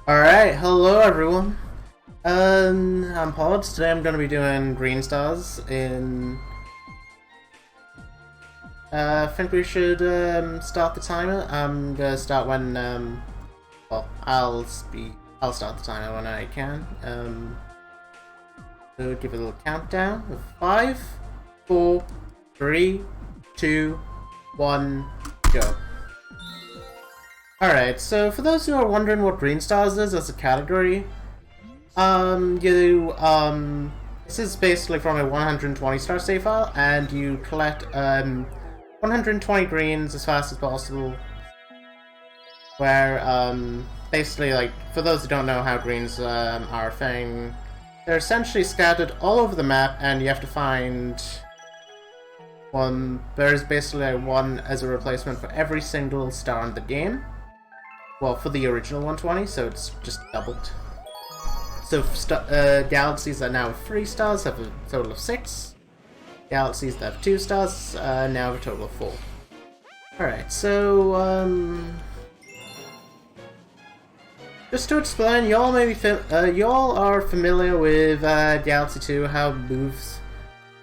Alright, hello everyone. I'm Pods. Today I'm going to be doing green stars in... I think we should start the timer. I'm going to start when... well, I'll start the timer when I can. So give it a little countdown of 5, 4, 3, 2, 1, go. Alright, so for those who are wondering what green stars is as a category, this is basically from a 120 star save file, and you collect 120 greens as fast as possible, where basically, like, for those who don't know how greens are a thing, they're essentially scattered all over the map, and you have to find one. There's basically one as a replacement for every single star in the game. Well, for the original 120, so it's just doubled. So galaxies that now have 3 stars have a total of 6. Galaxies that have 2 stars now have a total of 4. Alright, so just to explain, y'all y'all are familiar with Galaxy 2, how it moves,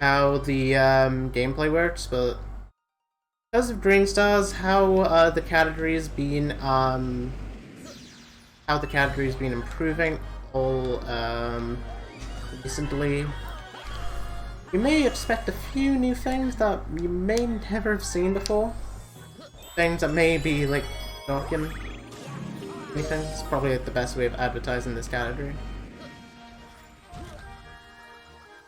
how the gameplay works, but because of green stars, how the category's been improving all recently. You may expect a few new things that you may never have seen before. Things that may be like shocking. Anything. It's probably like, the best way of advertising this category.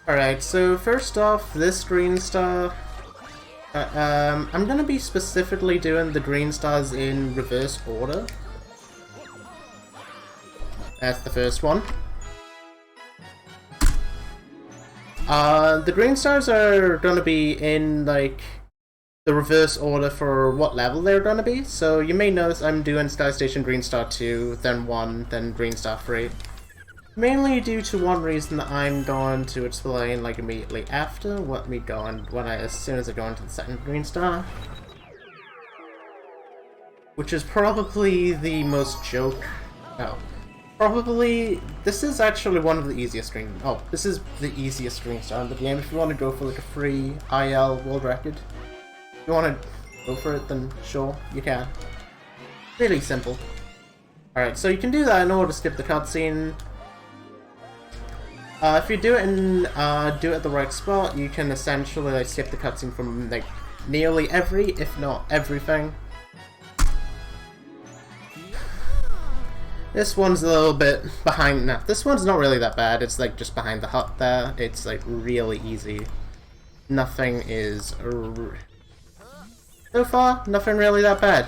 Alright, so first off, this green star. I'm gonna be specifically doing the green stars in reverse order. That's the first one. The green stars are gonna be in, like, the reverse order for what level they're gonna be. So you may notice I'm doing Sky Station Green Star 2, then 1, then Green Star 3. Mainly due to one reason that I'm going to explain like immediately after as soon as I go into the second green star. Which is probably the most this is actually one of the easiest this is the easiest green star in the game if you want to go for like a free IL world record. If you want to go for it, then sure, you can. Really simple. Alright, so you can do that in order to skip the cutscene. If you do it at the right spot, you can essentially like skip the cutscene from like nearly if not everything. This one's a little bit behind. Now, this one's not really that bad. It's like just behind the hut there. It's like really easy. Nothing is so far. Nothing really that bad.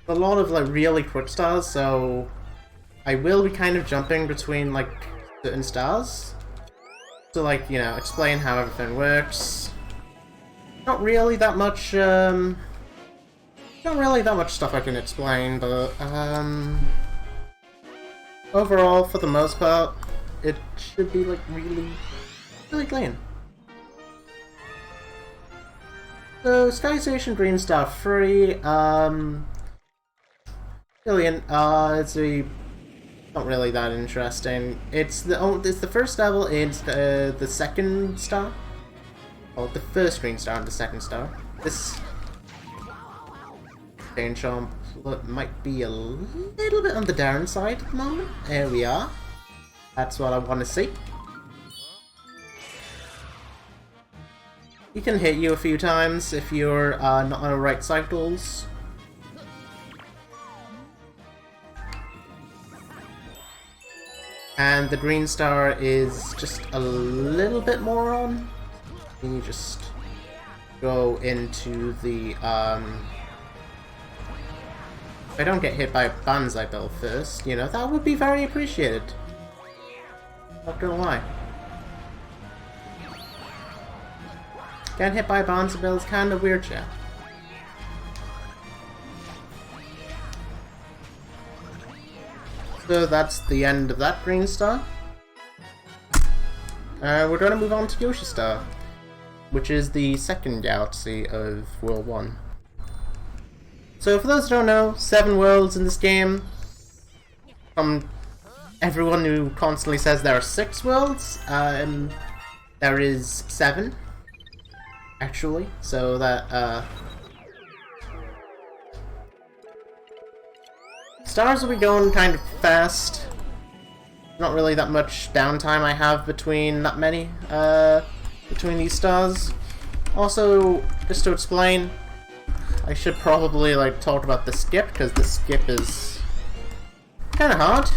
A lot of like really quick stars, so I will be kind of jumping between, like, certain stars to, like, you know, explain how everything works. Not really that much stuff I can explain, but, overall, for the most part, it should be, like, really, really clean. So, Sky Station Green Star 3, brilliant, it's not really that interesting. It's the first level in the second star. Or the first green star and the second star. This Chain Chomp might be a little bit on the downside at the moment. There we are. That's what I want to see. He can hit you a few times if you're not on the right cycles. And the green star is just a little bit more on. You just go into the, if I don't get hit by a Banzai Bell first, you know, that would be very appreciated. Not gonna lie. Getting hit by a Banzai Bell is kinda weird, chat. So that's the end of that green star. We're going to move on to Yoshi Star, which is the second galaxy of World 1. So for those who don't know, 7 worlds in this game. from everyone who constantly says there are 6 worlds, there is 7, actually, so that, stars will be going kind of fast. Not really that much downtime I have between that many, between these stars. Also, just to explain, I should probably, like, talk about the skip, because the skip is kinda hard.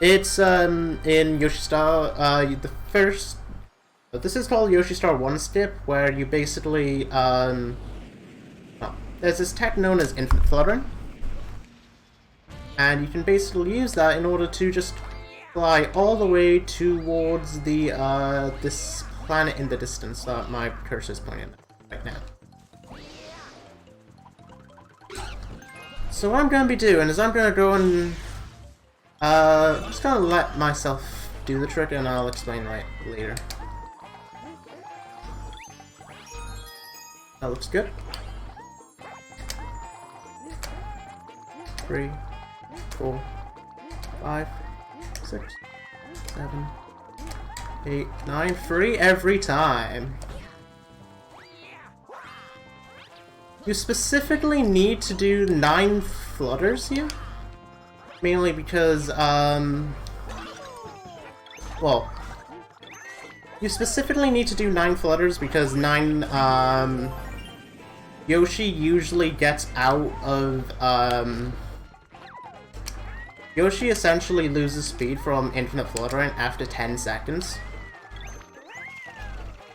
It's, in Yoshi Star, the first... This is called Yoshi Star 1 skip, where you basically, there's this tech known as infinite fluttering. And you can basically use that in order to just fly all the way towards the, this planet in the distance that my cursor is pointing at right now. So what I'm going to be doing is I'm going to go and, just going to let myself do the trick and I'll explain later. That looks good. 3, 4, 5, 6, 7, 8, 9, free every time. You specifically need to do 9 flutters here? Mainly because, well, you specifically need to do 9 flutters because 9, Yoshi usually gets out of, Yoshi essentially loses speed from infinite fluttering after 10 seconds.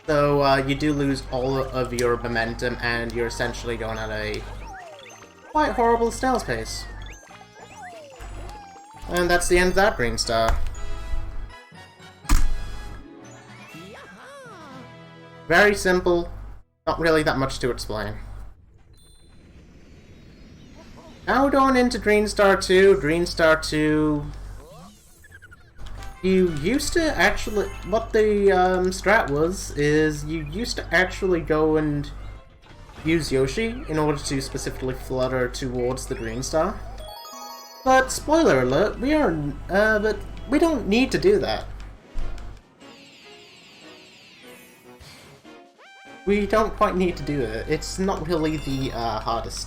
So, you do lose all of your momentum and you're essentially going at a quite horrible snail's pace. And that's the end of that green star. Very simple, not really that much to explain. Now going into Green Star 2, Green Star 2... You used to actually... What the strat was, is you used to actually go and use Yoshi in order to specifically flutter towards the Green Star. But, spoiler alert, but we don't need to do that. We don't quite need to do it. It's not really the hardest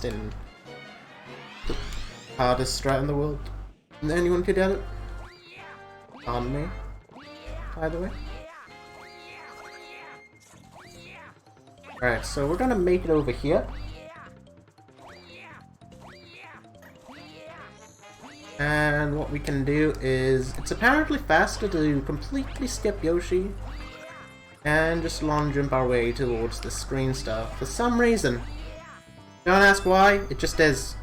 strat in the world. Anyone could get it? On me, by the way. Alright, so we're gonna make it over here. And what we can do is, it's apparently faster to completely skip Yoshi and just long jump our way towards the screen star. For some reason. Don't ask why, it just is.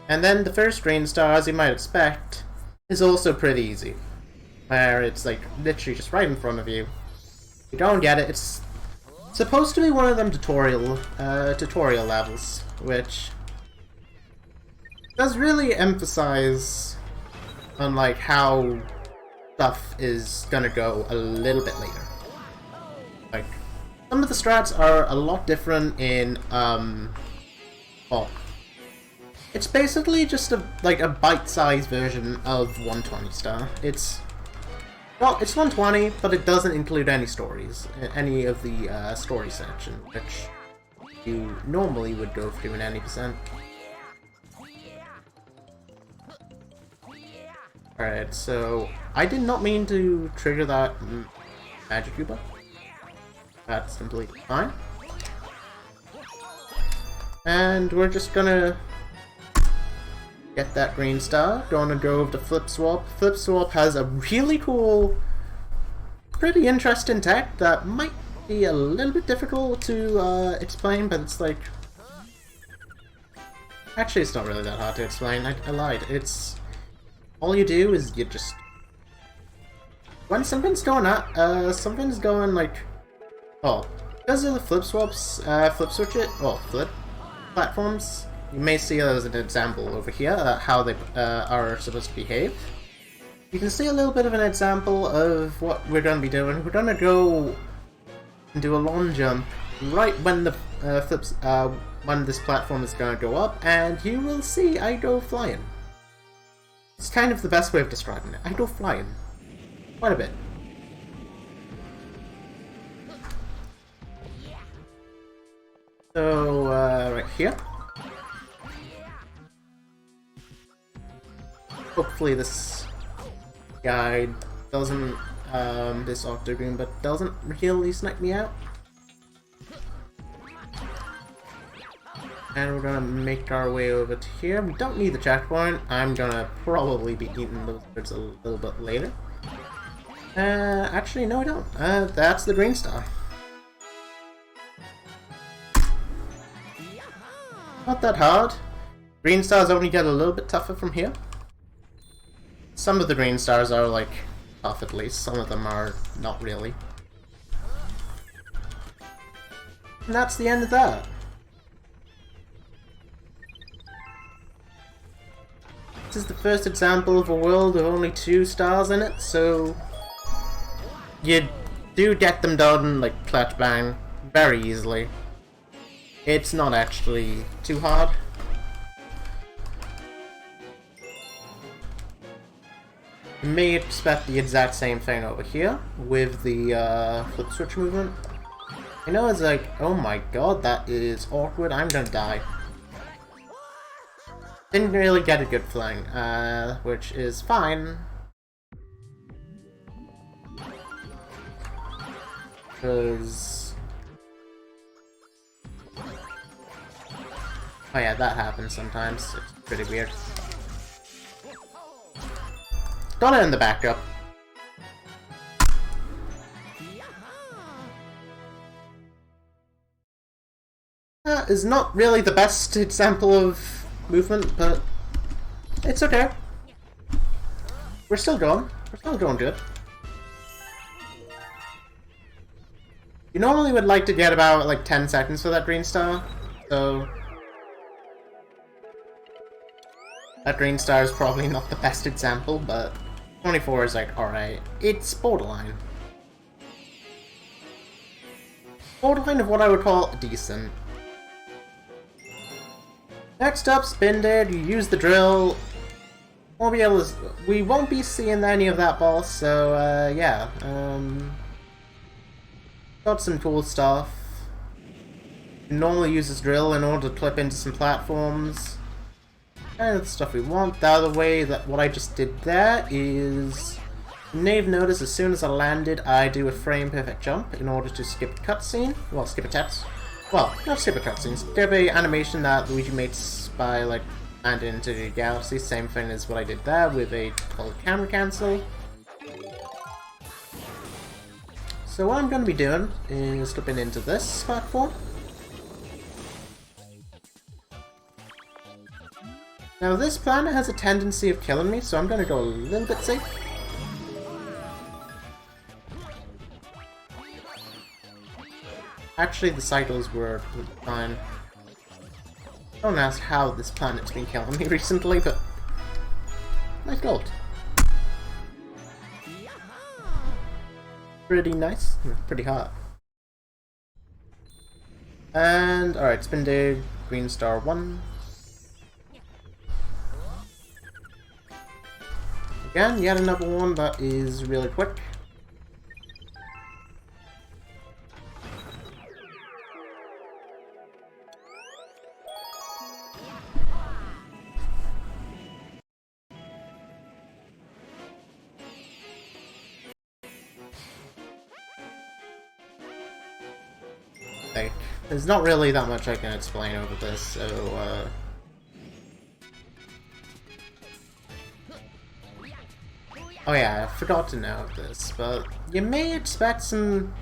And then the first green star, as you might expect, is also pretty easy. Where it's like literally just right in front of you. If you don't get it, it's supposed to be one of them tutorial levels, which does really emphasize on like how stuff is gonna go a little bit later. Like some of the strats are a lot different in well, it's basically just a bite-sized version of 120 star. Well, it's 120, but it doesn't include any stories, any of the story section, which you normally would go through in any percent. Alright, so I did not mean to trigger that magic Cuba. That's completely fine. And we're just gonna get that green star. Gonna go over to Flip Swap. Flip Swap has a really cool, pretty interesting tech that might be a little bit difficult to explain, but it's like... Actually, it's not really that hard to explain. I lied. It's... All you do is you just... When something's going up, something's going like... Oh, because of the flip swaps, flip platforms, you may see as an example over here how they are supposed to behave. You can see a little bit of an example of what we're going to be doing. We're going to go and do a long jump right when the when this platform is going to go up, and you will see I go flying. It's kind of the best way of describing it. I go flying. Quite a bit. So, right here. Hopefully this guy doesn't, this octagon, but doesn't really snipe me out. And we're gonna make our way over to here. We don't need the checkpoint. I'm gonna probably be eating those birds a little bit later. Actually, no I don't. That's the green star. Not that hard. Green stars only get a little bit tougher from here. Some of the green stars are, like, tough at least. Some of them are not really. And that's the end of that. This is the first example of a world with only 2 stars in it, so you do get them done, like, clutch bang, very easily. It's not actually too hard. You may expect the exact same thing over here with the flip switch movement. You know, it's like, oh my god, that is awkward, I'm gonna die. Didn't really get a good fling, which is fine. Because... oh yeah, that happens sometimes. It's pretty weird. Got it in the backup. That is not really the best example of movement, but it's okay. We're still going. We're still going good. You normally would like to get about like 10 seconds for that green star, so that green star is probably not the best example, but 24 is like, alright. It's borderline. Borderline of what I would call decent. Next up, spin dead, you use the drill. We won't be seeing any of that boss, so yeah. Got some cool stuff. Normally uses drill in order to clip into some platforms. And the stuff we want. The other way that what I just did there is, you may have noticed as soon as I landed, I do a frame perfect jump in order to skip a cutscene. Well, skip a text. Well, not skip a cutscene. Skip a animation that Luigi makes by like landing into the galaxy. Same thing as what I did there with a called camera cancel. So what I'm going to be doing is slipping into this platform. Now this planet has a tendency of killing me, so I'm gonna go a little bit safe. Actually, the cycles were fine. Don't ask how this planet's been killing me recently, but nice gold. Pretty nice, pretty hot. And alright, spin day, green star 1. Again, yet another one that is really quick. Like, there's not really that much I can explain over this, so oh yeah, I forgot to note this, but you may expect some,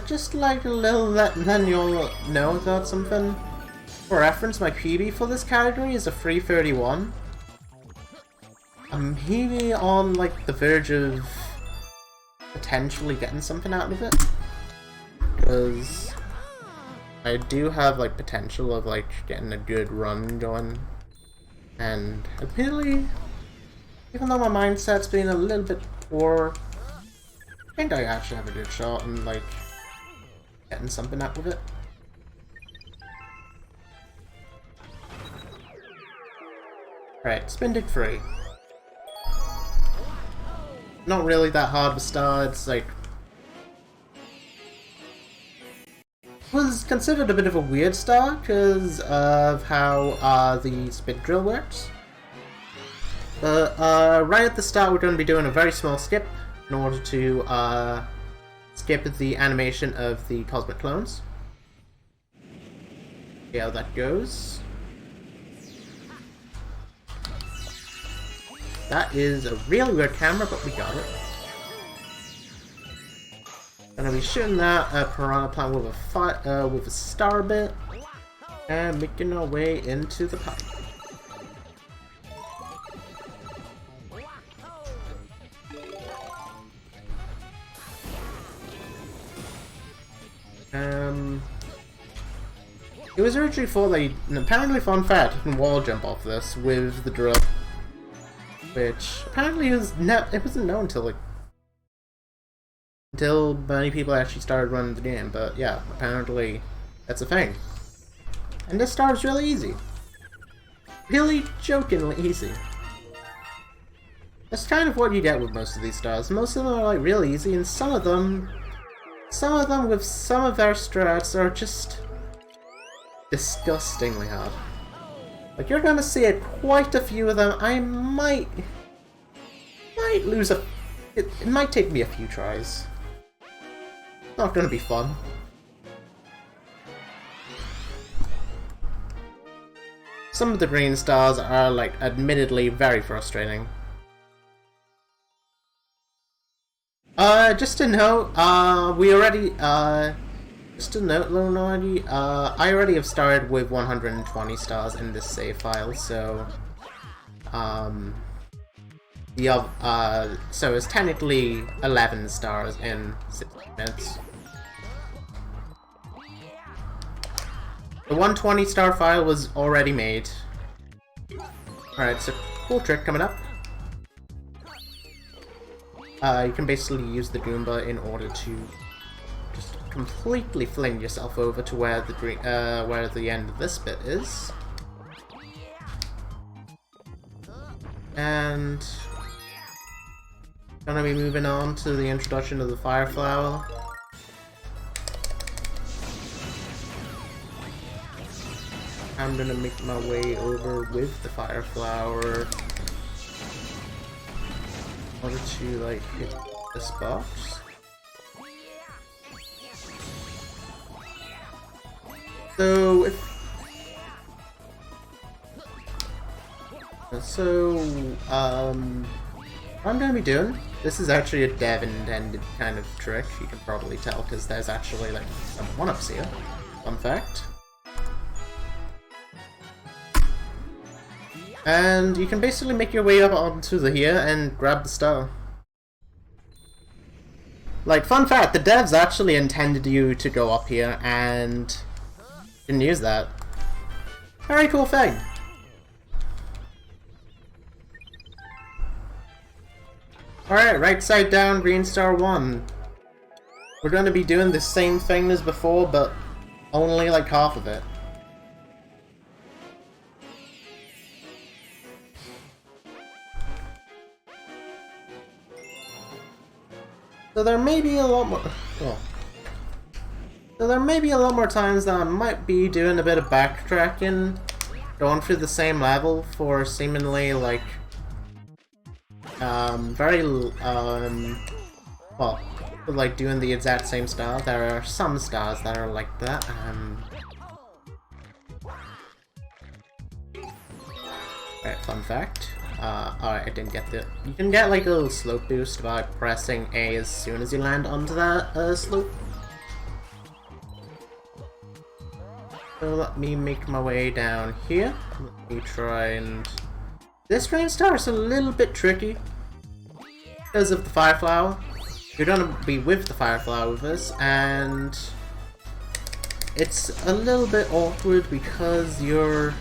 just like a little then you'll know about something. For reference, my PB for this category is a 331. I'm maybe on, like, the verge of potentially getting something out of it. Because I do have, like, potential of, like, getting a good run going. And apparently, even though my mindset's been a little bit poor, I think I actually have a good shot and like getting something out of it. Right, spin free. Not really that hard of a start, it's like... was considered a bit of a weird start because of how the spin drill works. But right at the start we're going to be doing a very small skip in order to skip the animation of the cosmic clones. See how that goes. That is a really weird camera, but we got it. Gonna be shooting that piranha plant with a star bit, and making our way into the pipe. It was originally thought that apparently, fun fact, you can wall jump off this with the drill, which apparently it wasn't known until many people actually started running the game. But yeah, apparently that's a thing. And this star is really easy, really jokingly easy. That's kind of what you get with most of these stars. Most of them are like really easy, and some of them with some of their strats are just disgustingly hard. Like, you're gonna see quite a few of them. I might lose it might take me a few tries. Not gonna be fun. Some of the green stars are, like, admittedly very frustrating. Just to note, just a note, Leonardi, I already have started with 120 stars in this save file, so, so it's technically 11 stars in 60 minutes. The 120 star file was already made. Alright, so cool trick coming up. You can basically use the Goomba in order to just completely fling yourself over to where the end of this bit is. And gonna be moving on to the introduction of the Fire Flower. I'm gonna make my way over with the Fire Flower in order to, like, hit this box. So, what I'm gonna be doing, this is actually a dev-intended kind of trick, you can probably tell, because there's actually, like, some one-ups here. Fun fact. And you can basically make your way up onto the here and grab the star. Like, fun fact, the devs actually intended you to go up here and didn't use that. Very cool thing. Alright, right side down, green star 1. We're going to be doing the same thing as before, but only like half of it. So there may be a lot more. So there may be a lot more times that I might be doing a bit of backtracking, going through the same level for seemingly like well, like doing the exact same style. There are some styles that are like that. Alright, fun fact. Alright, I didn't get the... You can get like a little slope boost by pressing A as soon as you land onto that slope. So let me make my way down here. Let me try and... This green star is a little bit tricky because of the Fire Flower. You're gonna be with the Fire Flower with this, and it's a little bit awkward because you're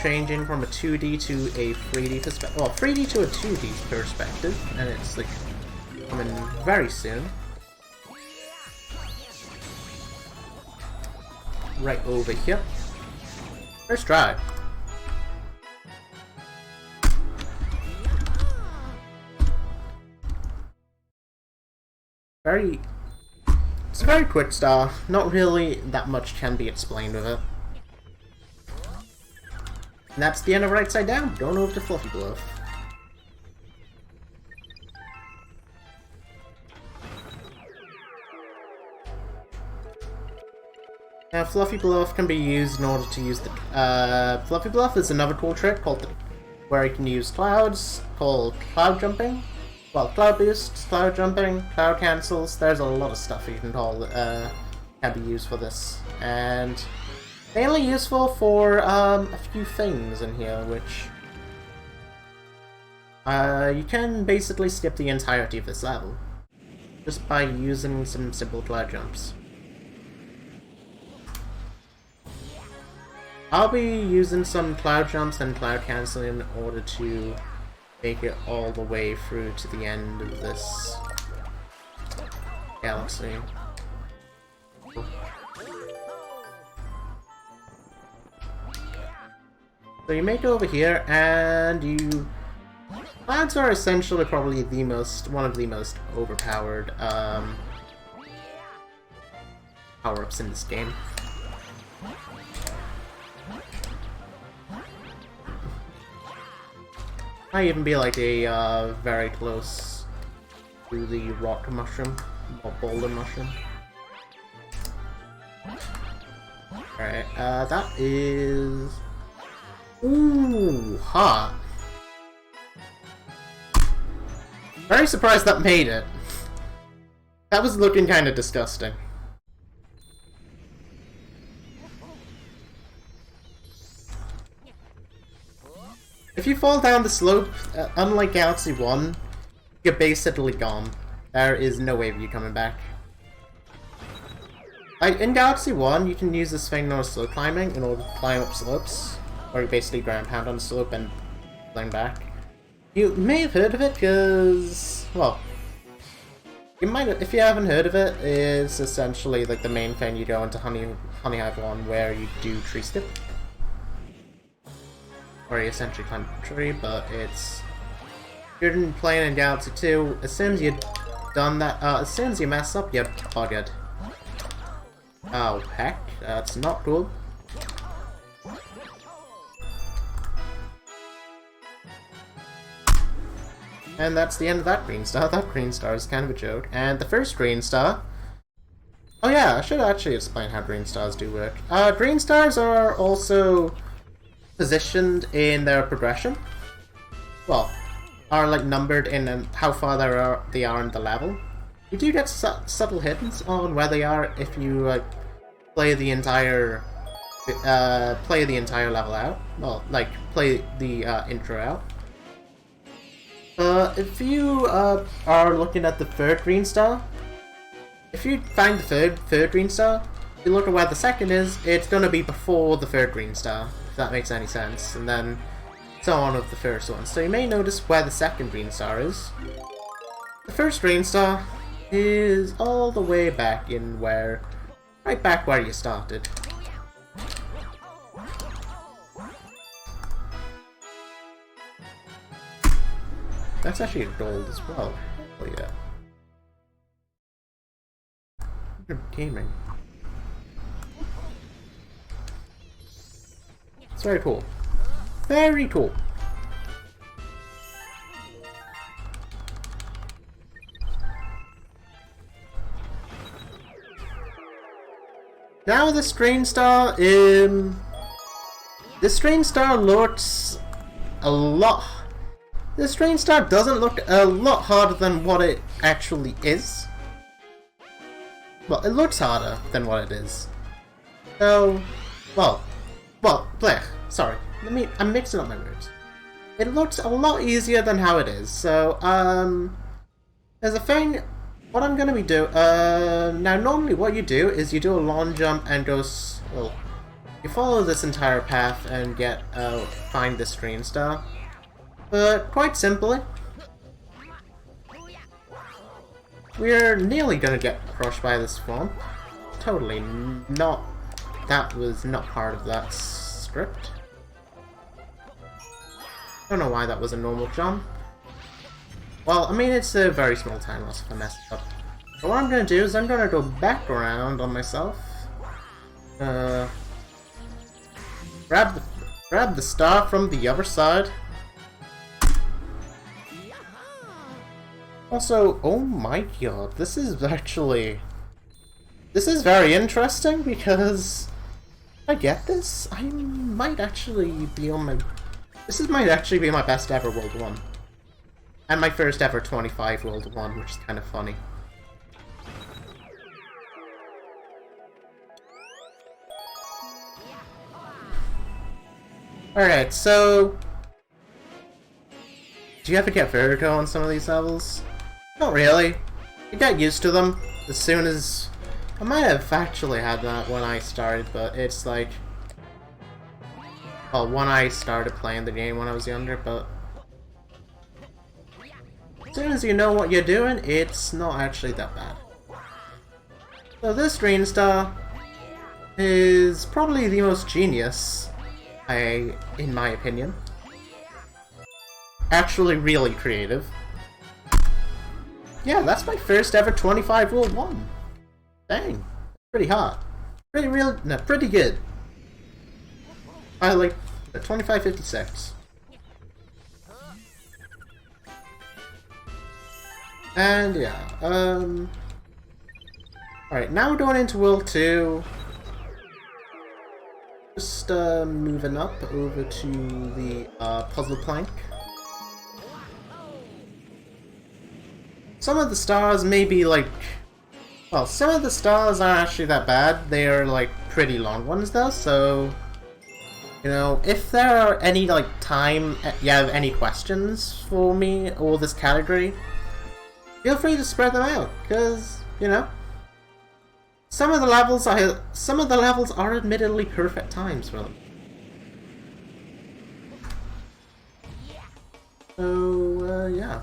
changing from a 2D to a 3D perspective. Well, 3D to a 2D perspective, and it's like coming very soon. Right over here. First try. It's a very quick star. Not really that much can be explained with it. And that's the end of Right Side Down. Going over to Fluffy Bluff. Now, Fluffy Bluff can be used in order to use the... Fluffy Bluff is another cool trick called where you can use clouds, called cloud jumping. Well, cloud boosts, cloud jumping, cloud cancels. There's a lot of stuff you can call can be used for this. And mainly useful for a few things in here, which... you can basically skip the entirety of this level just by using some simple cloud jumps. I'll be using some cloud jumps and cloud cancelling in order to make it all the way through to the end of this galaxy. So you make it over here, and you... Clouds are essentially probably one of the most overpowered power-ups in this game. Might even be like a very close to the rock mushroom or boulder mushroom. Alright, that is... Ooh, hot. Very surprised that made it. That was looking kind of disgusting. If you fall down the slope, unlike Galaxy 1, you're basically gone. There is no way of you coming back. Like, in Galaxy 1, you can use this thing known as slope climbing in order to climb up slopes, where you basically ground pound on the slope and climb back. You may have heard of it because, well, you might have, if you haven't heard of it, it's essentially like the main thing you go into Honey Hive 1 where you do tree skip. Or you essentially climb a tree, but it's... If you're playing in Galaxy 2, as soon as you've done that, as soon as you mess up, you're buggered. Oh, heck, that's not cool. And that's the end of that green star. That green star is kind of a joke. And the first green star... Oh yeah, I should actually explain how green stars do work. Green stars are also positioned in their progression. Well, are like numbered in how far they are in the level. You do get subtle hints on where they are if you like play the entire level out. Well, like play the intro out. If you are looking at the third green star, if you find the third green star, you look at where the second is, it's gonna be before the third green star, if that makes any sense, and then so on with the first one. So you may notice where the second green star is. The first green star is all the way back in where, right back where you started. That's actually a gold as well. Oh yeah. You're gaming. It's very cool. Very cool. Now the Strange Star, this Strange Star looks a lot... The Strange Star doesn't look a lot harder than what it actually is. Well, it looks harder than what it is. So, blech, sorry. I'm mixing up my words. It looks a lot easier than how it is. So, there's a thing, what I'm gonna be doing, now normally what you do is you do a long jump and go, well, you follow this entire path and find the Strange Star. But quite simply, we're nearly gonna get crushed by this swamp. Totally not. That was not part of that script. Don't know why that was a normal jump. Well, I mean, it's a very small time loss if I messed up. So what I'm gonna do is I'm gonna go back around on myself. Grab the star from the other side. Also, oh my god, this is very interesting because if I get this, I might actually be on my... This might actually be my best ever World 1. And my first ever 25 World 1, which is kind of funny. Alright, so... Do you ever get vertigo on some of these levels? Not really. You get used to them as soon as... I might have actually had that when I started, but it's like... Well, when I started playing the game when I was younger, but... As soon as you know what you're doing, it's not actually that bad. So this green star is probably the most genius, in my opinion. Actually really creative. Yeah, that's my first ever 25 World 1. Dang. Pretty hot. Pretty good. I like the 2556. And yeah, alright, now we're going into World 2. Just moving up over to the puzzle plank. Some of the stars may be like... Well, some of the stars aren't actually that bad. They are like pretty long ones though, so... You know, if there are any like you have any questions for me or this category, feel free to spread them out, because, you know, some of the levels are admittedly perfect times for them. So, yeah.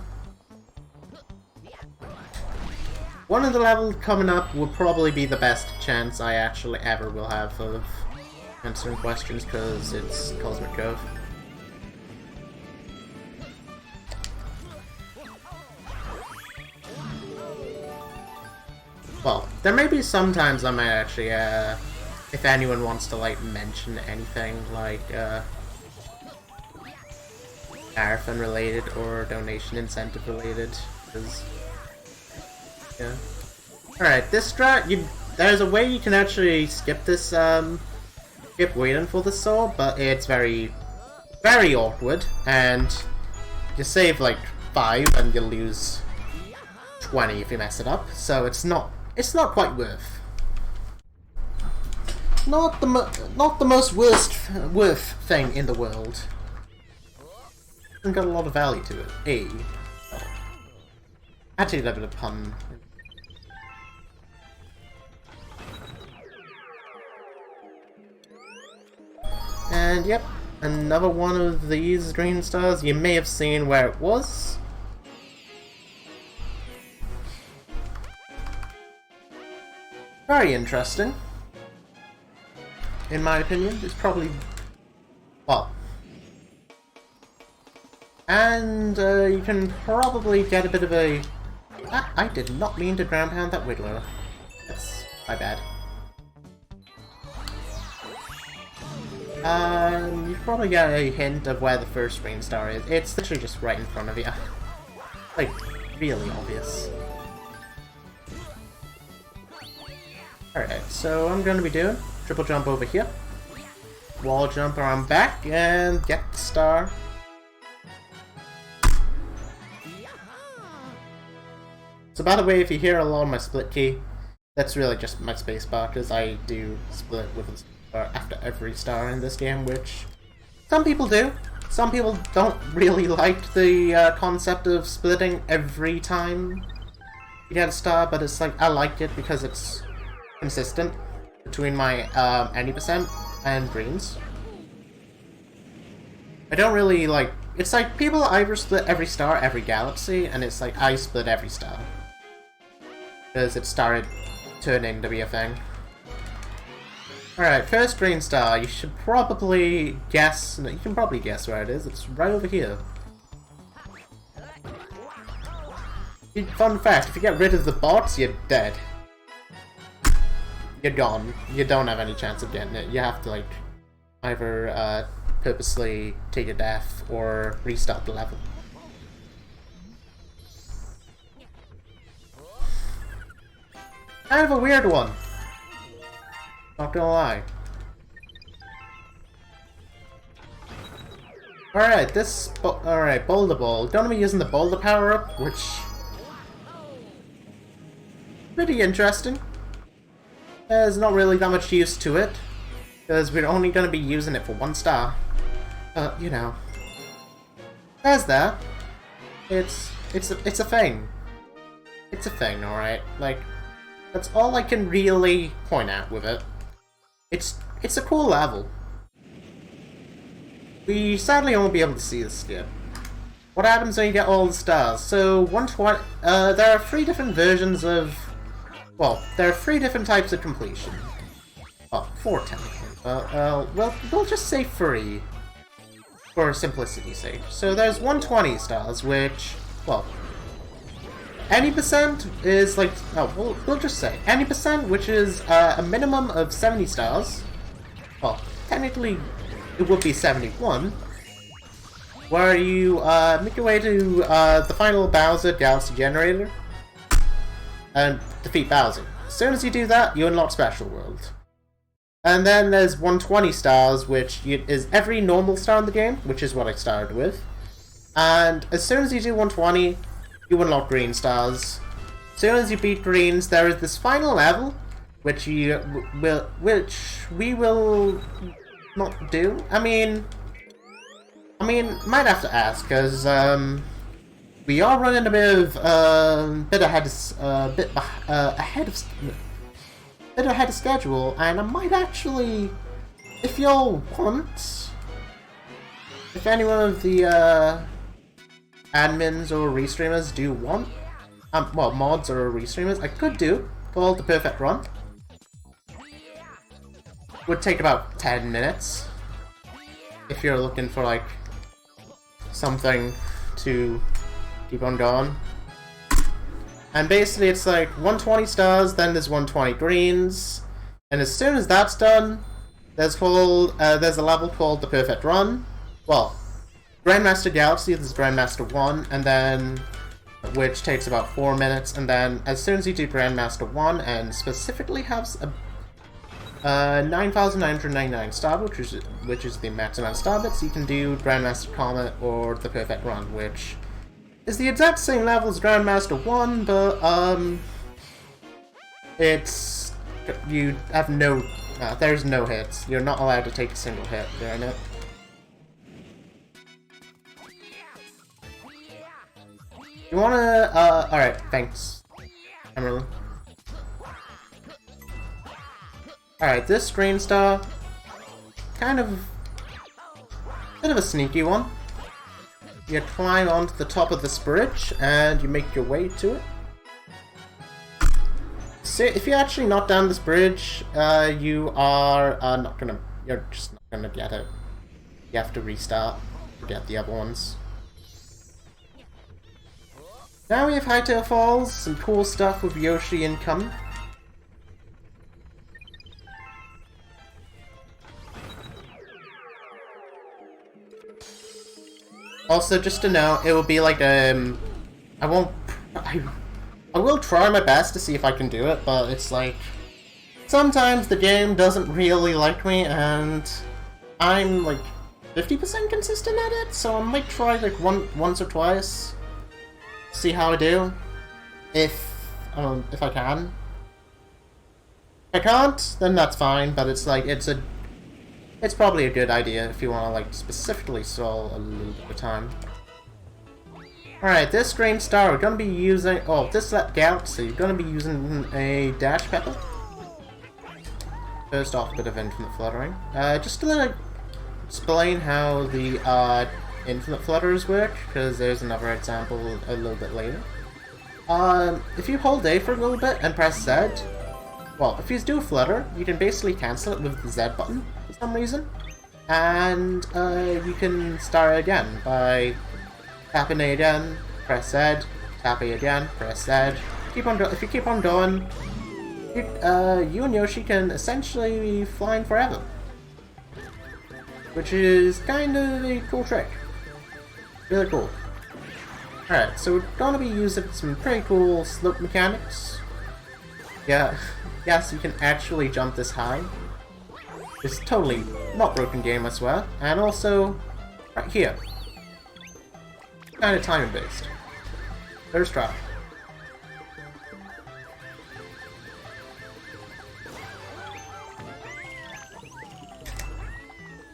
One of the levels coming up will probably be the best chance I actually ever will have of answering questions, because it's Cosmic Cove. Well, there may be some times I might actually, if anyone wants to, like, mention anything, like, marathon related or donation incentive related, because, yeah. Alright, this strat, there's a way you can actually skip this, skip waiting for the sword, but it's very, very awkward, and you save, like, 5 and you lose 20 if you mess it up, so it's not quite worth. Not the most worth thing in the world. Hasn't got a lot of value to it. Actually, a bit of pun. And yep, another one of these green stars. You may have seen where it was. Very interesting. In my opinion, it's probably... well. And you can probably get a bit of a... I did not mean to ground pound that Wiggler. That's my bad. You probably get a hint of where the first green star is. It's literally just right in front of you. Like, really obvious. Alright, so I'm going to be doing triple jump over here, wall jump around back, and get the star. So by the way, if you hear a lot of my split key, that's really just my spacebar, because I do split with a spacebar after every star in this game, which some people do. Some people don't really like the concept of splitting every time you get a star, but it's like, I like it because it's consistent between my any percent and greens. I don't really like... It's like people either split every star, every galaxy, and it's like I split every star. Because it started turning to be a thing. Alright, first green star. You should probably guess... No, you can probably guess where it is. It's right over here. Fun fact, if you get rid of the bots, you're dead. You're gone. You don't have any chance of getting it. You have to, like, either purposely take a death or restart the level. Kind of a weird one. Not gonna lie. Alright, alright, Boulder Ball. Gonna be using the Boulder power-up, which... pretty interesting. There's not really that much use to it, because we're only gonna be using it for 1 star. You know. There's that. It's a thing. It's a thing, alright? Like, that's all I can really point at with it. It's a cool level. We sadly won't be able to see this yet. What happens when you get all the stars? So, 120... there are 3 different versions of... well, there are 3 different types of completion. Well, 4 technically. Well, we'll just say 3. For simplicity's sake. So there's 120 stars, which... well... any percent is like... oh, we'll just say any percent, which is a minimum of 70 stars. Well, technically... it would be 71, where you make your way to the final Bowser Galaxy Generator and defeat Bowser. As soon as you do that, you unlock Special World. And then there's 120 stars, which is every normal star in the game, which is what I started with. And as soon as you do 120, you unlock green stars. As soon as you beat greens, there is this final level, which we will not do. I mean, might have to ask, because we are running a bit ahead of schedule, and I might actually, if y'all want, if any one of the admins or restreamers do want, well, mods or restreamers, I could do called the Perfect Run. Would take about 10 minutes if you're looking for like something to keep on going. And basically it's like 120 stars, then there's 120 greens, and as soon as that's done, there's a level called the Perfect Run. Well, Grandmaster Galaxy, this is Grandmaster 1, and then which takes about 4 minutes, and then as soon as you do Grandmaster 1 and specifically have a 9,999 star, which is the maximum star bits, you can do Grandmaster Comet or the Perfect Run, which is the exact same level as Grandmaster 1, but it's you have no there's no hits. You're not allowed to take a single hit during it. You wanna alright, thanks, Emerald. Alright, this green star, kind of bit of a sneaky one. You climb onto the top of this bridge and you make your way to it. So if you actually knock down this bridge, you are you're just not gonna get it. You have to restart to get the other ones. Now we have Hightail Falls, some cool stuff with Yoshi incoming. Also, just to know, it will be like I will try my best to see if I can do it, but it's like sometimes the game doesn't really like me, and I'm like 50% consistent at it, so I might try like once or twice, see how I do, if I can. If I can't, then that's fine, but it's like it's probably a good idea if you want to like specifically stall a little bit of time. Alright, this green star, we're going to be using... oh, this galaxy, you're going to be using a dash pepper. First off, a bit of infinite fluttering. Just to like, explain how the infinite flutters work, because there's another example a little bit later. If you hold A for a little bit and press Z, well, if you do a flutter, you can basically cancel it with the Z button for some reason. And you can start again by tapping A again, press Z, Tap A again, press Z. Keep on if you keep on going, you and Yoshi can essentially be flying forever. Which is kind of a cool trick. Really cool. Alright, so we're gonna be using some pretty cool slope mechanics. Yeah, yes, you can actually jump this high. It's totally not broken game, I swear. And also, right here. Kind of timing based. First try.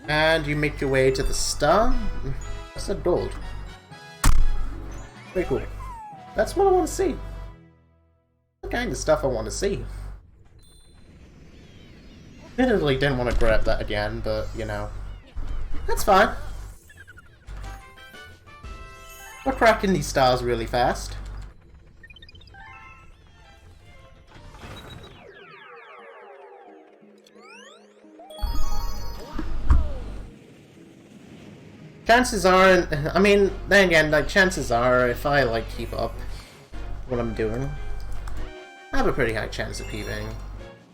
And you make your way to the star. I said gold. Very cool. That's what I want to see. The kind of stuff I want to see. Admittedly didn't want to grab that again, but, you know. That's fine. We're cracking these stars really fast. Chances are, I mean, then again, like, chances are, if I, like, keep up what I'm doing, I have a pretty high chance of PBing.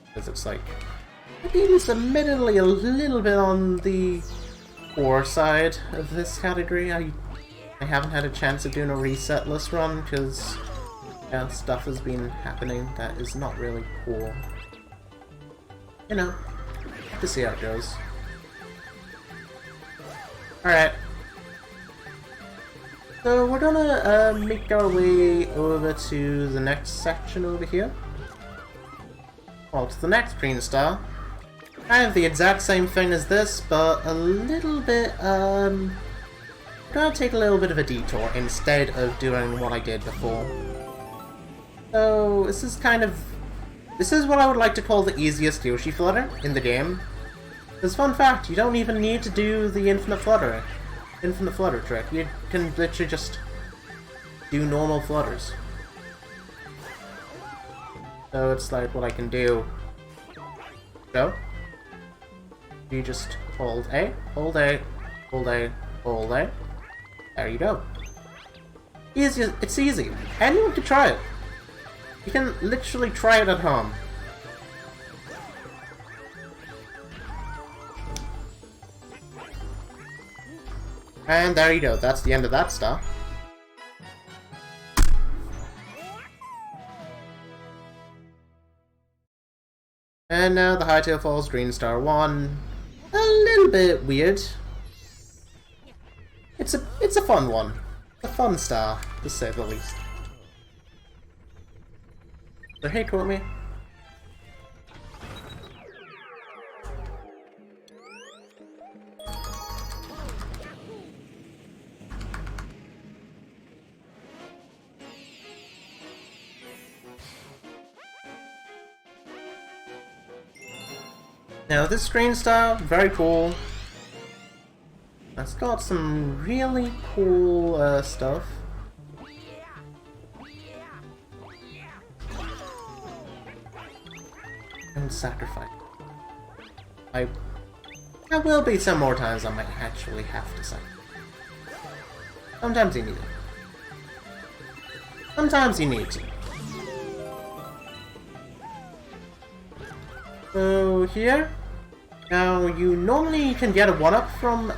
Because it's like, it's admittedly a little bit on the poor side of this category. I haven't had a chance of doing a resetless run, because, yeah, stuff has been happening that is not really cool. You know, have to see how it goes. Alright. So we're gonna make our way over to the next section over here. Well, to the next green star. Kind of the exact same thing as this, but a little bit, we're gonna take a little bit of a detour instead of doing what I did before. So, this is what I would like to call the easiest Yoshi flutter in the game. Because fun fact, you don't even need to do the infinite flutter trick. You can literally just do normal flutters. So it's like what I can do. Go. You just hold A, hold A, hold A, hold A. There you go. Easy. It's easy. Anyone can try it. You can literally try it at home. And there you go, that's the end of that star. And now the Hightail Falls Green Star 1. A little bit weird. It's a fun one. A fun star, to say the least. So hey, Courtney. Now this screen star, very cool. It's got some really cool stuff. And sacrifice. There will be some more times I might actually have to sacrifice. Sometimes you need it. Sometimes you need to. So here, now you normally can get a 1-up from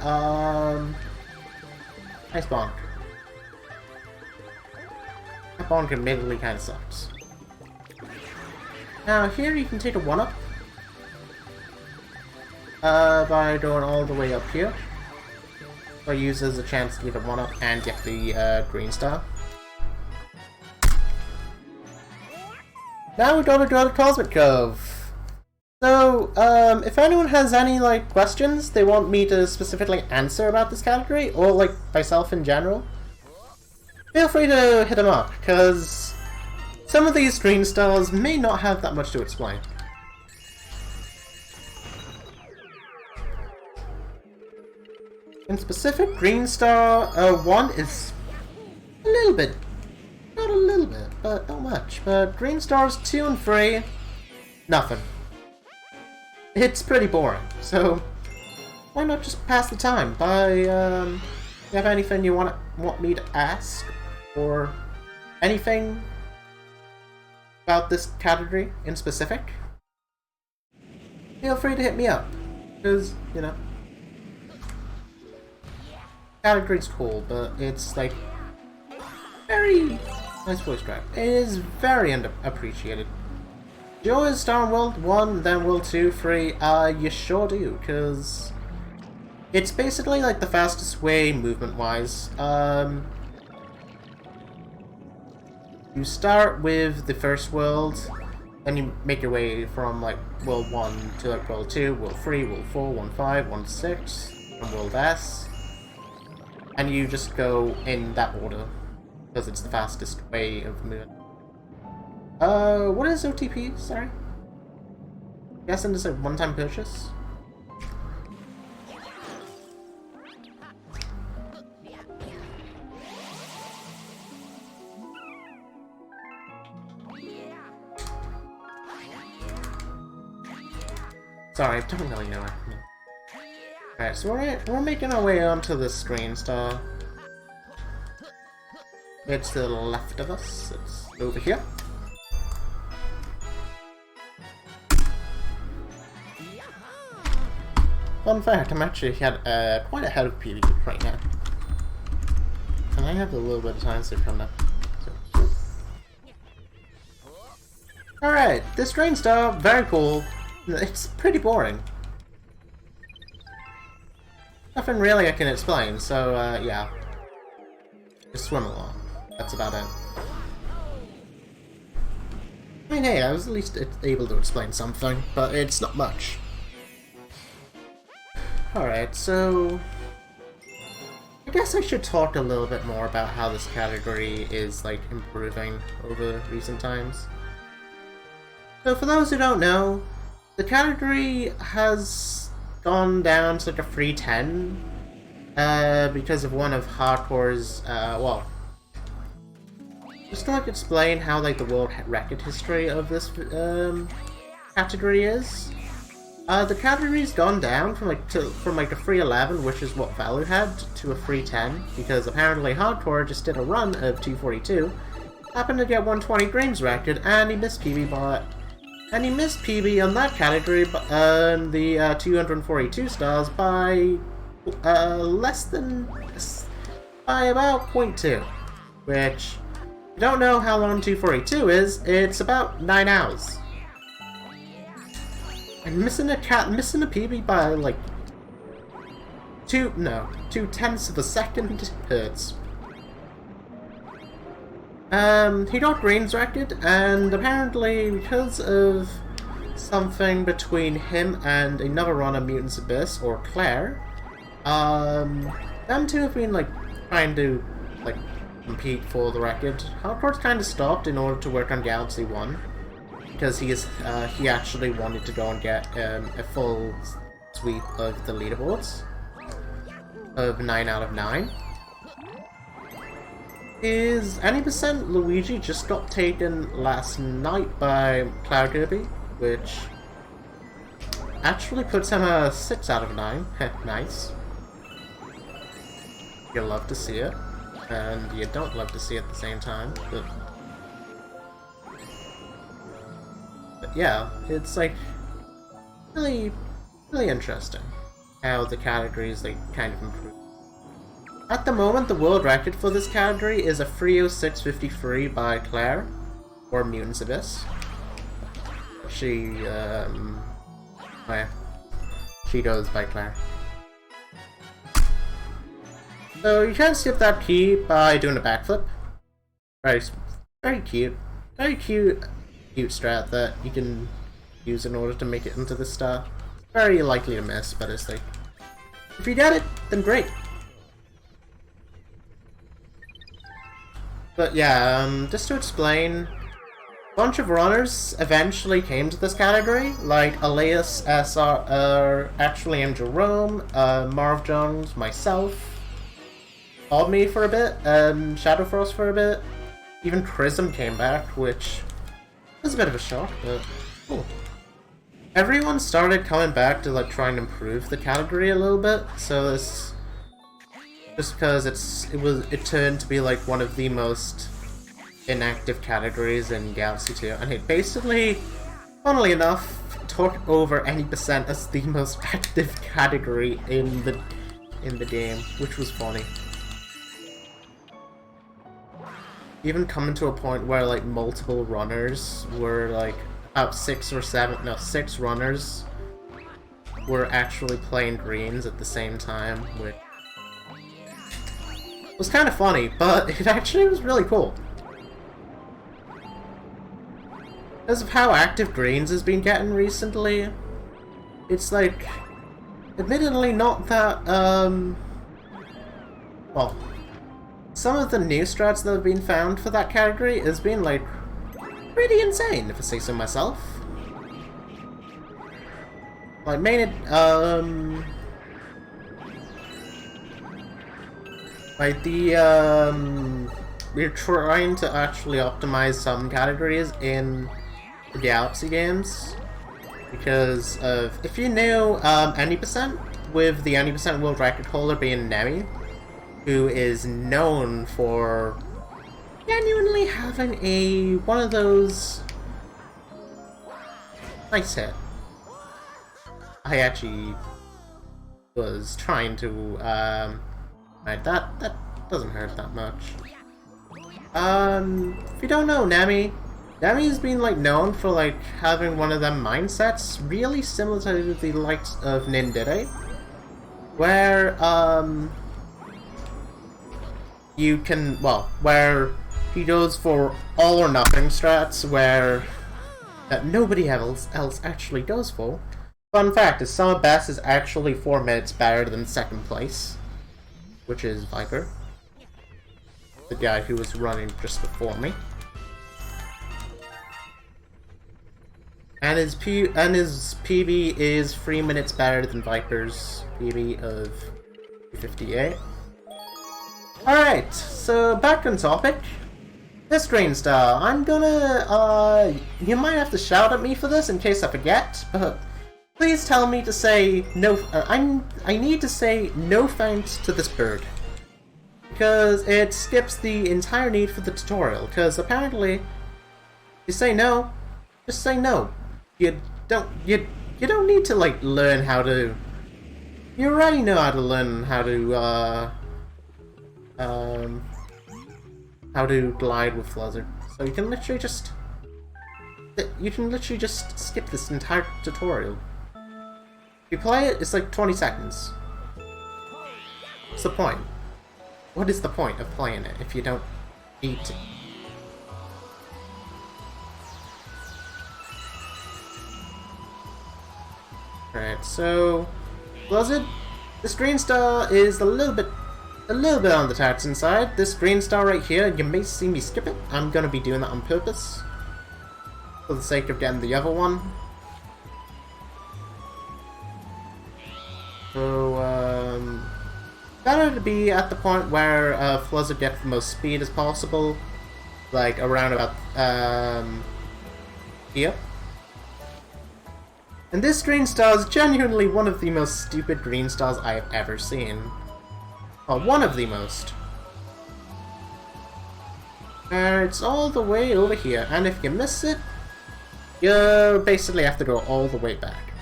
Ice Bonk. That Bonk admittedly kinda sucks. Now here you can take a 1-up by going all the way up here. So it uses a chance to get a 1-up and get the green star. Now we're gonna go to Cosmic Cove. So, if anyone has any, like, questions they want me to specifically answer about this category, or, like, myself in general, feel free to hit them up, because some of these green stars may not have that much to explain. In specific, Green Star 1 is a little bit, not a little bit, but not much, but Green Stars 2 and 3, nothing. It's pretty boring, so why not just pass the time by, you have anything you want me to ask, or anything about this category in specific, feel free to hit me up. Because, you know, category's cool, but it's like very nice voice crack. It is very underappreciated. Do you always start on World 1, then World 2, 3? You sure do, because it's basically like the fastest way movement-wise. You start with the first world, then you make your way from like World 1 to like World 2, World 3, World 4, World 5, World 6, and World S. And you just go in that order, because it's the fastest way of moving. What is OTP? Sorry? Guessing it's a one-time purchase? Sorry, I don't really know. Alright, so we're making our way onto the screen star. It's to the left of us. It's over here. Fun fact, I'm actually quite ahead of PvP right now. And I have a little bit of time to come up. So. Alright, this drain star, very cool. It's pretty boring. Nothing really I can explain, so yeah. Just swim along. That's about it. I mean, hey, I was at least able to explain something, but it's not much. Alright, so I guess I should talk a little bit more about how this category is, like, improving over recent times. So for those who don't know, the category has gone down to like a 310 because of one of Hardcore's, well, just to like explain how like the world record history of this category is. The category's gone down from like a 311, which is what Value had, to a 310 because apparently Hardcore just did a run of 242, happened to get 120 Greens record, and he missed PB by. And he missed PB on that category, the 242 stars, by by about 0.2. Which, if you don't know how long 242 is, it's about 9 hours. And missing a PB by like 2/10 of a second hurts. He got Green's record, and apparently because of something between him and another runner, Mutant's Abyss, or Claire, them two have been, like, trying to, like, compete for the record. Hardcore's kind of stopped in order to work on Galaxy 1, because he actually wanted to go and get, a full sweep of the leaderboards of 9 out of 9. His any percent Luigi just got taken last night by Cloud Kirby, which actually puts him a 6 out of 9. Nice. You love to see it, and you don't love to see it at the same time. But yeah, it's like really interesting how the categories like kind of improve. At the moment, the world record for this category is a 306.53 by Claire, or Mutant's Abyss. She goes by Claire. So you can skip that key by doing a backflip. Very cute strat that you can use in order to make it into this star. Very likely to miss, but it's like, if you get it, then great. But yeah, just to explain, a bunch of runners eventually came to this category, like Elias, SR, actually and Jerome, Marv Jones, myself, Oddme for a bit, Shadowfrost for a bit, even Chrism came back, which was a bit of a shock, but cool. Everyone started coming back to like try and improve the category a little bit, so this just because it turned to be like one of the most inactive categories in Galaxy 2, and it basically, funnily enough, took over any percent as the most active category in the game, which was funny. Even coming to a point where like multiple runners were like about 6 runners were actually playing greens at the same time, which was kind of funny, but it actually was really cool. Because of how active greens has been getting recently, it's like, admittedly not that, well, some of the new strats that have been found for that category has been, like, pretty insane, if I say so myself. Like, we're trying to actually optimize some categories in the Galaxy games, because of, if you know any percent, with the any percent world record holder being Nemi, who is known for genuinely having one of those nice hit. I actually was trying to right, that doesn't hurt that much. If you don't know Nemi's been like known for like having one of them mindsets really similar to the likes of Nindide, where you can, well, where he goes for all or nothing strats where that nobody else actually goes for. Fun fact is Summer Best is actually 4 minutes better than second place, which is Viper, the guy who was running just before me. And his PB is 3 minutes better than Viper's PB of 58. Alright, so back on topic. This Green Star, I'm gonna, you might have to shout at me for this in case I forget, but please tell me to say no, I need to say no thanks to this bird. Because it skips the entire need for the tutorial, because apparently, you say no, just say no. You don't need to, like, learn how to, you already know how to learn how to glide with Fluzzard. So you can literally just skip this entire tutorial. If you play it, it's like 20 seconds. What's the point? What is the point of playing it if you don't need to? Alright, so Fluzzard, this Green Star is a little bit on the taxing side. This Green Star right here, you may see me skip it. I'm gonna be doing that on purpose, for the sake of getting the other one. So, better to be at the point where Fluzzard gets the most speed as possible, like around about here. And this Green Star is genuinely one of the most stupid Green Stars I have ever seen. Well, one of the most. It's all the way over here, and if you miss it, you basically have to go all the way back.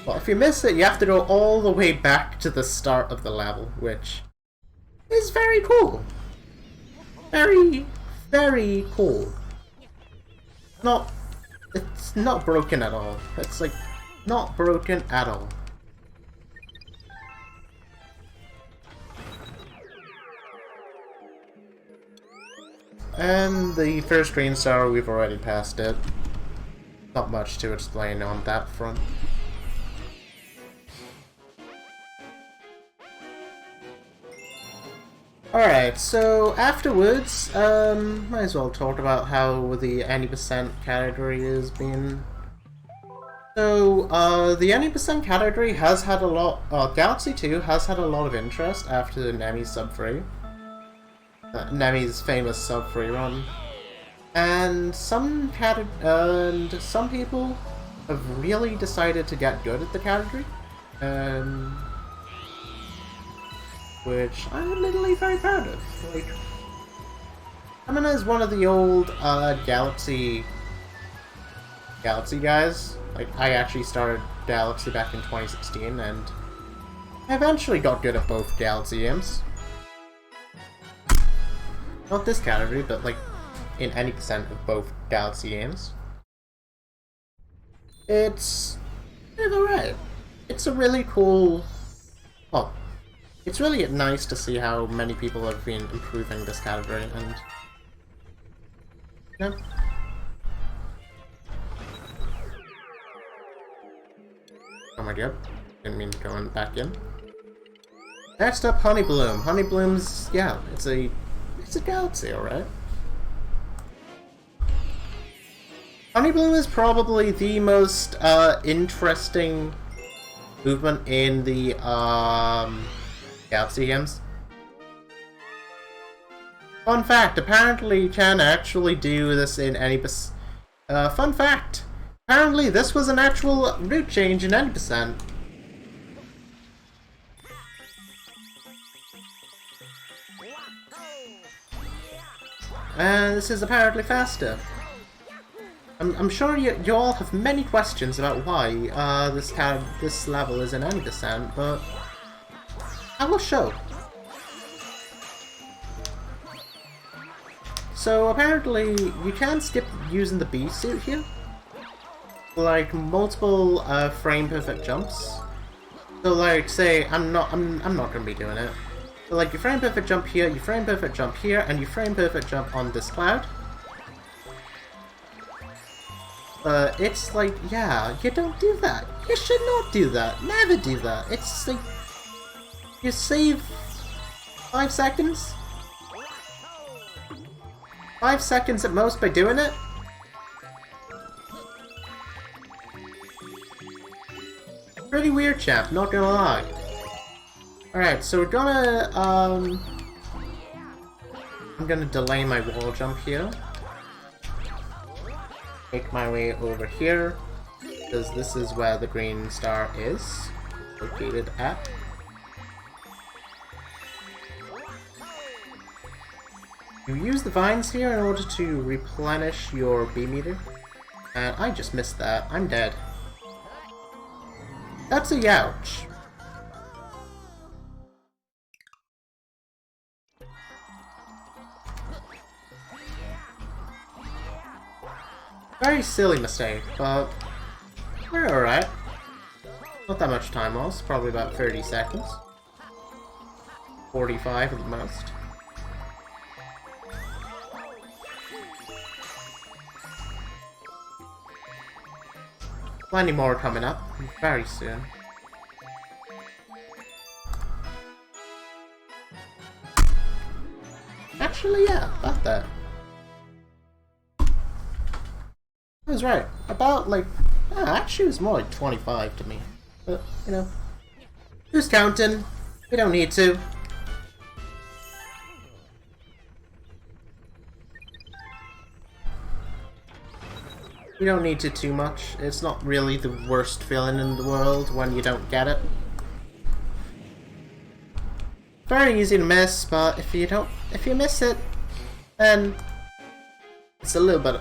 Well, if you miss it, you have to go all the way back to the start of the level, which is very cool. Very, very cool. It's not broken at all. It's like, not broken at all. And the first Green Star, we've already passed it. Not much to explain on that front. Alright, so afterwards, might as well talk about how the any percent category has been. So, the any percent category has had a lot, Galaxy 2 has had a lot of interest after Nemi's sub-free. Nemi's famous sub-free run. And some people have really decided to get good at the category. Which I'm admittedly very proud of. Like, Stamina is one of the old Galaxy guys. Like, I actually started Galaxy back in 2016, and I eventually got good at both Galaxy games. Not this category, but like in any percent of both Galaxy games. It's alright. It's a really cool... Well, it's really nice to see how many people have been improving this category, and... Yeah. Oh my god. Didn't mean to go back in. Next up, Honey Bloom. Honey Bloom's... yeah, it's a Galaxy, alright. Honey Bloom is probably the most interesting movement in the Galaxy games. Fun fact, apparently you can actually do this in any fun fact, apparently this was an actual route change in any percent. And this is apparently faster. I'm sure you all have many questions about why this level is in any percent, but I will show. So apparently you can skip using the bee suit here, like multiple frame perfect jumps. So like say I'm not gonna be doing it. So like you frame perfect jump here, you frame perfect jump here, and you frame perfect jump on this cloud. It's like, yeah, you don't do that. You should not do that. Never do that. It's like, you save 5 seconds? 5 seconds at most by doing it? Pretty weird, chap, not gonna lie. Alright, so we're gonna, I'm gonna delay my wall jump here. Make my way over here, because this is where the green star is located at. You use the vines here in order to replenish your B meter, and I just missed that. I'm dead. That's a youch. Very silly mistake, but we're alright. Not that much time lost, probably about 30 seconds. 45 at the most. Plenty more coming up very soon. Actually, yeah, about that. I was right. About, like... actually, it was more like 25 to me. But, you know... who's counting? We don't need to. You don't need to too much. It's not really the worst feeling in the world when you don't get it. Very easy to miss, but if you miss it, then... it's a little bit...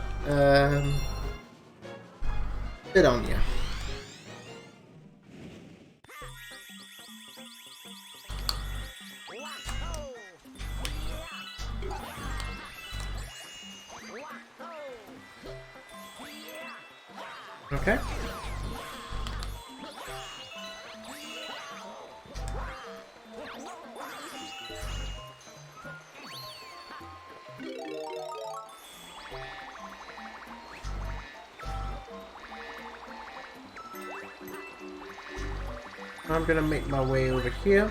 bit on you. Okay. I'm gonna make my way over here.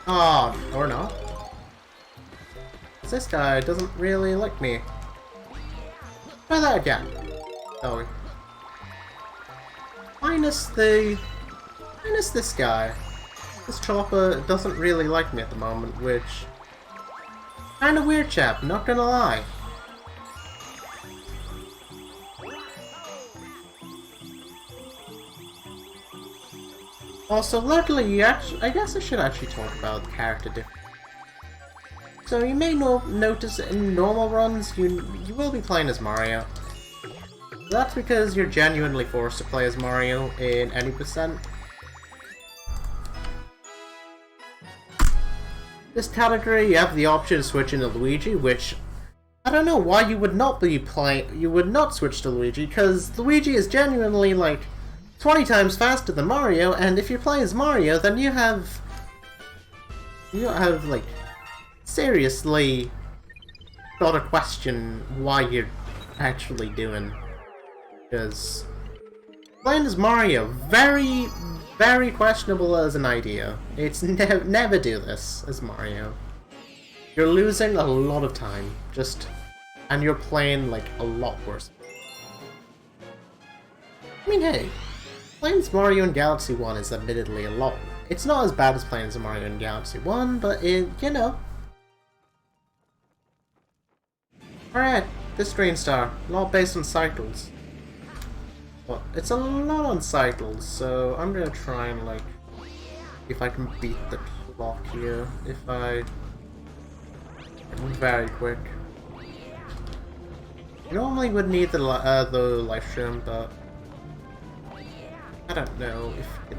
Oh, or not. This guy doesn't really like me. Try that again. Oh. Minus this guy. This chopper doesn't really like me at the moment, which... kinda weird, chap, not gonna lie. Also, luckily, I guess I should actually talk about character differences. So you may notice in normal runs, you will be playing as Mario. That's because you're genuinely forced to play as Mario in any percent. This category, you have the option to switch into Luigi, which I don't know why you would not switch to Luigi, because Luigi is genuinely like 20 times faster than Mario, and if you're playing as Mario, then you have like seriously gotta question why you're actually doing. Because playing as Mario, very, very questionable as an idea. It's never do this as Mario. You're losing a lot of time, and you're playing like a lot worse. I mean, hey, playing as Mario in Galaxy 1 is admittedly a lot. It's not as bad as playing as Mario in Galaxy 1, but you know. Alright, this Green Star, a lot based on cycles. Well, it's a lot on cycles, so I'm gonna try and like, if I can beat the clock here, if I... very quick. You normally would need the life stream, but I don't know if it...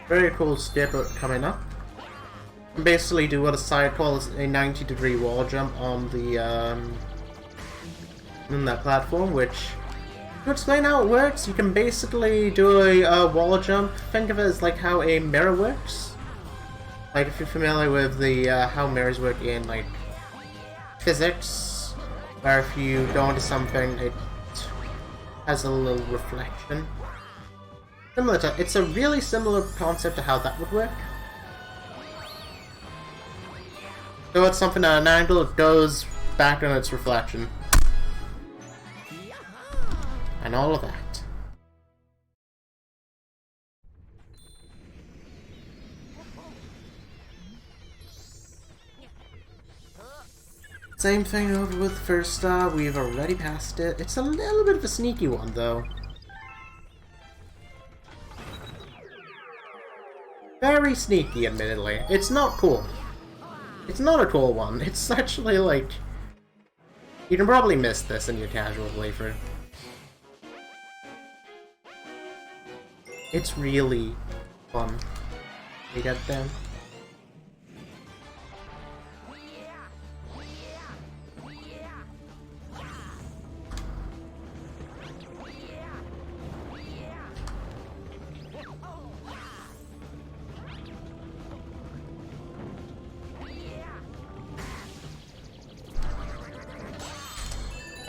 Very cool step coming up. Basically do what a side calls a 90-degree wall jump on the on that platform, which to explain how it works, you can basically do a wall jump. Think of it as like how a mirror works. Like if you're familiar with the how mirrors work in like physics, where if you go into something, it has a little reflection. It's a really similar concept to how that would work. So it's something at an angle, it goes back on its reflection. And all of that. Same thing over with the first star, we've already passed it. It's a little bit of a sneaky one though. Very sneaky, admittedly. It's not cool. It's not a cool one. It's actually like... You can probably miss this in your casual playthrough. It's really fun. You get them?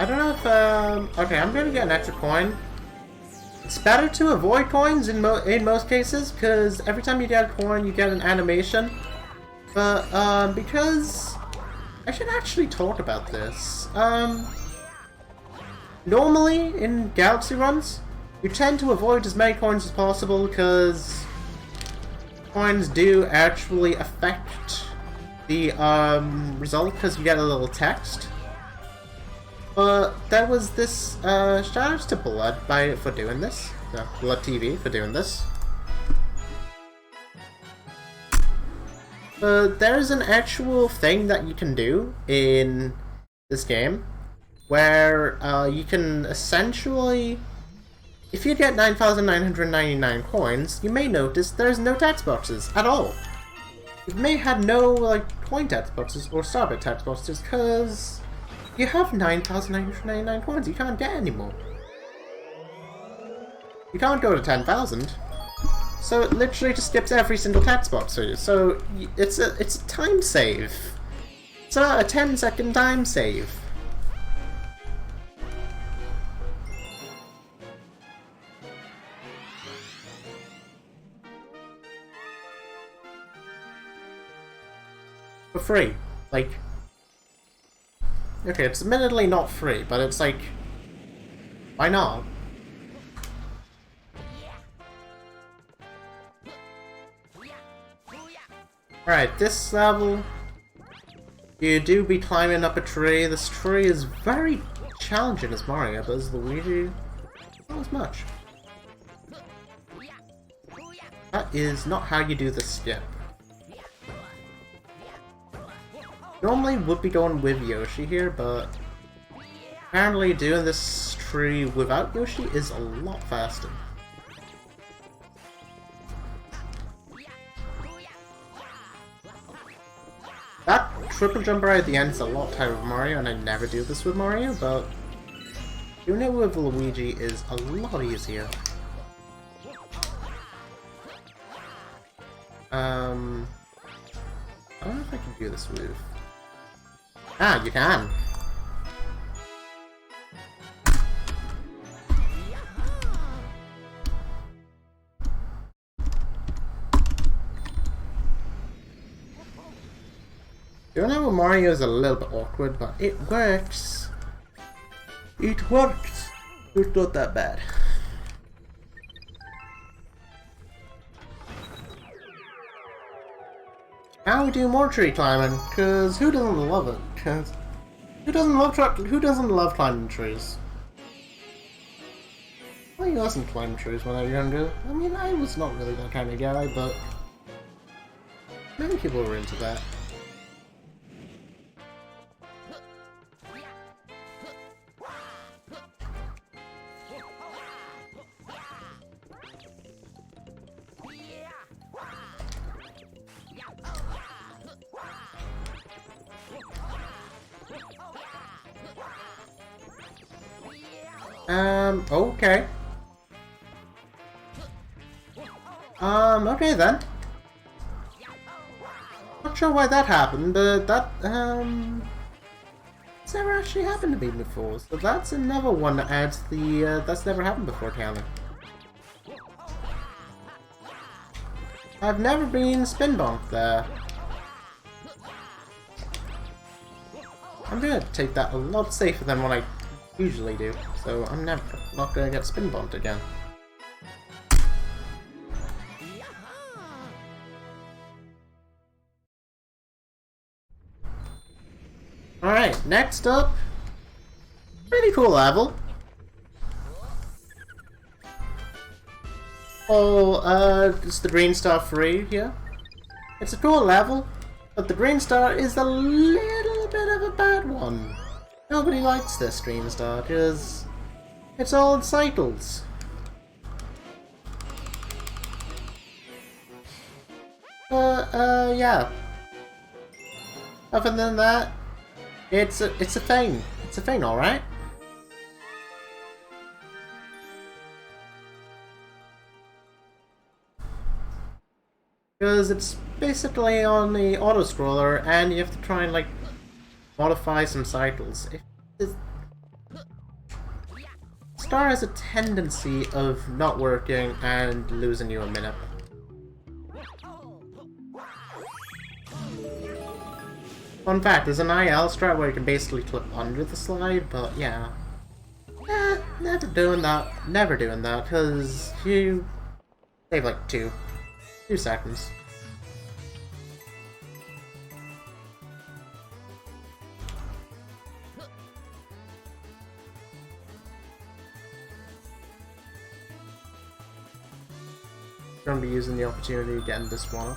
I don't know if, okay, I'm gonna get an extra coin. It's better to avoid coins in most cases, because every time you get a coin, you get an animation. But, because... I should actually talk about this. Normally, in Galaxy runs, you tend to avoid as many coins as possible, because coins do actually affect the, result, because you get a little text. But there was this, shoutouts to Blood for doing this. No, Blood TV for doing this. But there's an actual thing that you can do in this game where you can essentially... If you get 9,999 coins, you may notice there's no text boxes at all. You may have no, like, coin text boxes or Starbit text boxes because... You have 9,999 coins, you can't get any more. You can't go to 10,000. So it literally just skips every single text box for you. So it's a time save. It's a 10-second time save. For free. Like... Okay, it's admittedly not free, but it's like... Why not? Alright, this level... You do be climbing up a tree. This tree is very challenging as Mario, but as Luigi, not as much. That is not how you do the skip. Normally would be going with Yoshi here, but apparently doing this tree without Yoshi is a lot faster. That triple jump right at the end is a lot tighter with Mario, and I never do this with Mario, but doing it with Luigi is a lot easier. I don't know if I can do this move. Ah, you can! Doing it with Mario is a little bit awkward, but it works! It works! It's not that bad. Now we do more tree climbing, cause who doesn't love it? Cause who doesn't love climbing trees? I wasn't climbing trees when I was younger. I mean, I was not really that kind of guy, but many people were into that. Okay. Okay then. Not sure why that happened, but that, it's never actually happened to me before, so that's another one that adds the, that's never happened before, Callie. I've never been spin bumped there. I'm gonna take that a lot safer than what I usually do, so I'm never not gonna get spin bumped again. Alright, next up, pretty cool level. Oh, it's the green star free here. It's a cool level, but the green star is a little bit of a bad one. Nobody likes this green star because it's all in cycles. Yeah. Other than that, it's a thing. It's a thing, alright? Because it's basically on the auto-scroller, and you have to try and, like, modify some cycles. Star has a tendency of not working and losing you a minute. Fun fact, there's an IL strat where you can basically clip under the slide, but yeah. Never doing that. Never doing that, because you save like 2 seconds. Gonna be using the opportunity to get in this one.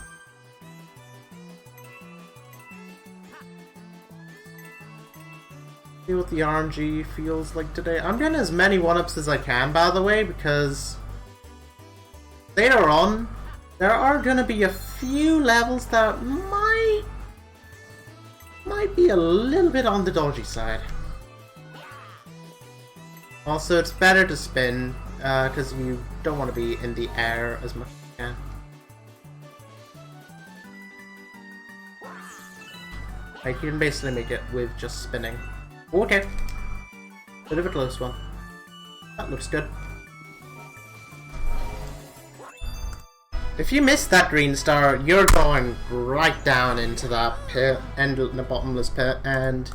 See what the RNG feels like today. I'm getting as many 1-ups as I can, by the way, because later on there are gonna be a few levels that might be a little bit on the dodgy side. Also, it's better to spin because you don't want to be in the air as much as you can. Like, you can basically make it with just spinning. Okay. Bit of a close one. That looks good. If you miss that green star, you're going right down into that pit, and the bottomless pit, and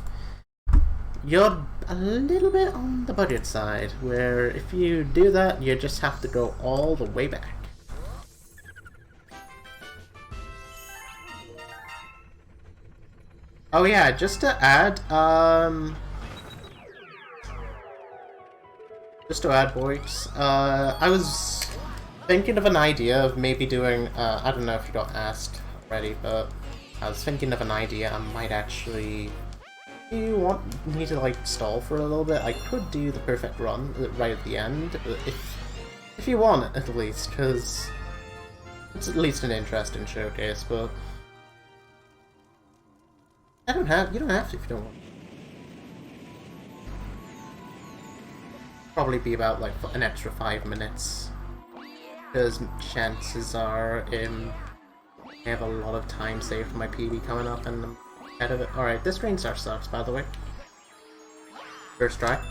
you're a little bit on the budget side, where if you do that, you just have to go all the way back. Oh yeah, just to add, boys, I was thinking of an idea of maybe doing, I don't know if you got asked already, but I was thinking of an idea. I might actually... Do you want me to, like, stall for a little bit? I could do the perfect run right at the end, if you want it, at least, because it's at least an interesting showcase, but... you don't have to if you don't want. Probably be about like an extra 5 minutes, because chances are I have a lot of time saved for my PB coming up, and I'm ahead of it. All right, this green star sucks, by the way. First try.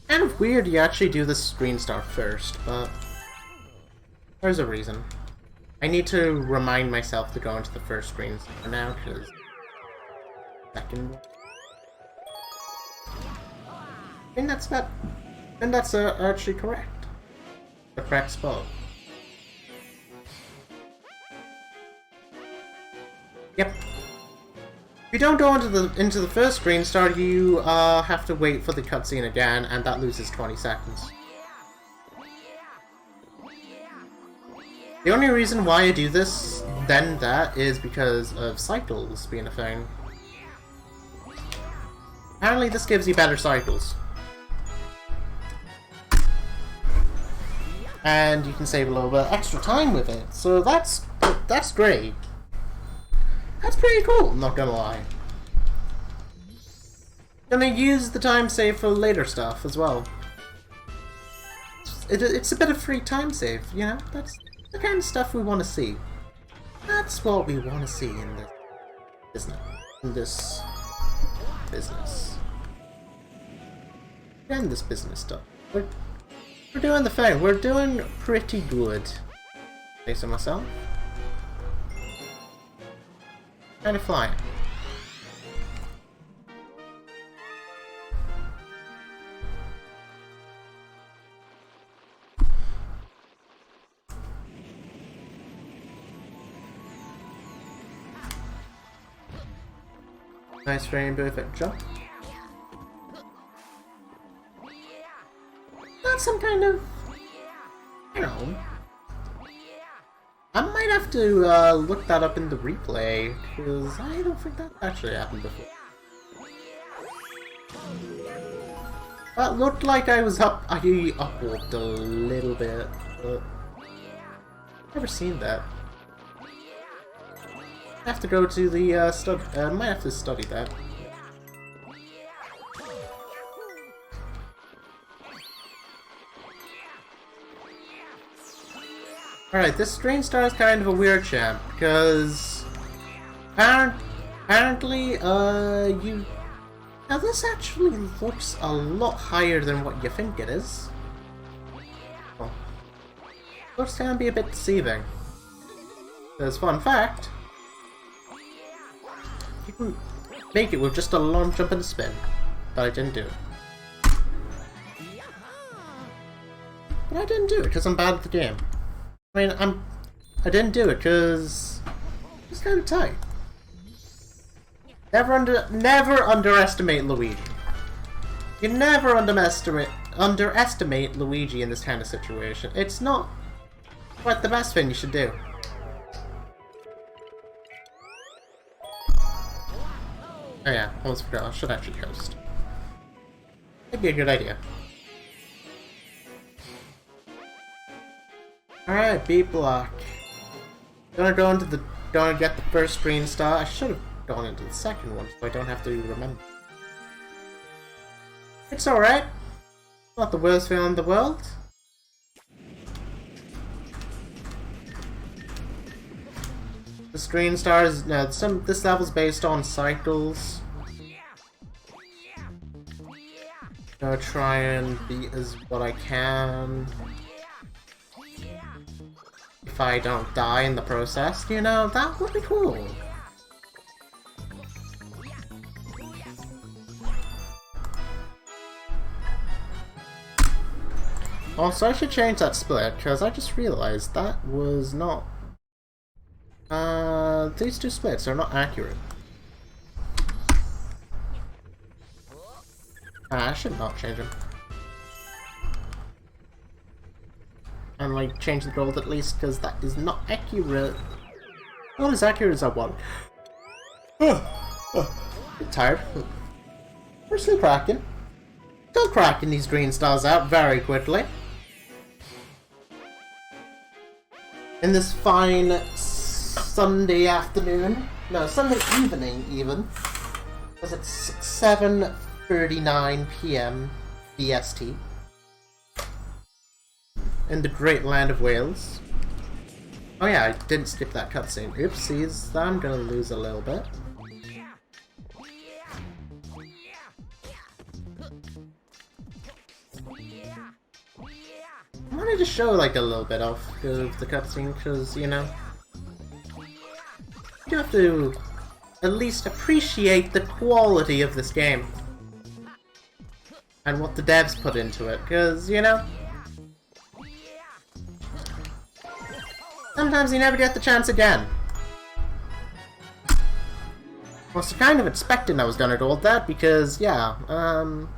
Kind of weird you actually do this green star first, but there's a reason. I need to remind myself to go into the first green star now, because second. And that's not. And that's actually correct. The correct spot. Yep. If you don't go into the first green star, you have to wait for the cutscene again, and that loses 20 seconds. The only reason why I do this, then that, is because of cycles being a thing. Apparently this gives you better cycles. And you can save a little bit of extra time with it, so that's great. That's pretty cool, I'm not gonna lie. Gonna use the time save for later stuff as well. It's a bit of free time save, you know? That's the kind of stuff we want to see. That's what we want to see in this business. In this business stuff. We're doing the thing. We're doing pretty good. Based on myself. Kind of flying. Nice frame, perfect jump. That's some kind of, you know. I might have to look that up in the replay, because I don't think that actually happened before. That looked like I was upwarped a little bit, but I've never seen that. I have to go to the I might have to study that. Alright, this Strange Star is kind of a weird champ, because apparently, now this actually looks a lot higher than what you think it is. Oh. Looks can be a bit deceiving. Because, fun fact, you can make it with just a long jump and a spin, but I didn't do it. But I didn't do it because I'm bad at the game. I mean, I didn't do it because it's kind of tight. Never underestimate Luigi. You never underestimate Luigi in this kind of situation. It's not quite the best thing you should do. Oh yeah, almost forgot. I should actually coast. That'd be a good idea. Alright, B block. Gonna get the first green star. I should have gone into the second one so I don't have to remember. It's alright. Not the worst feeling in the world. This green star is this level's based on cycles. Gonna try and beat as what I can. If I don't die in the process, you know, that would be cool. Also, I should change that split, because I just realized that was not... these two splits are not accurate. I should not change them. And, like, change the gold at least, because that is not accurate. Not as accurate as I want. I'm tired. We're still cracking. Still cracking these green stars out very quickly. In this fine Sunday afternoon. No, Sunday evening even. Because it's 7:39 PM BST. In the great land of Wales. Oh yeah, I didn't skip that cutscene. Oopsies, I'm gonna lose a little bit. I wanted to show like a little bit of the cutscene because, you know, you have to at least appreciate the quality of this game. And what the devs put into it, because, you know, sometimes you never get the chance again. I was kind of expecting I was gonna go with that because, yeah, for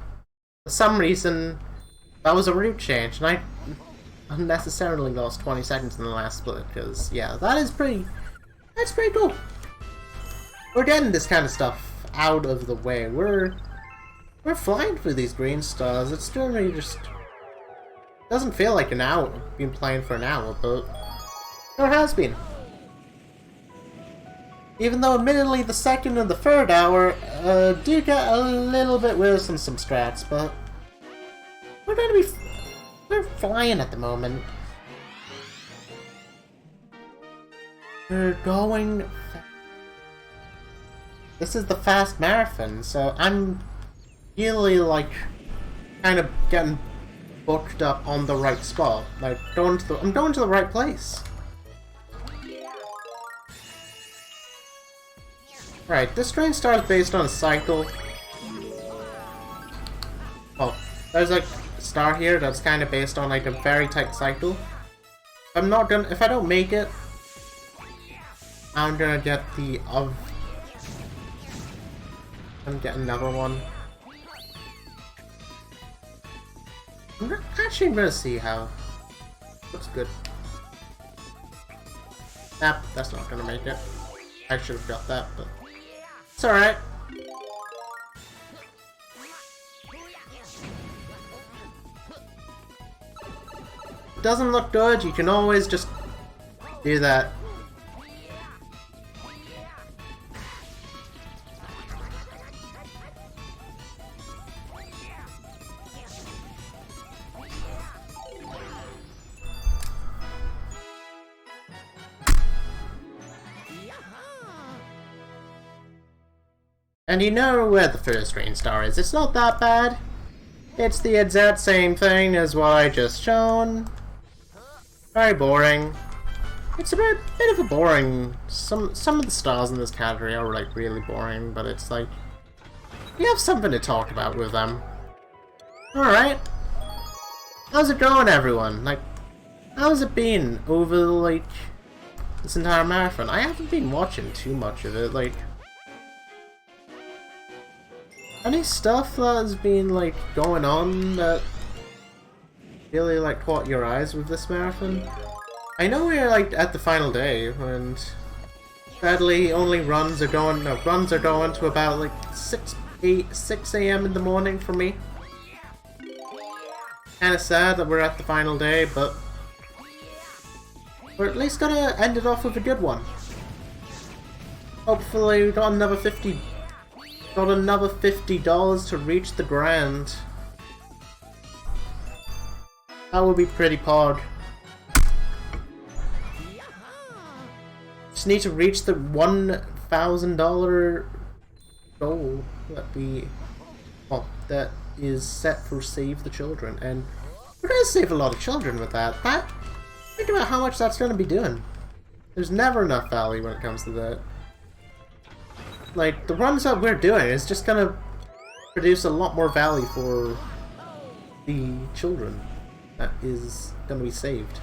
some reason, that was a route change, and I unnecessarily lost 20 seconds in the last split, because, yeah, that's pretty cool. We're getting this kind of stuff out of the way. We're flying through these green stars. It's generally just doesn't feel like an hour. Been playing for an hour, but there has been. Even though, admittedly, the second and the third hour do get a little bit worse on some strats, but we're flying at the moment. We're going. This is the fast marathon, so I'm really like kind of getting booked up on the right spot. Like I'm going to the right place. Right, this train star is based on a cycle. Oh, there's a star here that's kind of based on like a very tight cycle. If I don't make it, I'm gonna get the get another one. I'm actually gonna see how. Looks good. Nah, that's not gonna make it. I should have got that, but it's alright. It doesn't look good, you can always just do that. And you know where the first green star is. It's not that bad. It's the exact same thing as what I just shown. Very boring. It's a bit of a boring... Some of the stars in this category are like really boring, but it's like... you have something to talk about with them. Alright. How's it going, everyone? Like, how's it been over, like, this entire marathon? I haven't been watching too much of it, like... any stuff that has been, like, going on that really, like, caught your eyes with this marathon? I know we're, like, at the final day, and sadly, only runs are going to about, like, 6 AM in the morning for me. Kinda sad that we're at the final day, but we're at least gonna end it off with a good one. Hopefully we got another $50 to reach the grand. That would be pretty pod. Just need to reach the $1,000 goal that is set for Save the Children, and we're gonna save a lot of children with that. Think about how much that's gonna be doing. There's never enough value when it comes to that. Like, the runs that we're doing is just gonna produce a lot more value for the children. that is going to be saved.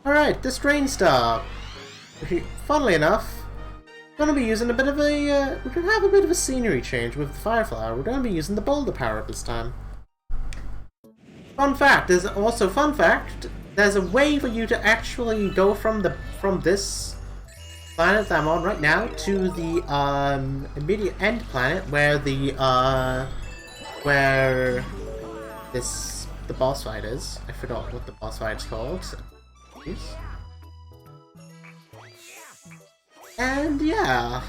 Alright, this Drain Star. Funnily enough, we're going to be using a bit of a... we're going to have a bit of a scenery change with the Fire Flower. We're going to be using the Boulder power-up this time. Fun fact, there's a way for you to actually go from this planet that I'm on right now to the immediate end planet where the boss fight is. I forgot what the boss fight's called. And yeah,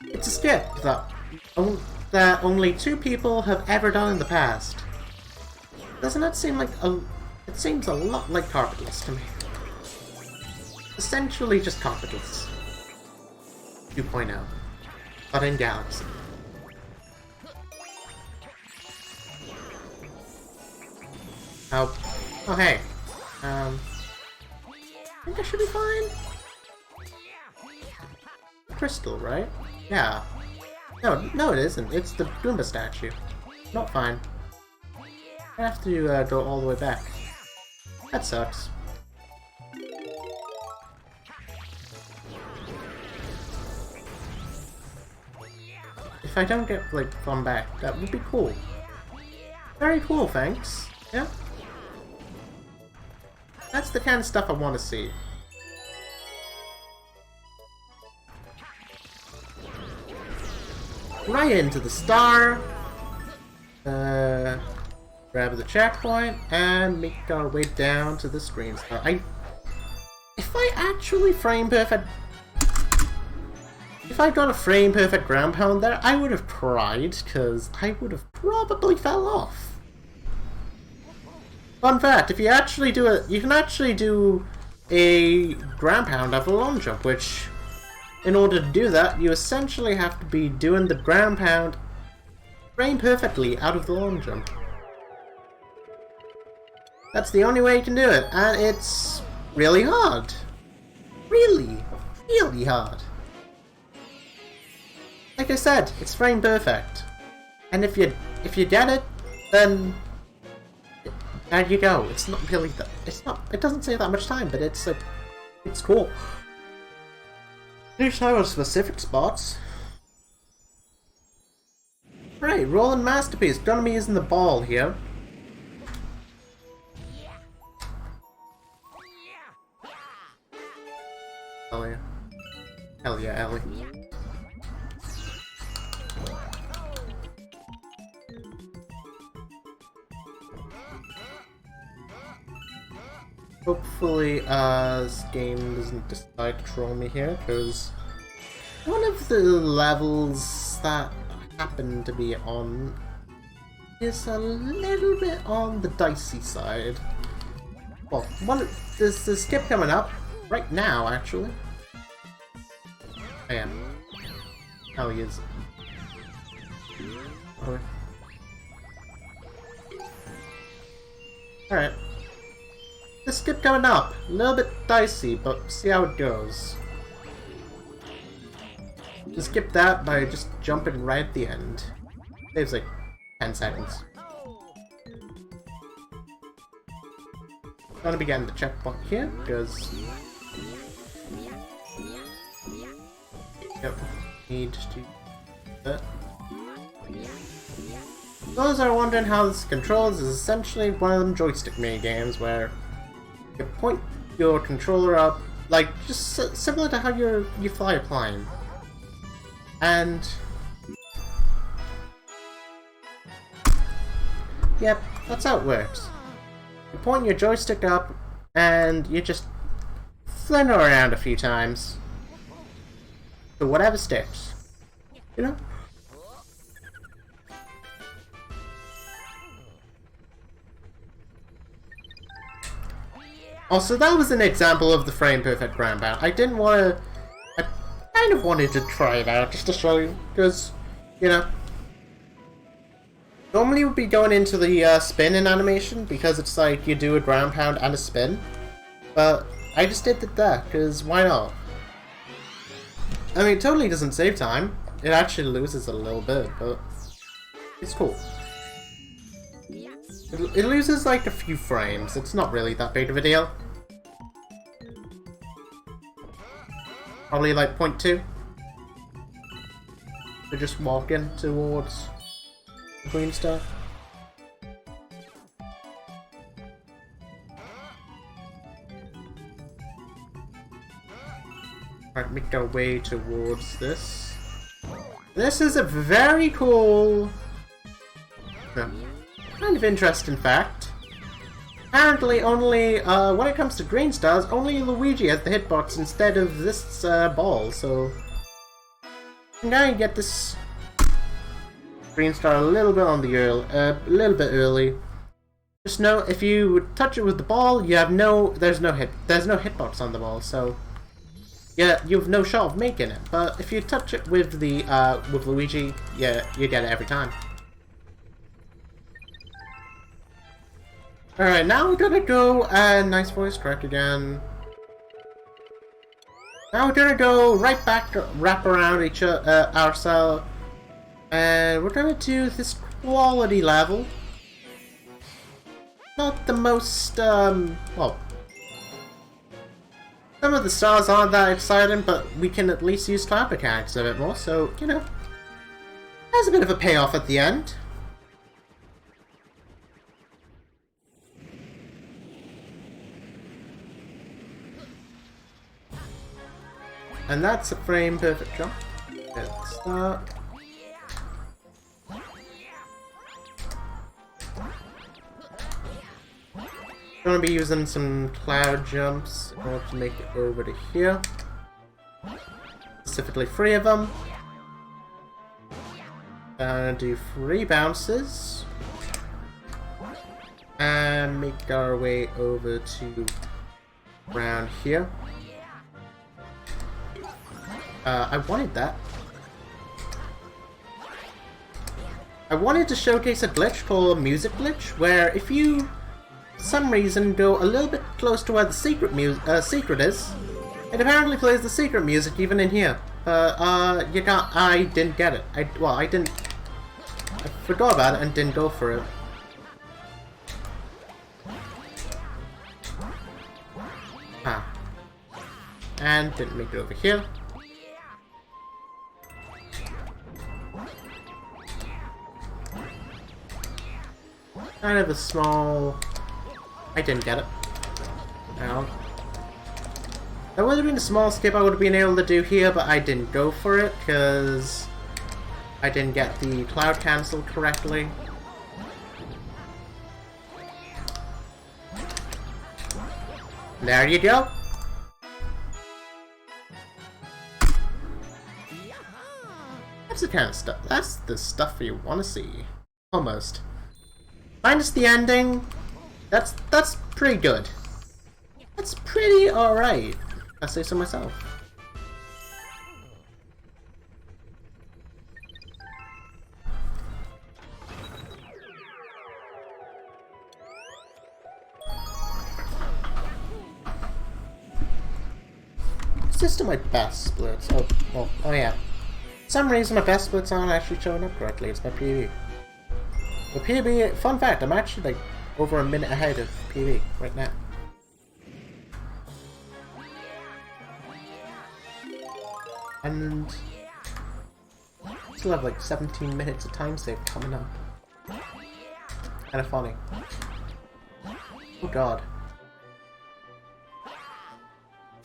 it's a skip that only 2 people have ever done in the past. Doesn't that seem like it seems a lot like Carpetless to me. Essentially just Carpetless 2.0, but in Galaxy. Oh hey. I think I should be fine. Crystal, right? Yeah. No, it isn't. It's the Goomba statue. Not fine. I have to go all the way back. That sucks. If I don't get, like, fun back, that would be cool. Very cool, thanks. Yeah. That's the kind of stuff I want to see. Right into the star. Grab the checkpoint and make our way down to the screen star. If I actually frame perfect, if I got a frame perfect ground pound there, I would have cried because I would have probably fell off. Fun fact: if you actually do it, you can actually do a ground pound of a long jump, which, in order to do that, you essentially have to be doing the ground pound frame perfectly out of the long jump. That's the only way you can do it, and it's really hard. Really, really hard. Like I said, it's frame perfect, and if you get it, then there you go. It's not really that. It doesn't take that much time, but it's like, it's cool. Each time on specific spots. Right, Rolling Masterpiece. Gonna be using the ball here. Hell yeah. Hell yeah, Ellie. Hopefully, this game doesn't decide to troll me here, because one of the levels that I happen to be on is a little bit on the dicey side. Well, there's a skip coming up right now, actually. I am. Oh, he is. Okay. Alright. The skip coming up. A little bit dicey, but see how it goes. Just skip that by just jumping right at the end. Saves like 10 seconds. Gonna be getting the checkpoint here, because... Yep, need to do that. Those are wondering how this controls is essentially one of them joystick minigames where you point your controller up, like just similar to how you fly a plane. And yep, that's how it works. You point your joystick up and you just flitter around a few times. So whatever sticks. You know? Also, that was an example of the frame perfect ground pound. I didn't want to... I kind of wanted to try it out just to show you, because, you know... Normally we'd be going into the spin in animation, because it's like you do a ground pound and a spin. But I just did that, because why not? I mean, it totally doesn't save time. it actually loses a little bit, but it's cool. It loses like a few frames. It's not really that big of a deal. Probably like 0.2. We're just walking towards the green stuff. Alright, make our way towards this. This is a very cool, kind of interesting fact. Apparently only, when it comes to green stars, only Luigi has the hitbox instead of this ball, so I'm going to get this green star a little bit on the little bit early. Just know if you touch it with the ball, you have there's no hitbox on the ball, so yeah, you have no shot of making it. But if you touch it with the with Luigi, yeah, you get it every time. Alright, now we're gonna go, nice voice crack again. Now we're gonna go right back to wrap around ourselves, and we're gonna do this quality level. Not the most, well, some of the stars aren't that exciting, but we can at least use cloud mechanics a bit more, so, you know, there's a bit of a payoff at the end. And that's a frame perfect jump. Let's start. I'm gonna be using some cloud jumps in order to make it over to here. Specifically 3 of them. Do 3 bounces. And make our way over to around here. I wanted that. I wanted to showcase a glitch called a music glitch, where if you, for some reason, go a little bit close to where the secret is, it apparently plays the secret music even in here. You can't. I didn't get it. I forgot about it and didn't go for it. And didn't make it over here. Kind of a small... I didn't get it. Ow. That would have been a small skip I would have been able to do here, but I didn't go for it, because I didn't get the cloud cancel correctly. There you go! That's the kind of stuff, that's the stuff you want to see. Almost. Minus the ending, that's pretty good. That's pretty alright, I say so myself. Is this to my best splits? Oh yeah. For some reason my best splits aren't actually showing up correctly, it's my PB. The PB, fun fact, I'm actually like over a minute ahead of PB right now. And still have like 17 minutes of time save coming up. Kinda funny. Oh god.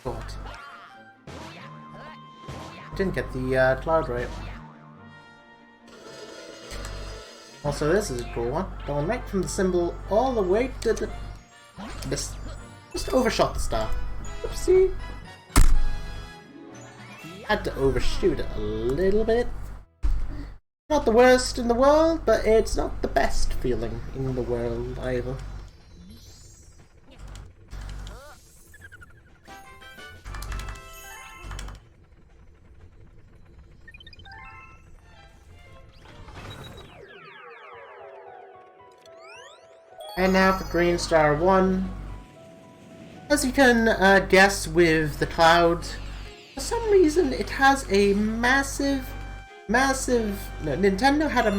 God. Didn't get the cloud right. Also, this is a cool one. Going right from the symbol all the way to the... Just overshot the star. Oopsie. Had to overshoot it a little bit. Not the worst in the world, but it's not the best feeling in the world either. And now for Green Star 1. As you can guess with the cloud, for some reason it has a massive Nintendo had a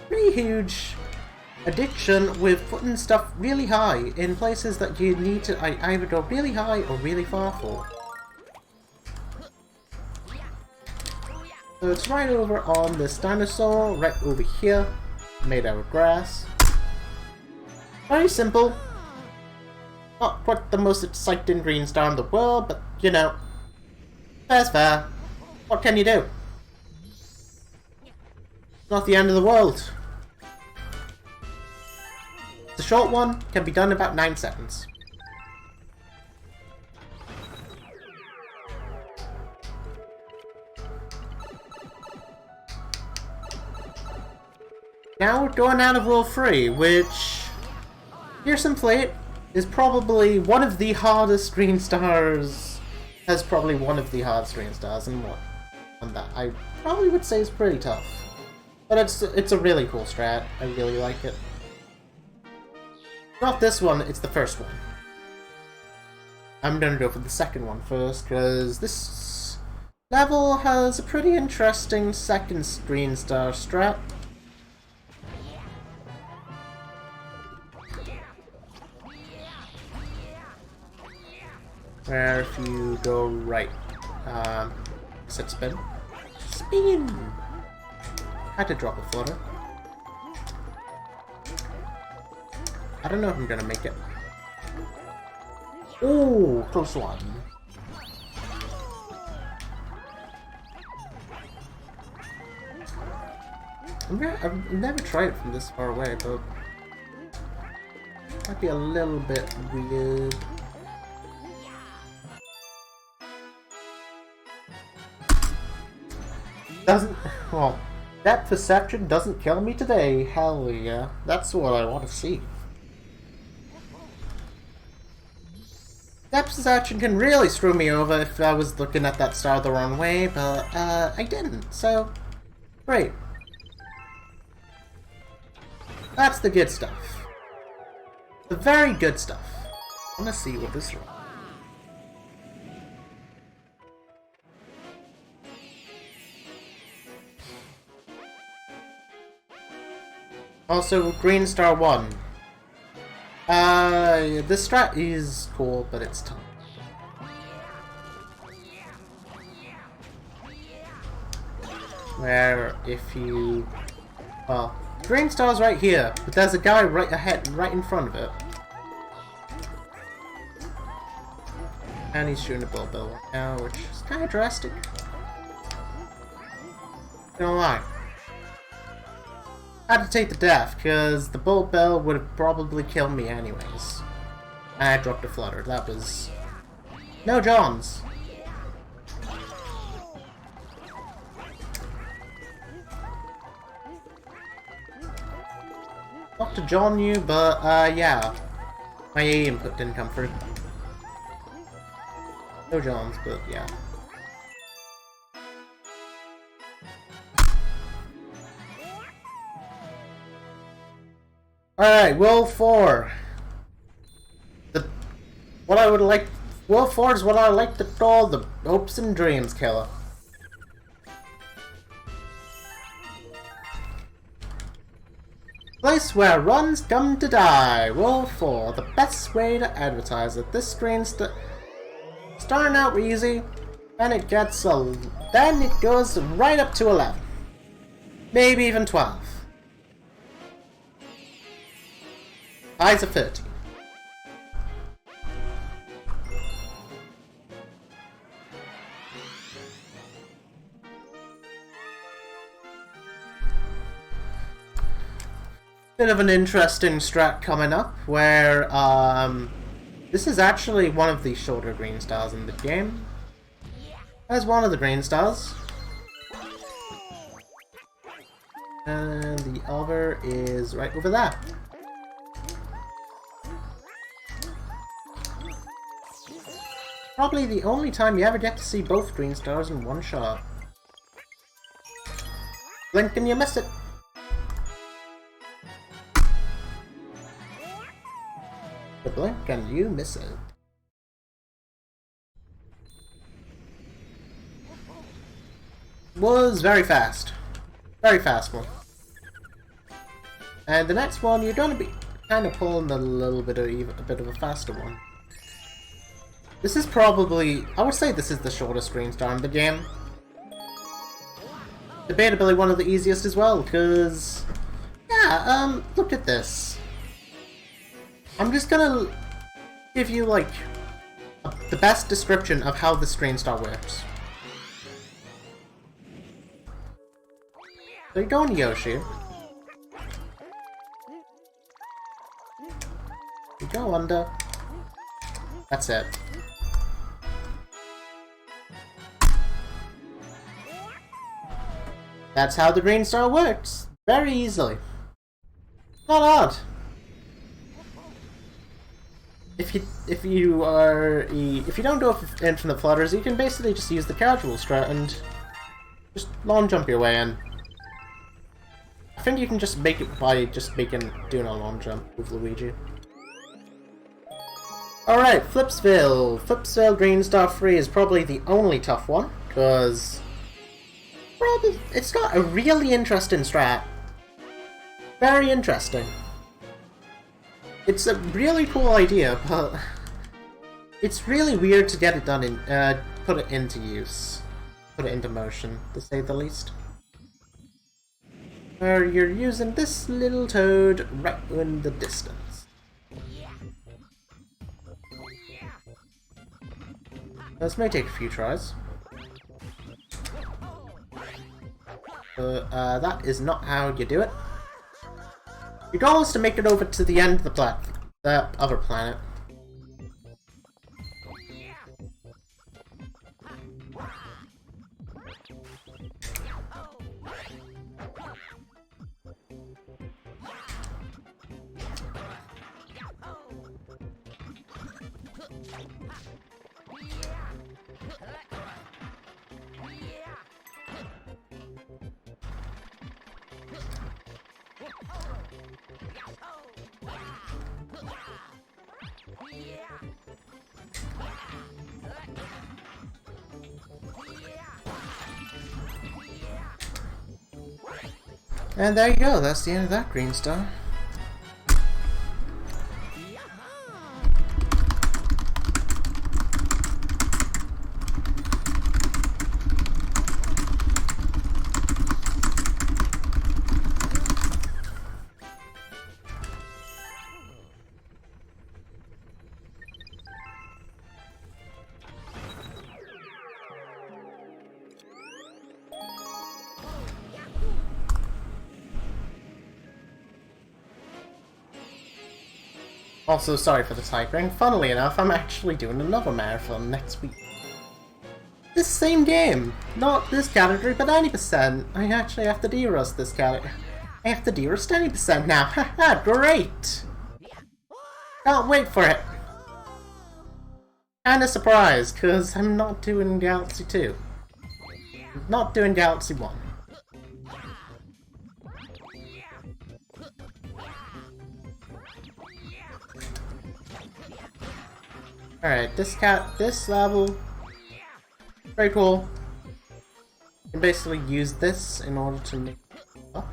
pretty huge addiction with putting stuff really high in places that you need to either go really high or really far for. So it's right over on this dinosaur, right over here, made out of grass. Very simple. Not quite the most exciting green star in the world, but you know, fair's fair. What can you do? Not the end of the world. The short one can be done in about 9 seconds. Now we're going out of World 3, which, Fearsome Fleet is probably one of the hardest green stars. Has probably one of the hardest green stars, and what? And that I probably would say is pretty tough. But it's a really cool strat. I really like it. Not this one, it's the first one. I'm gonna go for the second one first, because this level has a pretty interesting second green star strat. Where if you go right, set spin. Spin! Had to drop a flutter. I don't know if I'm gonna make it. Ooh, close one. I've never tried it from this far away, but might be a little bit weird. Well, that perception doesn't kill me today. Hell yeah. That's what I want to see. That perception can really screw me over if I was looking at that star the wrong way, but I didn't, so great. That's the good stuff. The very good stuff. I want to see what this is. Also, Green Star 1. This strat is cool, but it's tough. Where if you... Well, Green Star's right here, but there's a guy right ahead, right in front of it. And he's shooting a bullet bill right now, which is kind of drastic. Not gonna lie. I had to take the death, because the bullet bill would have probably killed me anyways. And I dropped a flutter. That was... no Johns. Not to John you, but yeah. My A input didn't come through. No Johns, but yeah. Alright, World 4. World 4 is what I like to call the hopes and dreams killer. Place where runs come to die. World 4, the best way to advertise it. This screen's starting out easy, and it gets then it goes right up to 11. Maybe even 12. Highs of 30. Bit of an interesting strat coming up, where this is actually one of the shorter green stars in the game. There's one of the green stars. And the other is right over there. Probably the only time you ever get to see both green stars in one shot. Blink and you miss it. You blink and you miss it. was very fast. Very fast one. And the next one, you're gonna be kind of pulling a little bit of a bit of a faster one. This is probably, I would say this is the shortest green star in the game. Debatably one of the easiest as well, because yeah, look at this. I'm just gonna give you like the best description of how this green star works. So you go in Yoshi. You go under. That's it. That's how the green star works. Very easily. Not hard. If you don't go for infinite flutters, you can basically just use the casual strat and just long jump your way in. I think you can just make it by just doing a long jump with Luigi. Alright, Flipsville. Flipsville Green Star 3 is probably the only tough one, because it's got a really interesting strat. Very interesting. It's a really cool idea, but it's really weird to get it done in, put it into use. Put it into motion, to say the least. Where you're using this little toad right in the distance. This may take a few tries. But that is not how you do it. Your goal is to make it over to the end of the other planet. And there you go, that's the end of that green star. Also, sorry for the typing. Funnily enough, I'm actually doing another marathon next week. This same game! Not this category, but 90%. I actually have to de-rust this category. I have to de-rust 90% now. Haha, great! Can't wait for it! Kinda surprised, because I'm not doing Galaxy 2. I'm not doing Galaxy 1. Alright, this level, very cool. You can basically use this in order to make it up.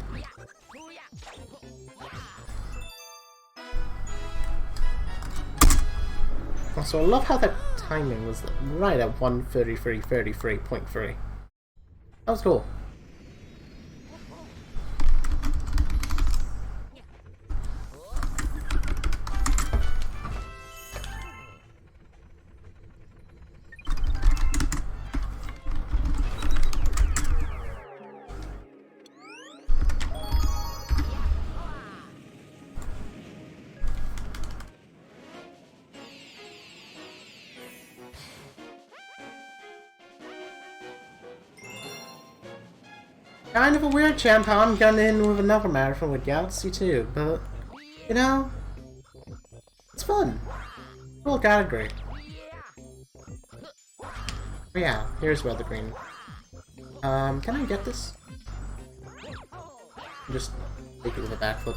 Also, I love how that timing was right at 1:33:33.3. That was cool. Kind of a weird champ how I'm gunning in with another marathon with Galaxy 2, but, you know, it's fun. Cool category. Oh yeah, here's Weather Green. Can I get this? Just take it with a backflip.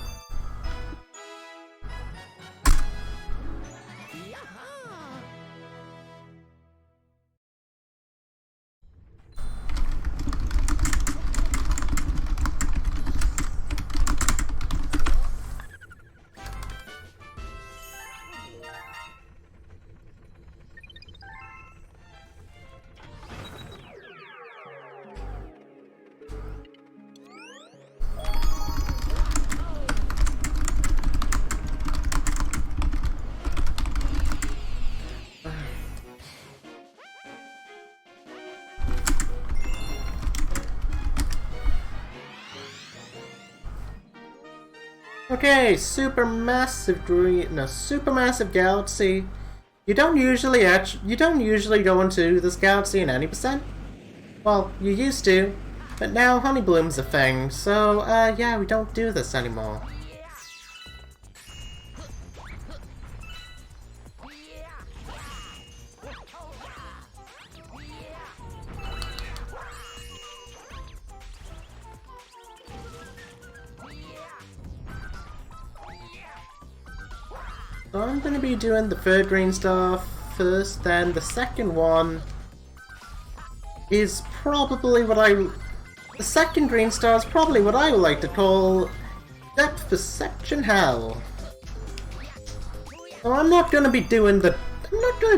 Okay, supermassive galaxy. You don't usually go into this galaxy in any percent. Well, you used to, but now Honey Bloom's a thing, so yeah, we don't do this anymore. So I'm going to be doing the third green star first, then the second one is probably the second green star is probably what I would like to call depth perception hell. So I'm not going to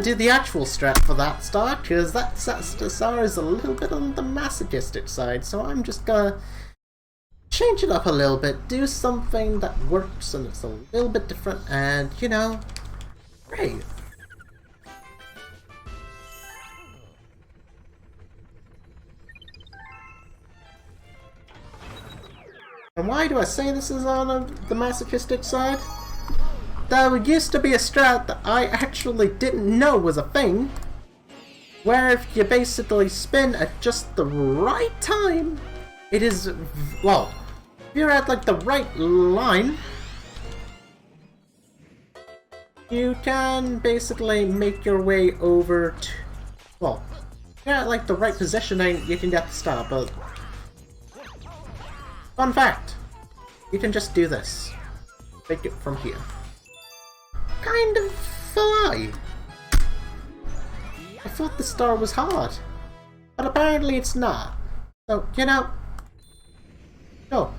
do the actual strat for that star, because that star is a little bit on the masochistic side, so I'm just gonna change it up a little bit, do something that works and it's a little bit different, and you know, great. And why do I say this is on the masochistic side? There used to be a strat that I actually didn't know was a thing, where if you basically spin at just the right time, it is, well, if you're at like the right line, you can basically make your way over to, well, if you're at like the right positioning, you can get the star, but fun fact, you can just do this. Take it from here. Kind of fly. I thought the star was hard, but apparently it's not. So, you know, go.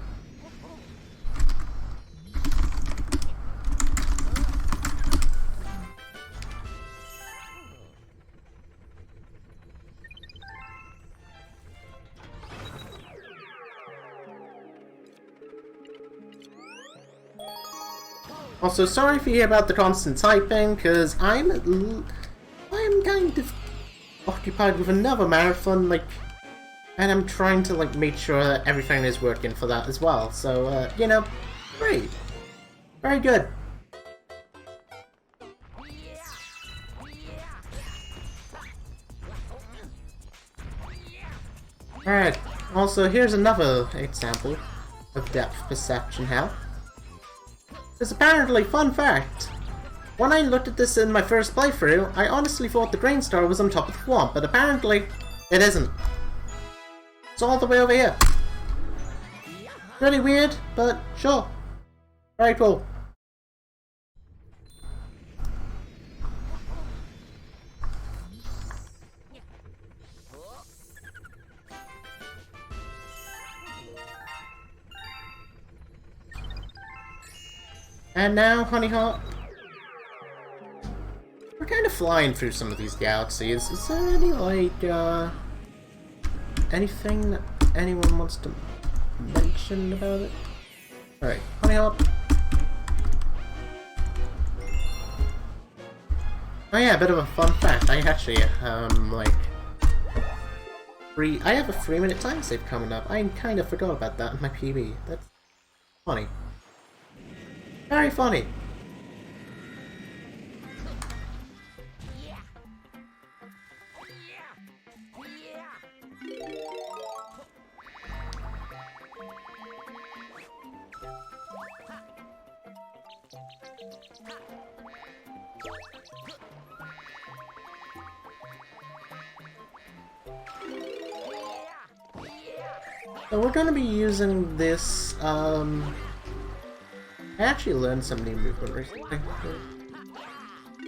Also, sorry if you hear about the constant typing, because I'm kind of occupied with another marathon, like, and I'm trying to, like, make sure that everything is working for that as well. So, you know, great. Very good. Alright, also, here's another example of depth perception hell. Because apparently, fun fact, when I looked at this in my first playthrough, I honestly thought the green star was on top of the swamp, but apparently, it isn't. It's all the way over here. Pretty weird, but sure. Very cool. And now, Honey Hawk, we're kind of flying through some of these galaxies. Is there any, like, anything that anyone wants to mention about it? Alright, Honey Hawk. Oh yeah, a bit of a fun fact. I actually, like, I have a 3-minute time save coming up. I kind of forgot about that in my PB. That's funny. Very funny. So we're going to be using this, I actually learned some new movement recently.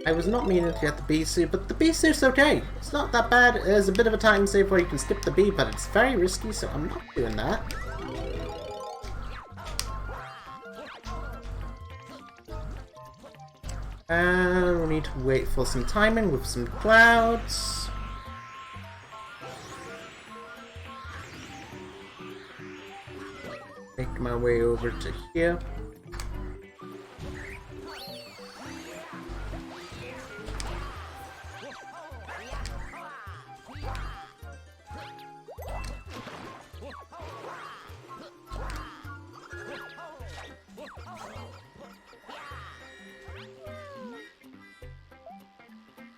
I was not meaning to get the B suit, but the B suit's okay. It's not that bad. There's a bit of a time save where you can skip the B, but it's very risky, so I'm not doing that. And we need to wait for some timing with some clouds. Make my way over to here.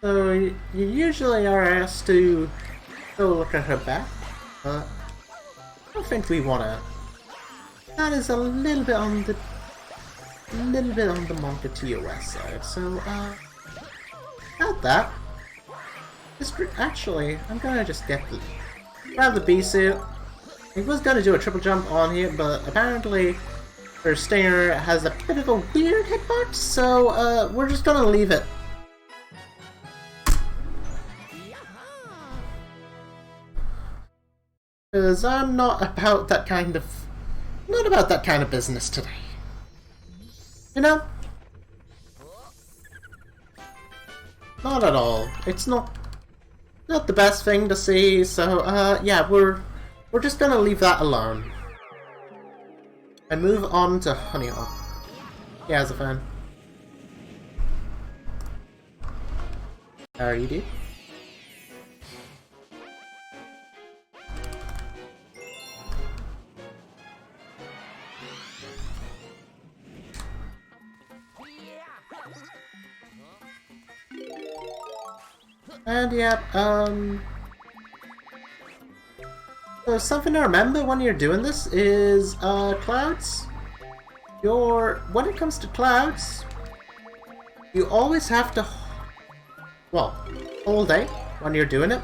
So you usually are asked to go look at her back, but I don't think we wanna. That is a little bit on the Monka TOS side. So about that. Actually, I'm gonna just grab the bee suit. I was gonna do a triple jump on here, but apparently her stinger has a bit of a weird hitbox, so we're just gonna leave it. Because I'm not about that kind of business today. You know? Not at all. It's not the best thing to see, so yeah, we're just gonna leave that alone. And move on to Honeyhawk. Yeah, as a fan. How are you, dude? And yeah, so something to remember when you're doing this is, clouds. When it comes to clouds, you always have to, well, hold A when you're doing it.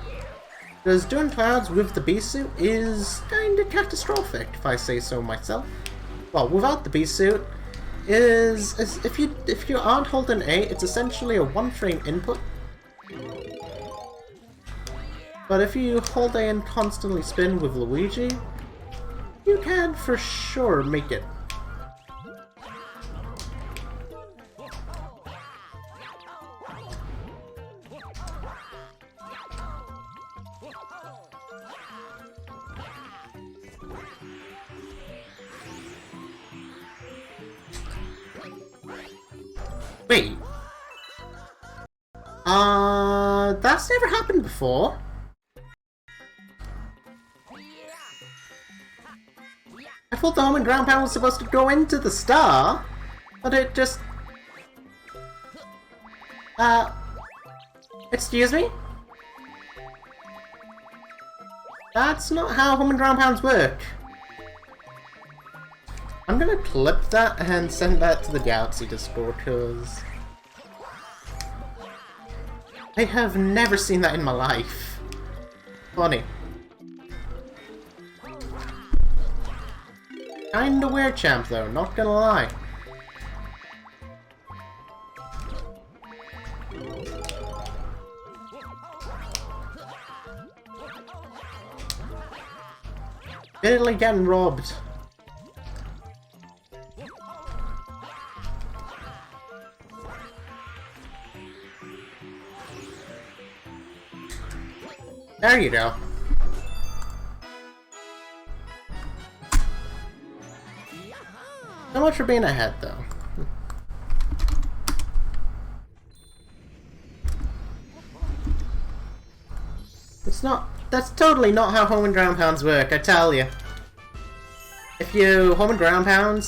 Because doing clouds with the bee suit is kinda catastrophic, if I say so myself. Well, without the bee suit, if you aren't holding A, it's essentially a one-frame input. But if you hold A and constantly spin with Luigi, you can for sure make it. Wait. That's never happened before. I thought the home and ground pound was supposed to go into the star, but it just... excuse me? That's not how home and ground pounds work. I'm gonna clip that and send that to the Galaxy Discord, because I have never seen that in my life. Funny. Kinda weird champ though, not gonna lie. Literally getting robbed. There you go. So much for being ahead, though. That's totally not how home and ground pounds work, I tell you. If you home and ground pound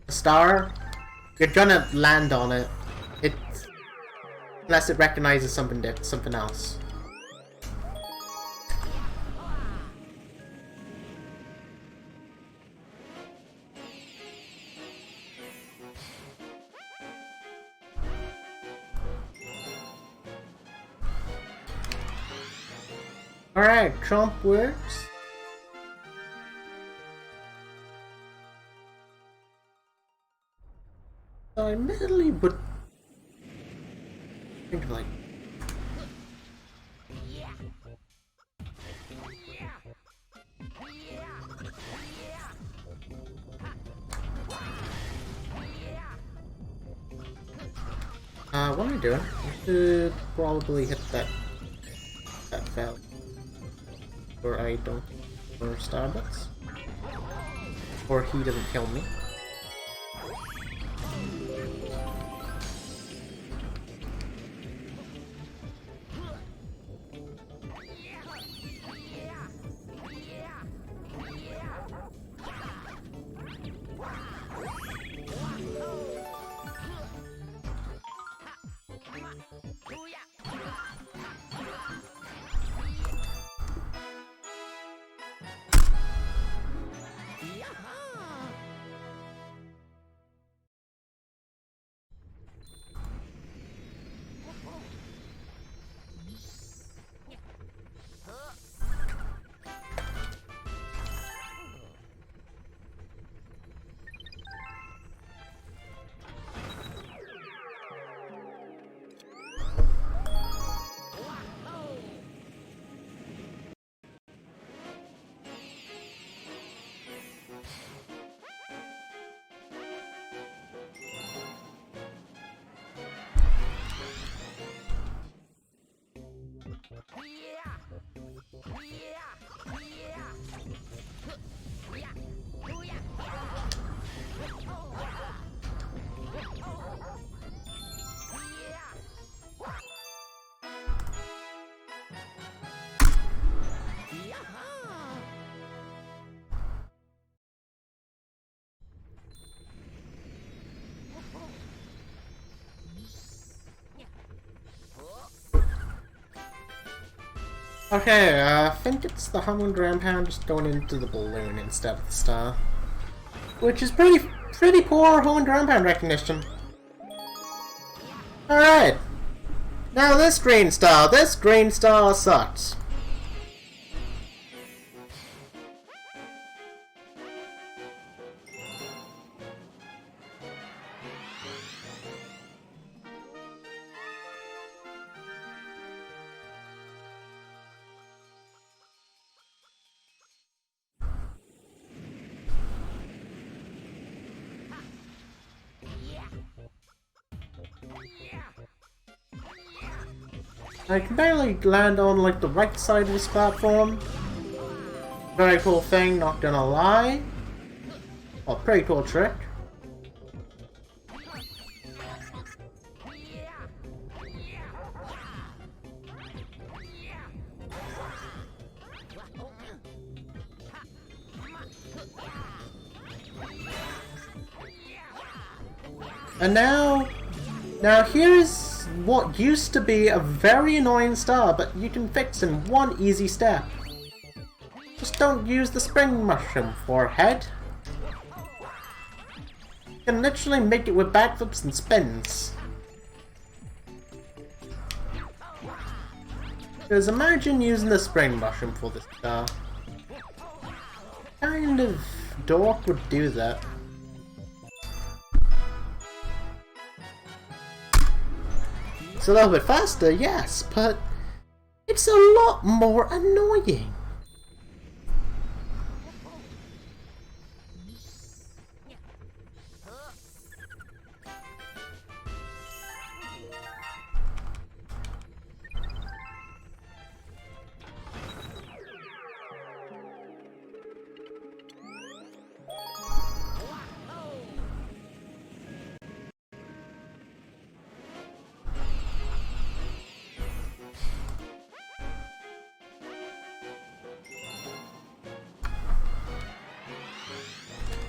a star, you're gonna land on it. Unless it recognizes something else. Alright, Trump works. So I admittedly would think of like... what am I doing? I should probably hit that fail. Or I don't, or Starbucks, or he doesn't kill me. Okay, I think it's the Humming Grand Pound just going into the balloon instead of the star. Which is pretty poor Humming Grand Pound recognition. Alright. Now this green star sucks. I can barely land on like the right side of this platform. Very cool thing, not gonna lie. Oh, pretty cool trick. And now here's what used to be a very annoying star, but you can fix in one easy step. Just don't use the spring mushroom, forehead. You can literally make it with backflips and spins. Because imagine using the spring mushroom for this star. What kind of dork would do that? It's a little bit faster, yes, but it's a lot more annoying.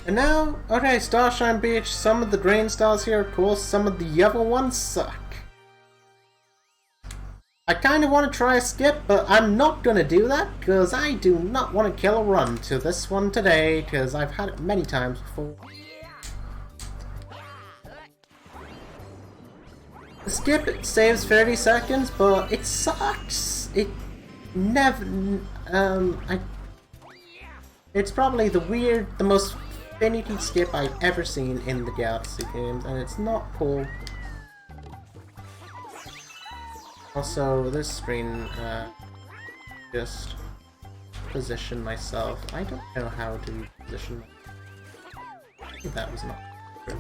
And now, okay, Starshine Beach, some of the green stars here are cool, some of the other ones suck. I kinda wanna try a skip, but I'm not gonna do that, because I do not want to kill a run to this one today, because I've had it many times before. The skip, it saves 30 seconds, but it sucks. It never, it's probably the most finicky skip I've ever seen in the Galaxy games, and it's not cool. Also, this screen, just position myself. I don't know how to position. That was not true.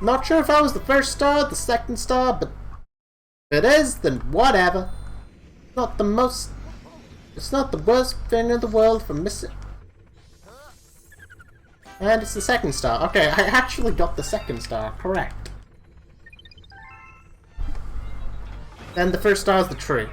Not sure if I was the first star, the second star, but if it is, then whatever. It's not the worst thing in the world for missing. And it's the second star. Okay, I actually got the second star, correct. Then the first star is the tree.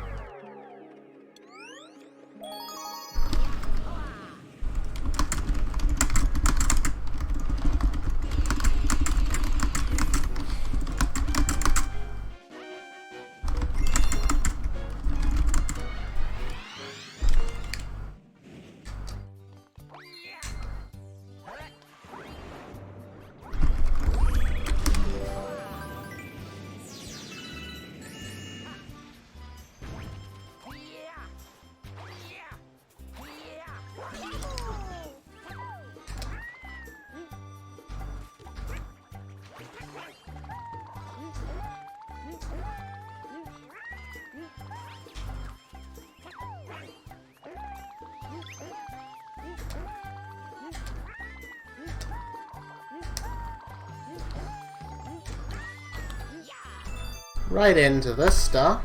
right into this stuff.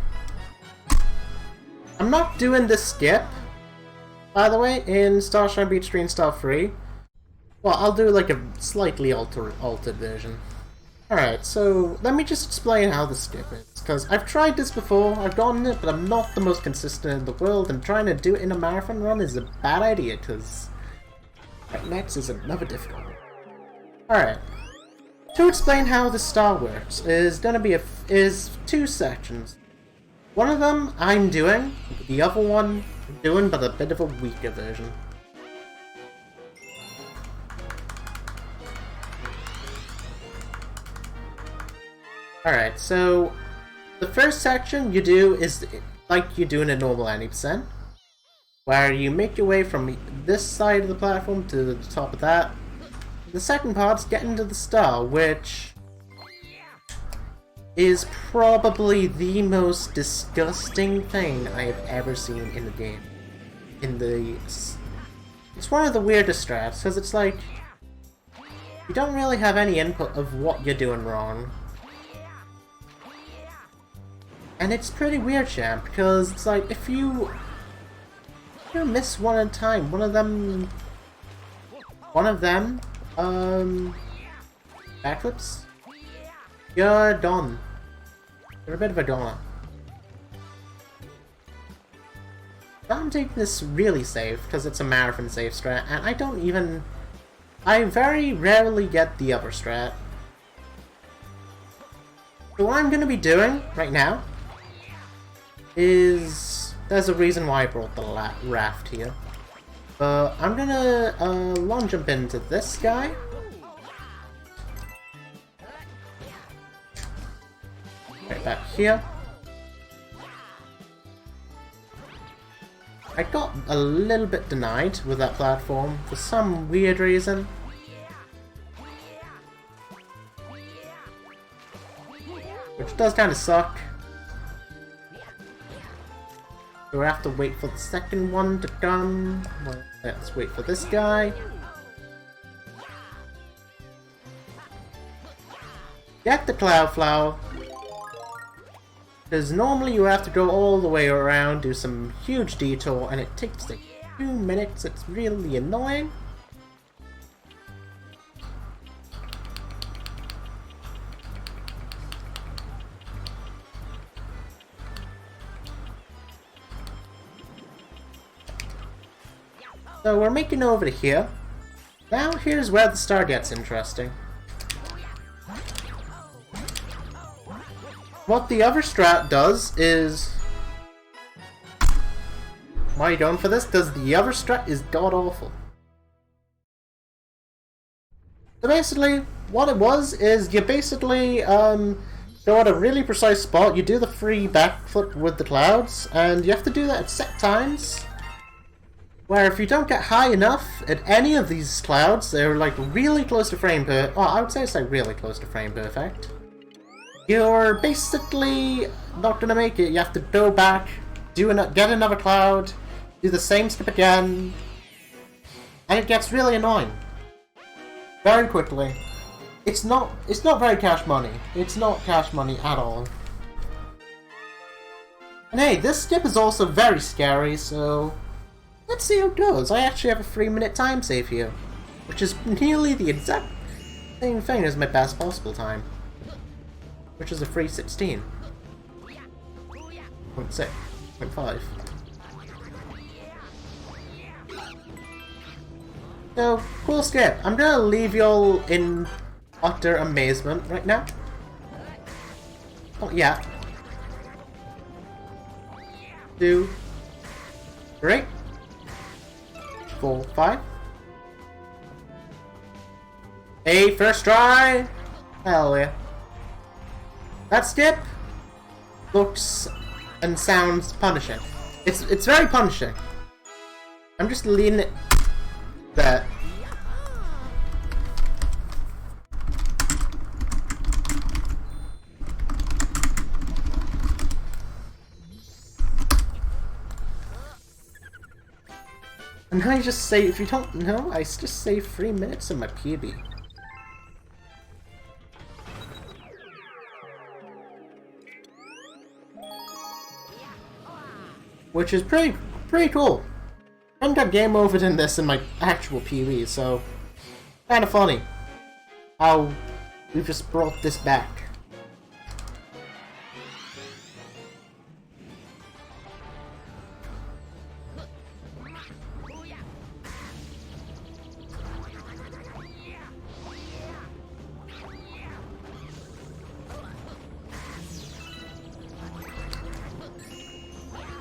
I'm not doing this skip, by the way, in Starshine Beach 3 and Star 3. Well, I'll do like a slightly altered version. Alright, so let me just explain how the skip is, because I've tried this before, I've gotten it, but I'm not the most consistent in the world, and trying to do it in a marathon run is a bad idea, because right next is another difficult one. Alright, to explain how the star works is gonna be is 2 sections. One of them I'm doing, the other one I'm doing, but a bit of a weaker version. Alright, so the first section you do is like you do in a normal 90%, where you make your way from this side of the platform to the top of that. The second part is getting to the star, which is probably the most disgusting thing I have ever seen in the game. It's one of the weirdest strats, because it's like, you don't really have any input of what you're doing wrong. And it's pretty weird, champ, because it's like, if you miss one at a time, one of them, backflips, you're done. You're a bit of a goner. I'm taking this really safe, because it's a marathon safe strat, and I very rarely get the other strat. So what I'm going to be doing right now is, there's a reason why I brought the raft here. But I'm gonna long jump into this guy. Right back here. I got a little bit denied with that platform for some weird reason. Which does kind of suck. So we have to wait for the second one to come. Well, let's wait for this guy. Get the Cloud Flower. Because normally you have to go all the way around, do some huge detour, and it takes like 2 minutes. It's really annoying. So we're making over to here. Now here's where the star gets interesting. What the other strat does is... Why are you going for this? Because the other strat is god-awful. So basically, what it was is you basically go at a really precise spot, you do the free backflip with the clouds, and you have to do that at set times. Where if you don't get high enough at any of these clouds, they're like really close to frame perfect. Oh, I would say it's like really close to frame perfect. You're basically not gonna make it. You have to go back, get another cloud, do the same skip again, and it gets really annoying. Very quickly. It's not very cash money. It's not cash money at all. And hey, this skip is also very scary, so let's see how it goes. I actually have a 3-minute time save here, which is nearly the exact same thing as my best possible time, which is a 3:16. 0.6, 0.5. So, cool skip. I'm gonna leave y'all in utter amazement right now. Oh, yeah. 2, 3, 4, 5. Hey, first try! Hell yeah. That skip looks and sounds punishing. It's very punishing. I'm just leaning it that. And I just say, if you don't know, I just save 3 minutes in my PB. which is pretty cool. I haven't got game overed in this in my actual PvE, so kind of funny how we've just brought this back.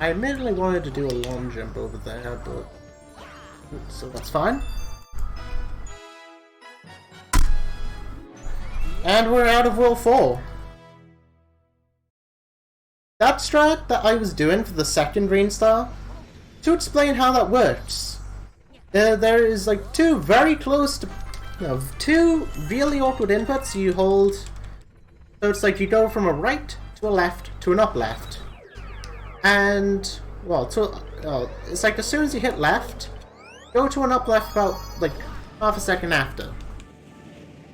I admittedly wanted to do a long jump over there, but so that's fine. And we're out of World 4. That strat that I was doing for the second green star, to explain how that works, there is like two very close to, two really awkward inputs you hold. So it's like you go from a right to a left to an up left. And, well, it's like as soon as you hit left, go to an up left about, like, half a second after.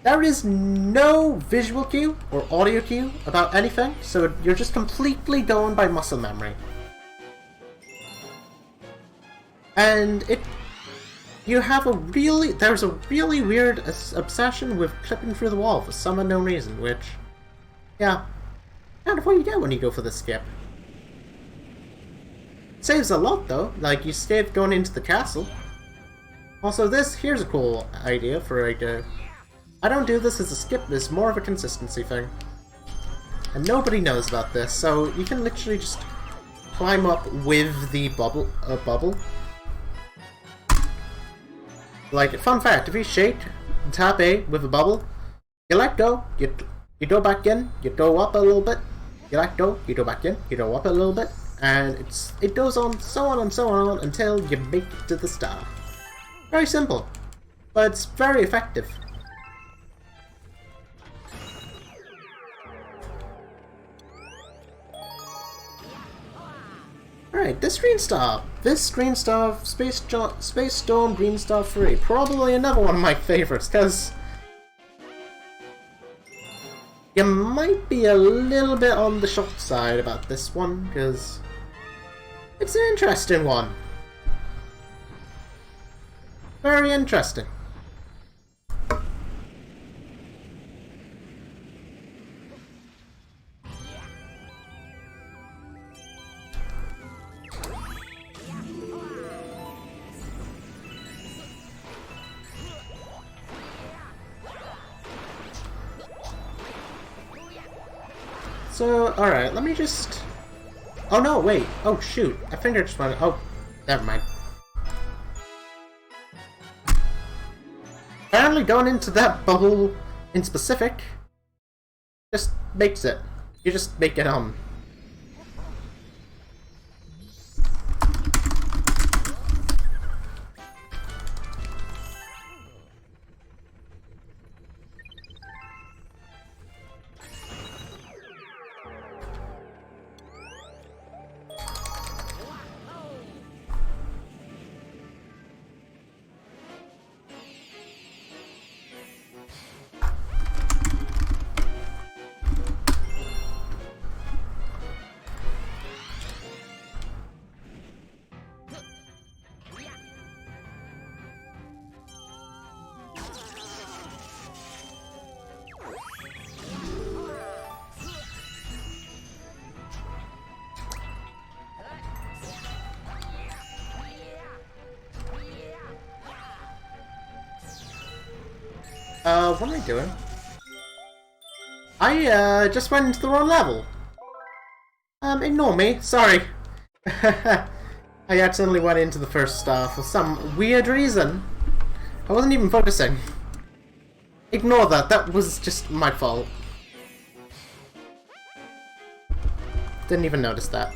There is no visual cue or audio cue about anything, so you're just completely going by muscle memory. And there's a really weird obsession with clipping through the wall for some unknown reason, which, yeah, kind of what you get when you go for the skip. Saves a lot though, like you saved going into the castle. Also here's a cool idea for like I don't do this as a skip, it's more of a consistency thing. And nobody knows about this, so you can literally just climb up with the bubble. Like, fun fact, if you shake and tap A with a bubble, you let go, you go back in, you go up a little bit, you let go, you go back in, you go up a little bit. And it goes on, so on and so on, until you make it to the star. Very simple, but it's very effective. Alright, this green star, Space Storm Green Star 3, probably another one of my favorites, because you might be a little bit on the short side about this one, because it's an interesting one. Very interesting. So, alright, let me just... Oh no, wait. Oh shoot. I think I just went... Oh, never mind. Apparently going into that bubble in specific just makes it. You just make it what am I doing? I just went into the wrong level. Ignore me, sorry. I accidentally went into the first star for some weird reason. I wasn't even focusing. Ignore that, that was just my fault. Didn't even notice that.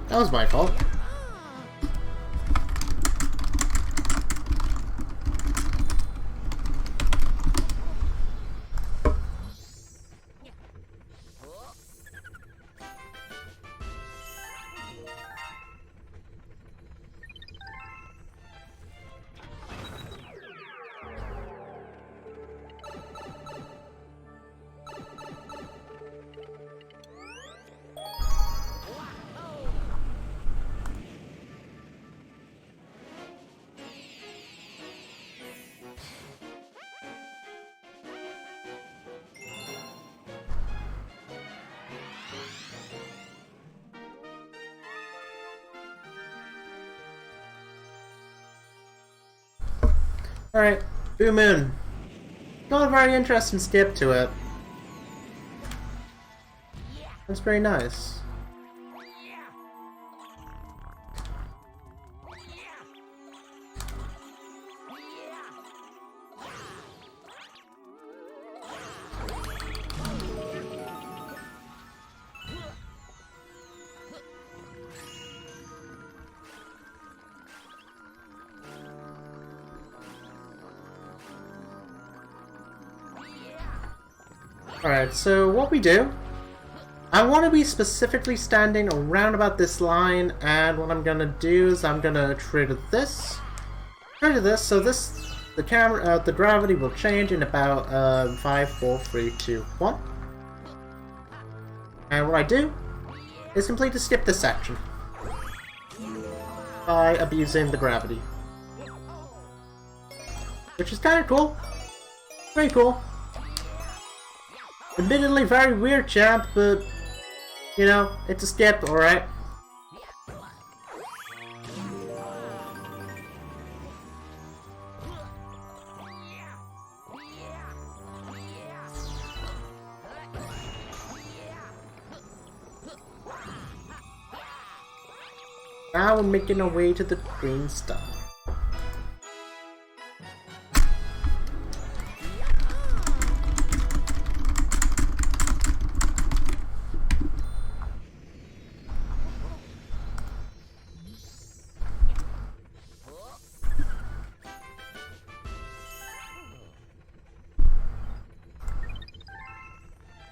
That was my fault. Alright, Blue Moon. Got a very interesting skip to it. That's very nice. Alright, so what we do, I want to be specifically standing around about this line, and what I'm gonna do is I'm gonna trigger this, so this, the camera, the gravity will change in about 5, 4, 3, 2, 1. And what I do is completely skip this section by abusing the gravity, which is kind of cool, very cool. Admittedly, very weird champ, but, you know, it's a skip, alright? Now we're making our way to the green star.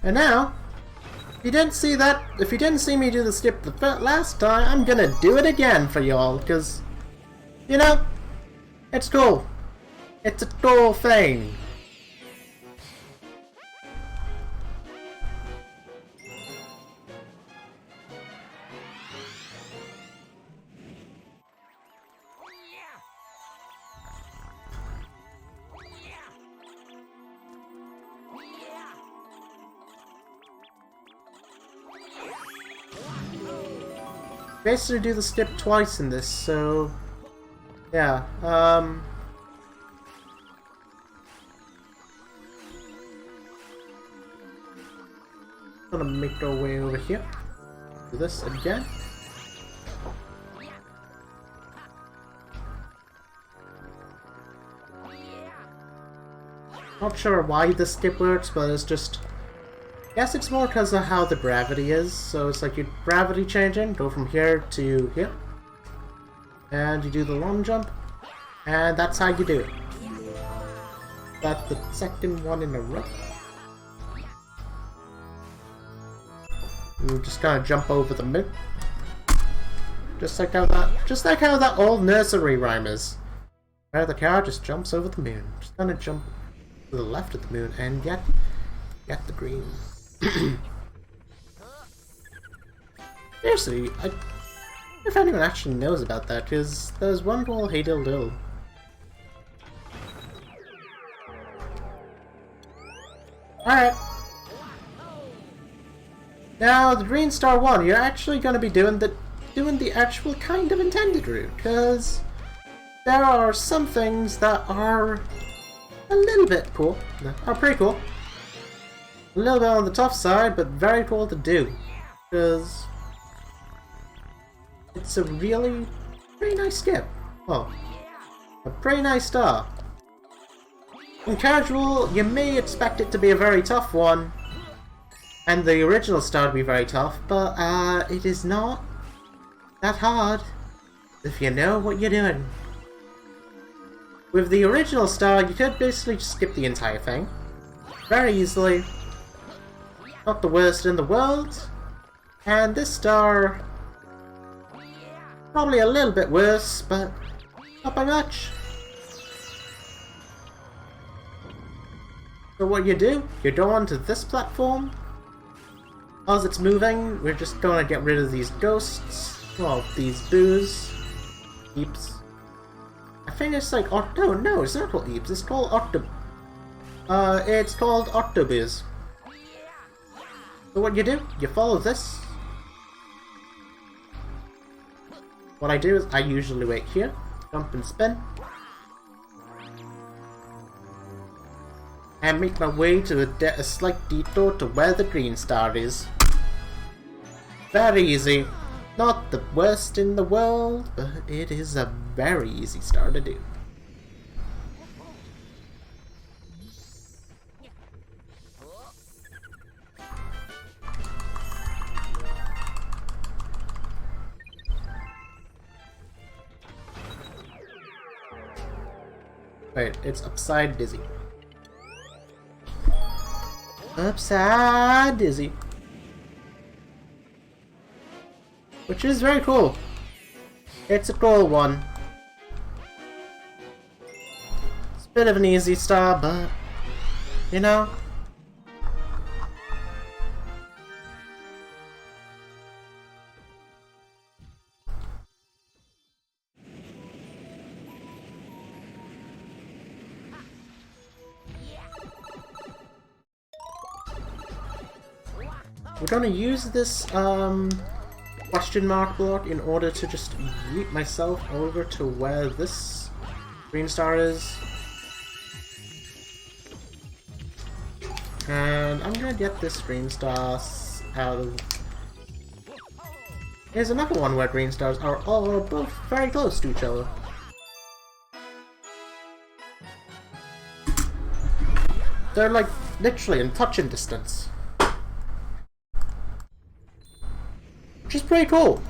And now, if you didn't see me do the skip the last time, I'm gonna do it again for y'all, because, you know, it's cool. It's a cool thing. Basically do the skip twice in this, so yeah, gonna make our way over here. Do this again. Not sure why this skip works, but it's just, I guess it's more because of how the gravity is. So it's like your gravity changing, go from here to here, and you do the long jump, and that's how you do it. That's the second one in a row. You just kind of jump over the moon, just like how that old nursery rhyme is, where the car just jumps over the moon. Just kind of jump to the left of the moon and get the green. Seriously, I wonder if anyone actually knows about that, because there's one called Hey Dill Dill. Alright. Now, the Green Star 1, you're actually going to be doing the actual kind of intended route, because there are some things that are a little bit cool, are pretty cool. A little bit on the tough side, but very cool to do, because it's a really pretty nice skip. Well, a pretty nice star. In casual, you may expect it to be a very tough one, and the original star to be very tough, but it is not that hard if you know what you're doing. With the original star, you could basically just skip the entire thing very easily. Not the worst in the world. And this star, probably a little bit worse, but not by much. So what you do, you go onto this platform. As it's moving, we're just gonna get rid of these ghosts. Well, these boos. Eeps. I think it's like no, it's not called Eeps, it's called it's called Octoboos. So what you do, you follow this. What I do is I usually wait here, jump and spin. and make my way to a slight detour to where the green star is. Very easy. Not the worst in the world, but it is a very easy star to do. Wait, it's upside dizzy. Upside dizzy. Which is very cool. It's a cool one. It's a bit of an easy star, but you know. We're gonna use this question mark block in order to just yeet myself over to where this green star is. And I'm gonna get this green star out of... Here's another one where green stars are all both very close to each other. They're like literally in touching distance. Which is pretty cool.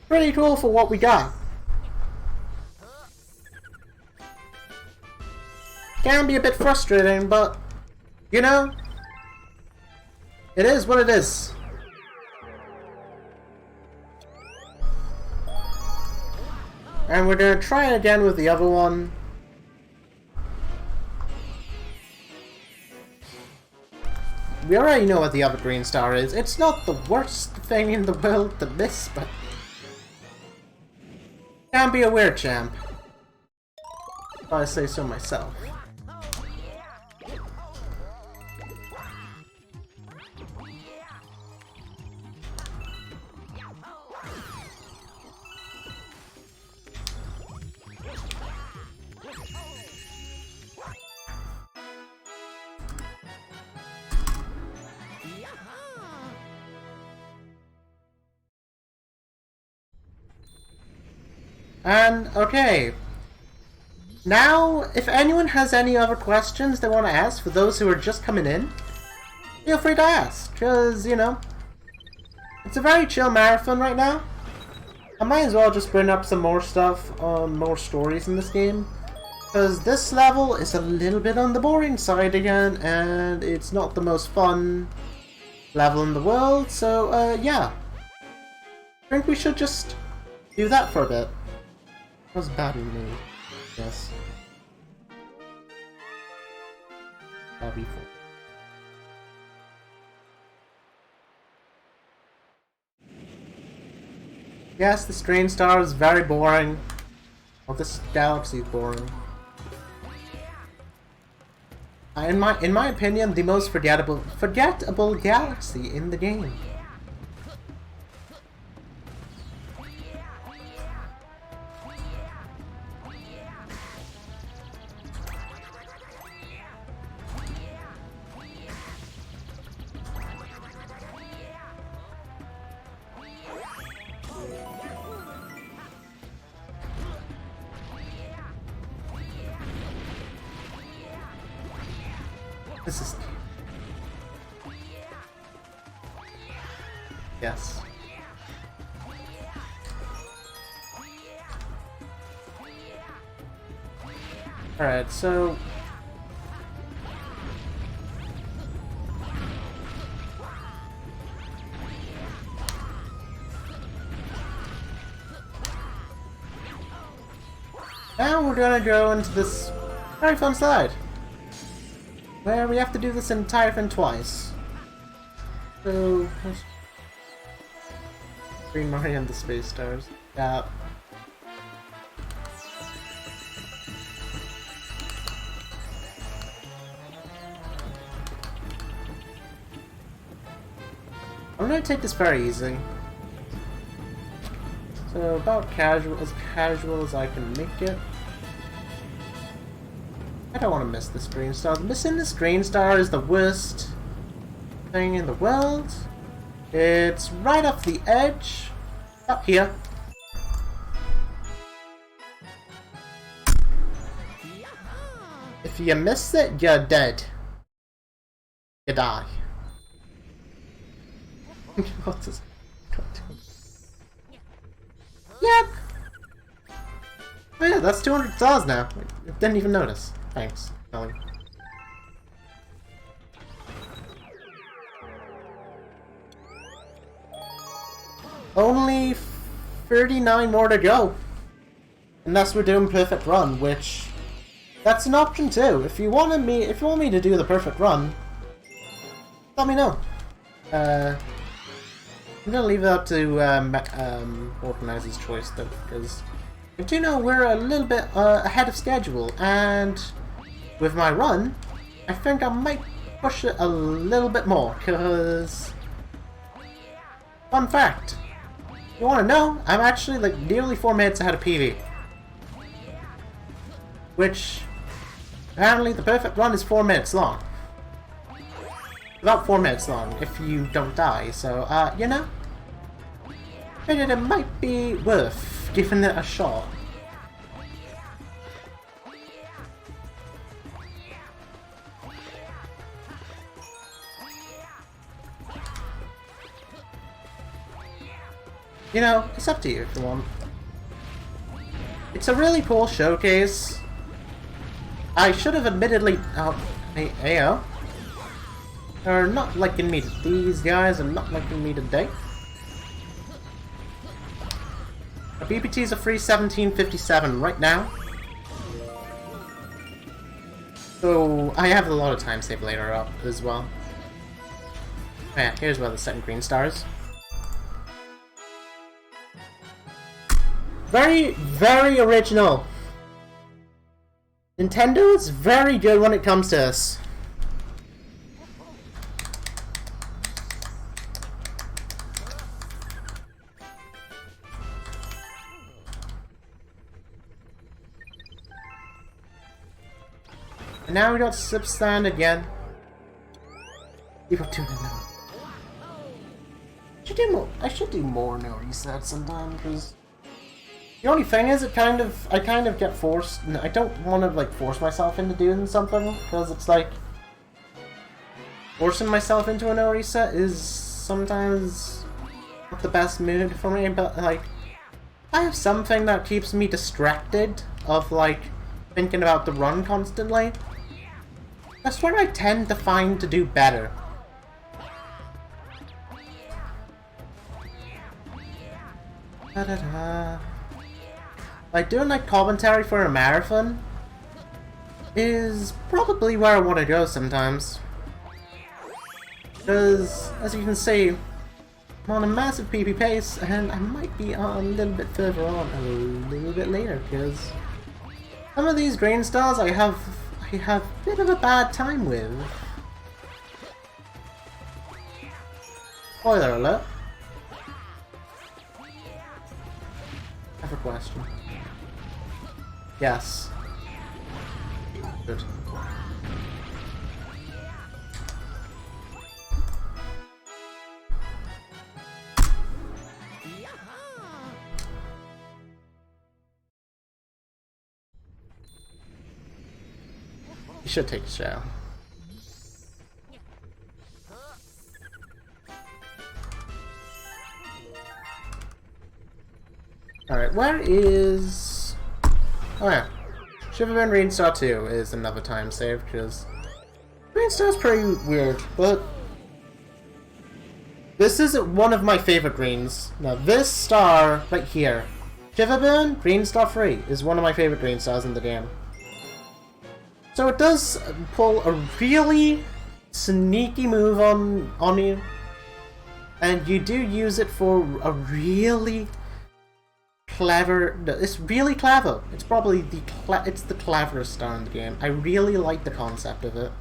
Pretty cool for what we got. Can be a bit frustrating, but you know, it is what it is. And we're gonna try it again with the other one. We already know what the other green star is. It's not the worst thing in the world to miss, but can be a weird champ, if I say so myself. And, okay. Now, if anyone has any other questions they want to ask for those who are just coming in, feel free to ask, because, you know, it's a very chill marathon right now. I might as well just bring up some more stuff, more stories in this game, because this level is a little bit on the boring side again, and it's not the most fun level in the world, so, yeah. I think we should just do that for a bit. That was bad in me. Yes. Lobby 4. Yes, the strange star is very boring. Well, this galaxy is boring. In my opinion, the most forgettable galaxy in the game. This is... Yes. Alright, so... Now we're gonna go into this very fun slide, where we have to do this entire thing twice. So... Green Mario and the Space Stars. Yeah. I'm gonna take this very easy. So about casual as I can make it. I don't want to miss this green star. Missing this green star is the worst thing in the world. It's right off the edge. Up here. If you miss it, you're dead. You die. What is Yep! Oh yeah, that's 200 stars now. I didn't even notice. Thanks, Ellie. Only 39 more to go. Unless we're doing perfect run, which that's an option too. If you want me to do the perfect run, let me know. I'm gonna leave it up to organizer's choice though, because I do know we're a little bit ahead of schedule, and with my run, I think I might push it a little bit more, because fun fact, you want to know, I'm actually like nearly 4 minutes ahead of PV, which apparently the perfect run is 4 minutes long. About 4 minutes long if you don't die, so you know, figured it might be worth giving it a shot. You know, it's up to you if you want. It's a really cool showcase. I should have admittedly... Oh, hey, AO. They're not liking me. These guys are not liking me today. Our BPTs are free 1757 right now. So I have a lot of time saved later up as well. Oh yeah, here's where the second green star is. Very, very original. Nintendo is very good when it comes to this. And now we got Sip Stand again. People tuning in. I should do more no reset sometime, because the only thing is, I kind of get forced. I don't want to like force myself into doing something, because it's like forcing myself into a no reset is sometimes not the best mood for me. But like, I have something that keeps me distracted of like thinking about the run constantly. That's where I tend to find to do better. Like, doing like commentary for a marathon is probably where I want to go sometimes. Because, as you can see, I'm on a massive PP pace, and I might be on a little bit further on a little bit later, because some of these green stars I have a bit of a bad time with. Spoiler alert. I have a question. Yes. Good. You should take a shower. Alright, where is... Oh yeah. Shiverbend Green Star 2 is another time save, because Green Star's pretty weird, but this is one of my favorite greens. Now this star right here, Shiverbend Green Star 3, is one of my favorite green stars in the game. So it does pull a really sneaky move on you, and you do use it for a really clever. It's really clever. It's probably the cleverest star in the game. I really like the concept of it.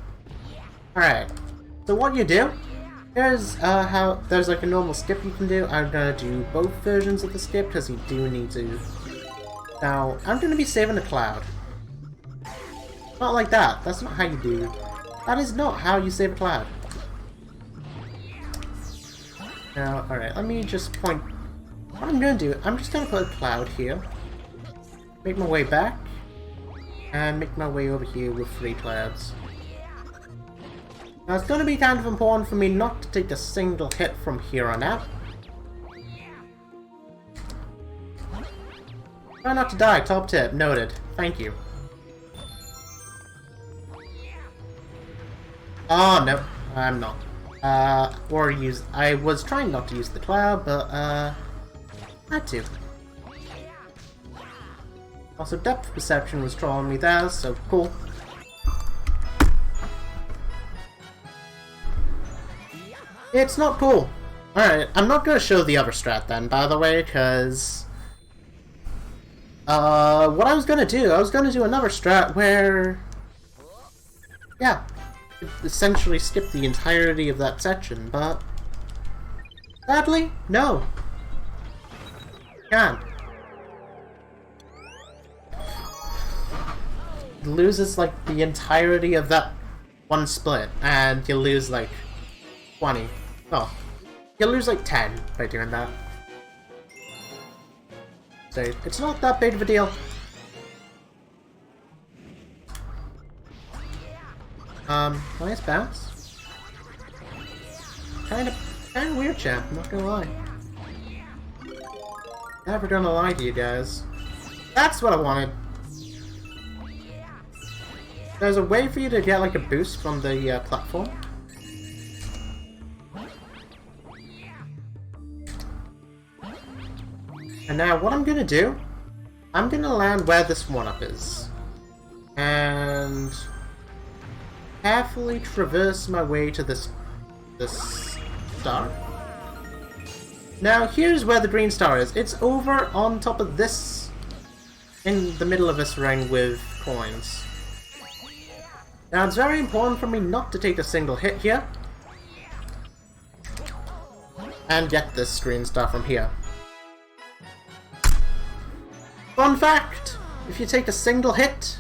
All right. So what you do? Here's how there's like a normal skip you can do. I'm gonna do both versions of the skip because you do need to. Now I'm gonna be saving a cloud. Not like that. That's not how you do. That is not how you save a cloud. Now, alright, let me just point... What I'm gonna do, I'm just gonna put a cloud here. Make my way back. And make my way over here with 3 clouds. Now it's gonna be kind of important for me not to take a single hit from here on out. Try not to die, top tip, noted. Thank you. Oh, no, I'm not. I was trying not to use the cloud, but, had to. Also, depth perception was trolling me there, so cool. It's not cool. Alright, I'm not gonna show the other strat then, by the way, because... what I was gonna do another strat where... Yeah. Essentially skip the entirety of that section, but... Sadly, no. Can't. It loses, like, the entirety of that one split, and you lose, like, 20. Oh. You lose, like, 10 by doing that. So, it's not that big of a deal. Nice bounce. Kinda weird, champ, I'm not gonna lie. Never gonna lie to you guys. That's what I wanted. There's a way for you to get like a boost from the platform. And now what I'm gonna do, I'm gonna land where this 1-up is. And carefully traverse my way to this star. Now here's where the green star is. It's over on top of this, in the middle of this ring with coins. Now it's very important for me not to take a single hit here. And get this green star from here. Fun fact! If you take a single hit,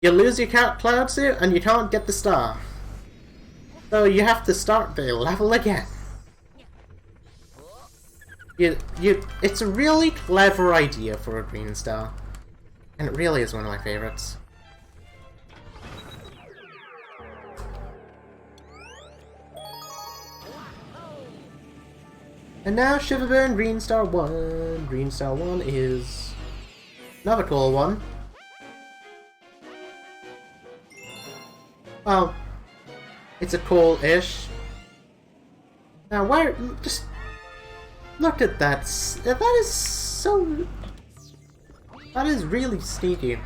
you lose your cloud suit and you can't get the star. So you have to start the level again. It's a really clever idea for a green star. And it really is one of my favorites. And now Shiverburn Green Star 1. Green Star 1 is another cool one. Well, it's a cool-ish. Now where, just look at that. That is really sneaky.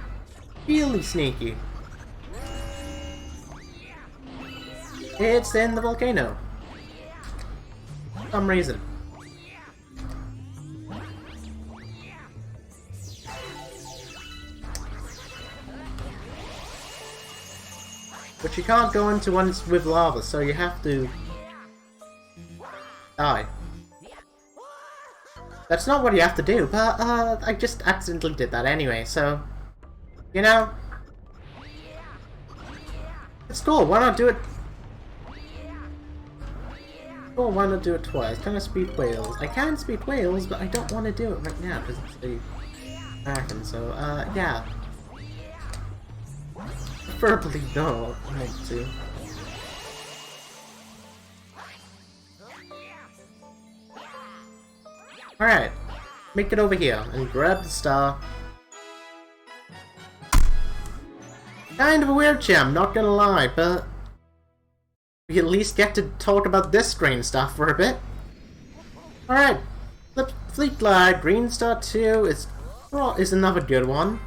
Really sneaky. It's in the volcano. For some reason. But you can't go into ones with lava, so you have to die. That's not what you have to do, but I just accidentally did that anyway, so you know, it's cool. Why not do it? Cool, why not do it twice? Can I speed whales? I can speed whales, but I don't want to do it right now because it's the American. So yeah. Preferably no, I want to. Alright, make it over here and grab the star. Kind of a weird gem, not gonna lie, but we at least get to talk about this green star for a bit. Alright, Fleet Glide, Green Star 2 is another good one.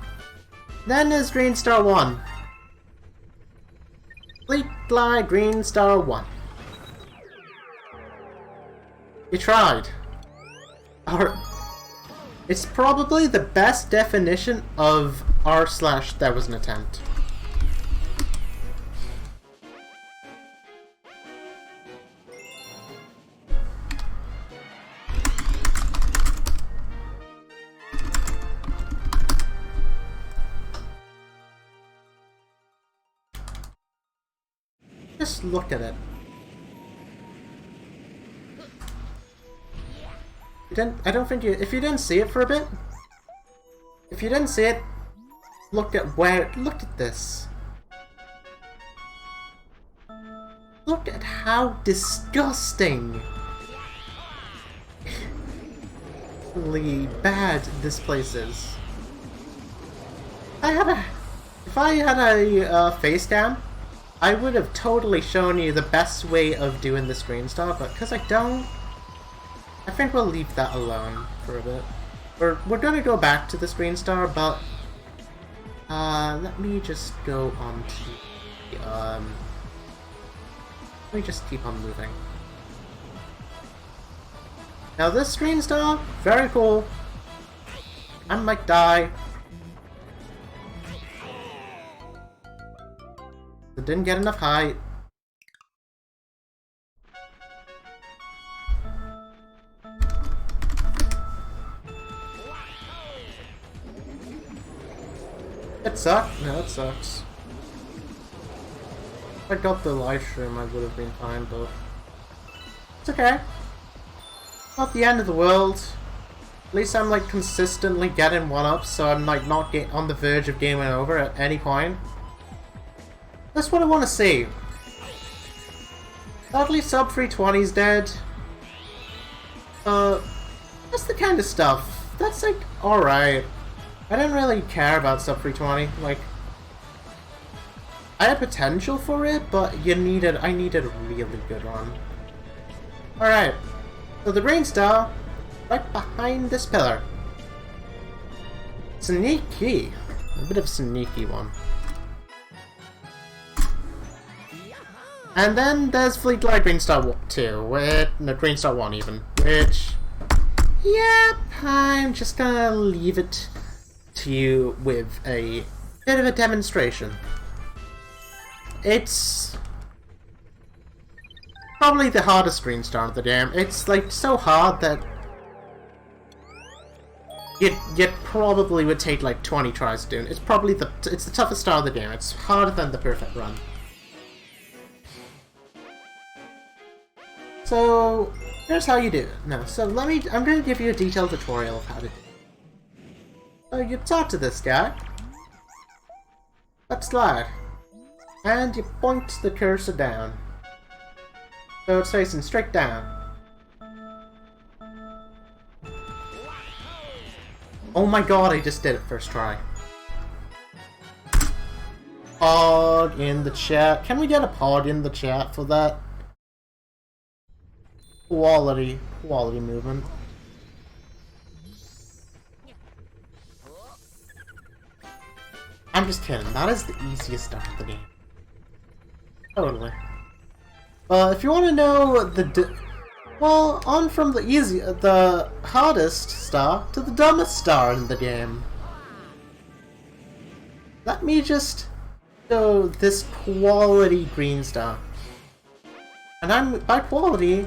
Then there's Green Star 1. Fleet Glide Green Star 1. You tried. It's probably the best definition of r/there was an attempt. just look at it. I don't think you... If you didn't see it for a bit... If you didn't see it, look at where... Look at this. Look at how disgusting... bad this place is. If I had a face cam, I would have totally shown you the best way of doing this green star, but because I don't, I think we'll leave that alone for a bit. We're gonna go back to this green star, but let me just go on to let me just keep on moving. Now this green star, very cool. I might die. I didn't get enough height. It sucked? No, it sucks. If I got the live stream, I would have been fine, but it's okay. Not the end of the world. At least I'm like consistently getting 1-ups, so I'm like not on the verge of gaming over at any point. That's what I want to see. Sadly, sub 320's dead. That's the kind of stuff. That's like alright. I didn't really care about sub 320. Like, I had potential for it, but I needed a really good one. Alright. So the green star, right behind this pillar. Sneaky. A bit of a sneaky one. And then there's Fleet Glide Green Star 2, no, Green Star 1 even, which, yep, I'm just gonna leave it to you with a bit of a demonstration. It's probably the hardest green star of the game. It's like so hard that it probably would take like 20 tries to do it. It's the toughest star of the game. It's harder than the perfect run. So here's how you do it. No, so I'm going to give you a detailed tutorial of how to do it. So you talk to this guy. Let's slide. And you point the cursor down. So it's facing straight down. Oh my god, I just did it first try. Pod in the chat. Can we get a pod in the chat for that? Quality movement. I'm just kidding. That is the easiest star of the game. Totally. If you want to know on from the hardest star to the dumbest star in the game. Let me just show this quality green star. And by quality,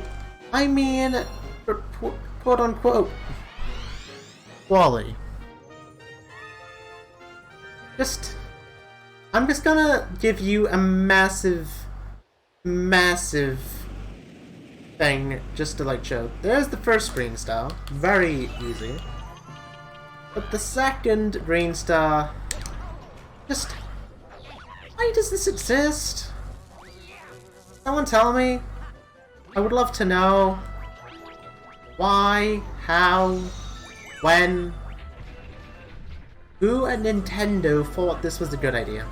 I mean quote unquote quality. I'm just gonna give you a massive thing just to like show. There's the first green star, very easy. But the second green star, why does this exist? Someone tell me. I would love to know. Why? How? When? Who at Nintendo thought this was a good idea?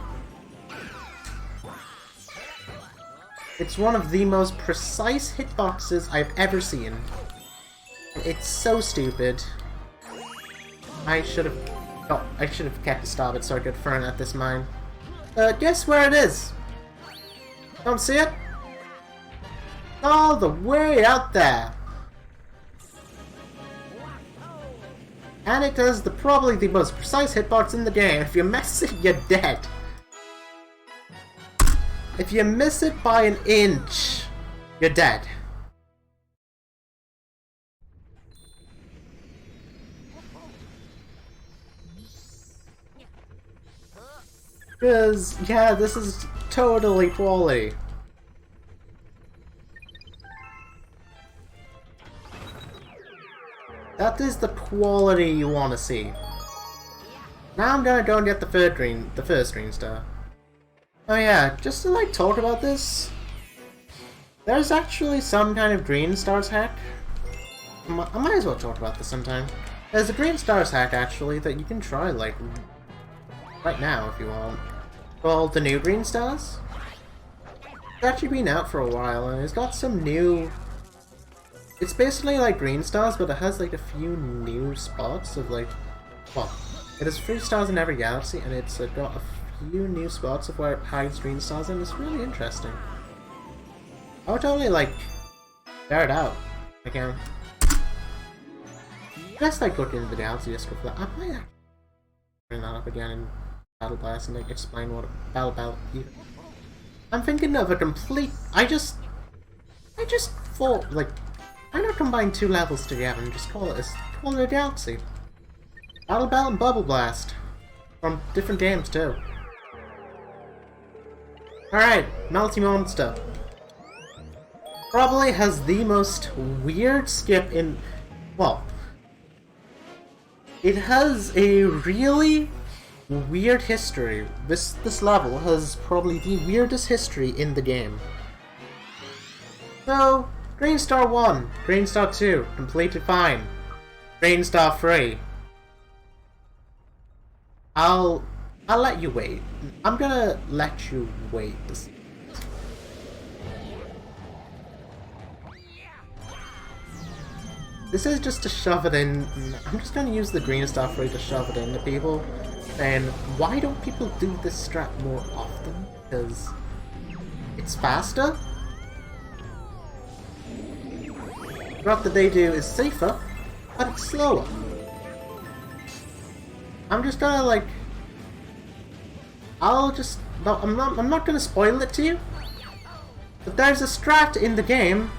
It's one of the most precise hitboxes I've ever seen. It's so stupid. I should have kept the Starbit circuit for at this mine. Guess where it is? Don't see it? All the way out there. And it does probably the most precise hitbox in the game. If you miss it, you're dead. If you miss it by an inch, you're dead. Because, yeah, this is totally quality. That is the quality you want to see. Now I'm gonna go and get the first green star. Oh yeah, just to like talk about this, there's actually some kind of green stars hack. I might as well talk about this sometime. There's a green stars hack actually that you can try like right now if you want, called the new green stars. It's actually been out for a while and it's got some new... It's basically like green stars, but it has like a few new spots of like... Well, it has 3 stars in every galaxy and it's got a few new spots of where it hides green stars and it's really interesting. I would totally like bear it out again. Let's like look into the galaxy just for that. I might actually bring that up again in Battle Blast and like explain what Battle even. I'm thinking of a complete... I just thought like, why not combine 2 levels together and just call it a galaxy? Battle Belt and Bubble Blast from different games too. Alright, Melty Monster. Probably has the most weird skip in... Well, it has a really weird history. This level has probably the weirdest history in the game. So, Green Star 1, Green Star 2, completed fine. Green Star 3. I'll let you wait. I'm gonna let you wait to see. This is just to shove it in. I'm just gonna use the Green Star 3 to shove it into people. And why don't people do this strat more often? Because it's faster. What that they do is safer, but it's slower. I'm just gonna like... No, I'm not gonna spoil it to you. But there's a strat in the game.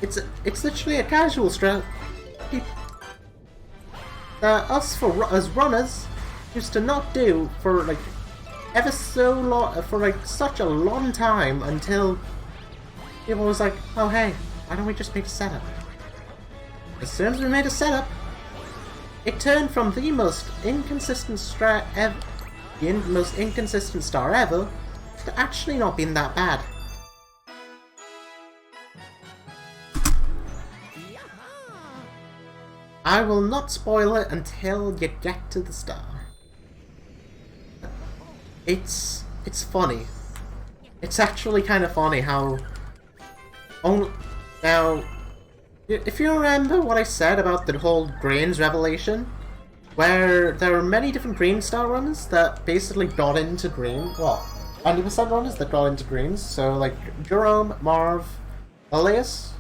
It's literally a casual strat. Us as runners used to not do for like ever so long, for like such a long time until people was like, oh hey, why don't we just make a setup? As soon as we made a setup, it turned from the most inconsistent strat ever, the most inconsistent star ever, to actually not being that bad. I will not spoil it until you get to the star. It's funny. It's actually kind of funny how... Now, if you remember what I said about the whole Grains revelation, where there were many different Green Star runners that basically got into green, well, 90% runners that got into greens, so like Jerome, Marv, Elias,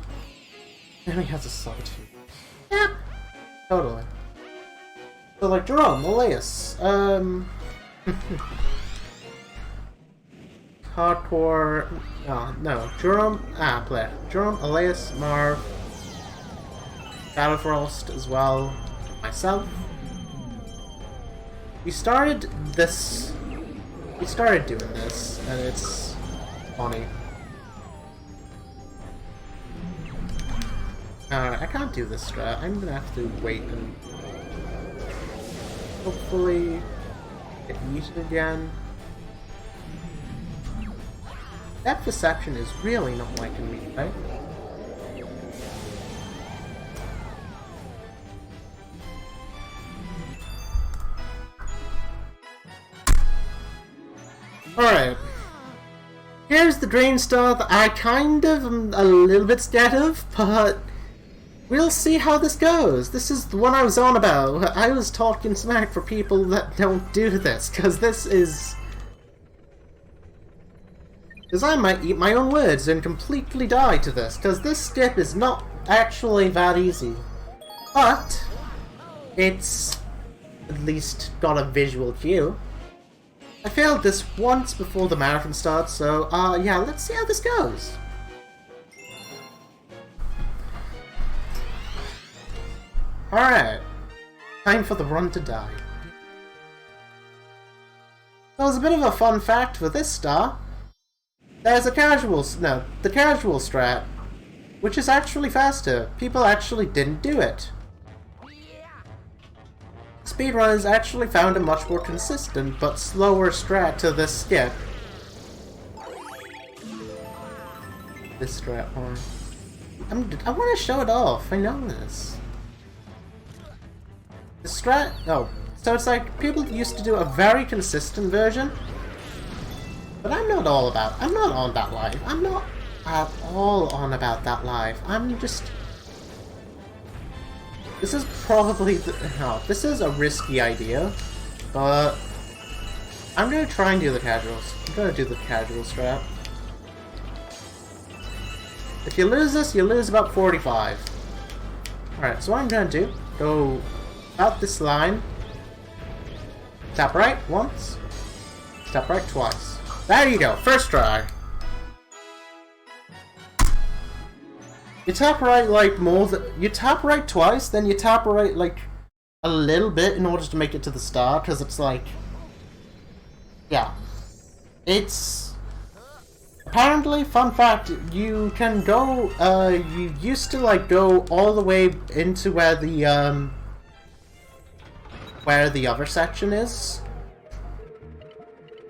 and he has a solitude. Yeah. Totally. So like Jerome, Elias, Hardcore, no, Jerome, player. Jerome, Elias, Marv, Battlefrost as well, myself. We started doing this, and it's funny. I can't do this strat. I'm gonna have to wait and hopefully get used again. That perception is really not liking me, right? Alright. Here's the Green Star that I kind of am a little bit scared of, but we'll see how this goes. This is the one I was on about. I was talking smack for people that don't do this, because this is... Because I might eat my own words and completely die to this, because this skip is not actually that easy. But it's at least got a visual cue. I failed this once before the marathon starts, so yeah, let's see how this goes. Alright, time for the run to die. So as a bit of a fun fact for this star, there's a the casual strat which is actually faster. People actually didn't do it. Speedrunners actually found a much more consistent but slower strat to this skip. This strat one. I want to show it off, I know this. The strat... Oh. So it's like, people used to do a very consistent version. But I'm not on that life. I'm not at all on about that life. I'm just... This is probably this is a risky idea, but I'm gonna try and do the casuals. I'm gonna do the casual strat. If you lose this, you lose about 45. Alright, so what I'm gonna do, go out this line, tap right once, tap right twice. There you go, first try. You tap right like you tap right twice, then you tap right like a little bit in order to make it to the star, because it's like, yeah, it's apparently, fun fact, you can go, you used to like go all the way into where the other section is,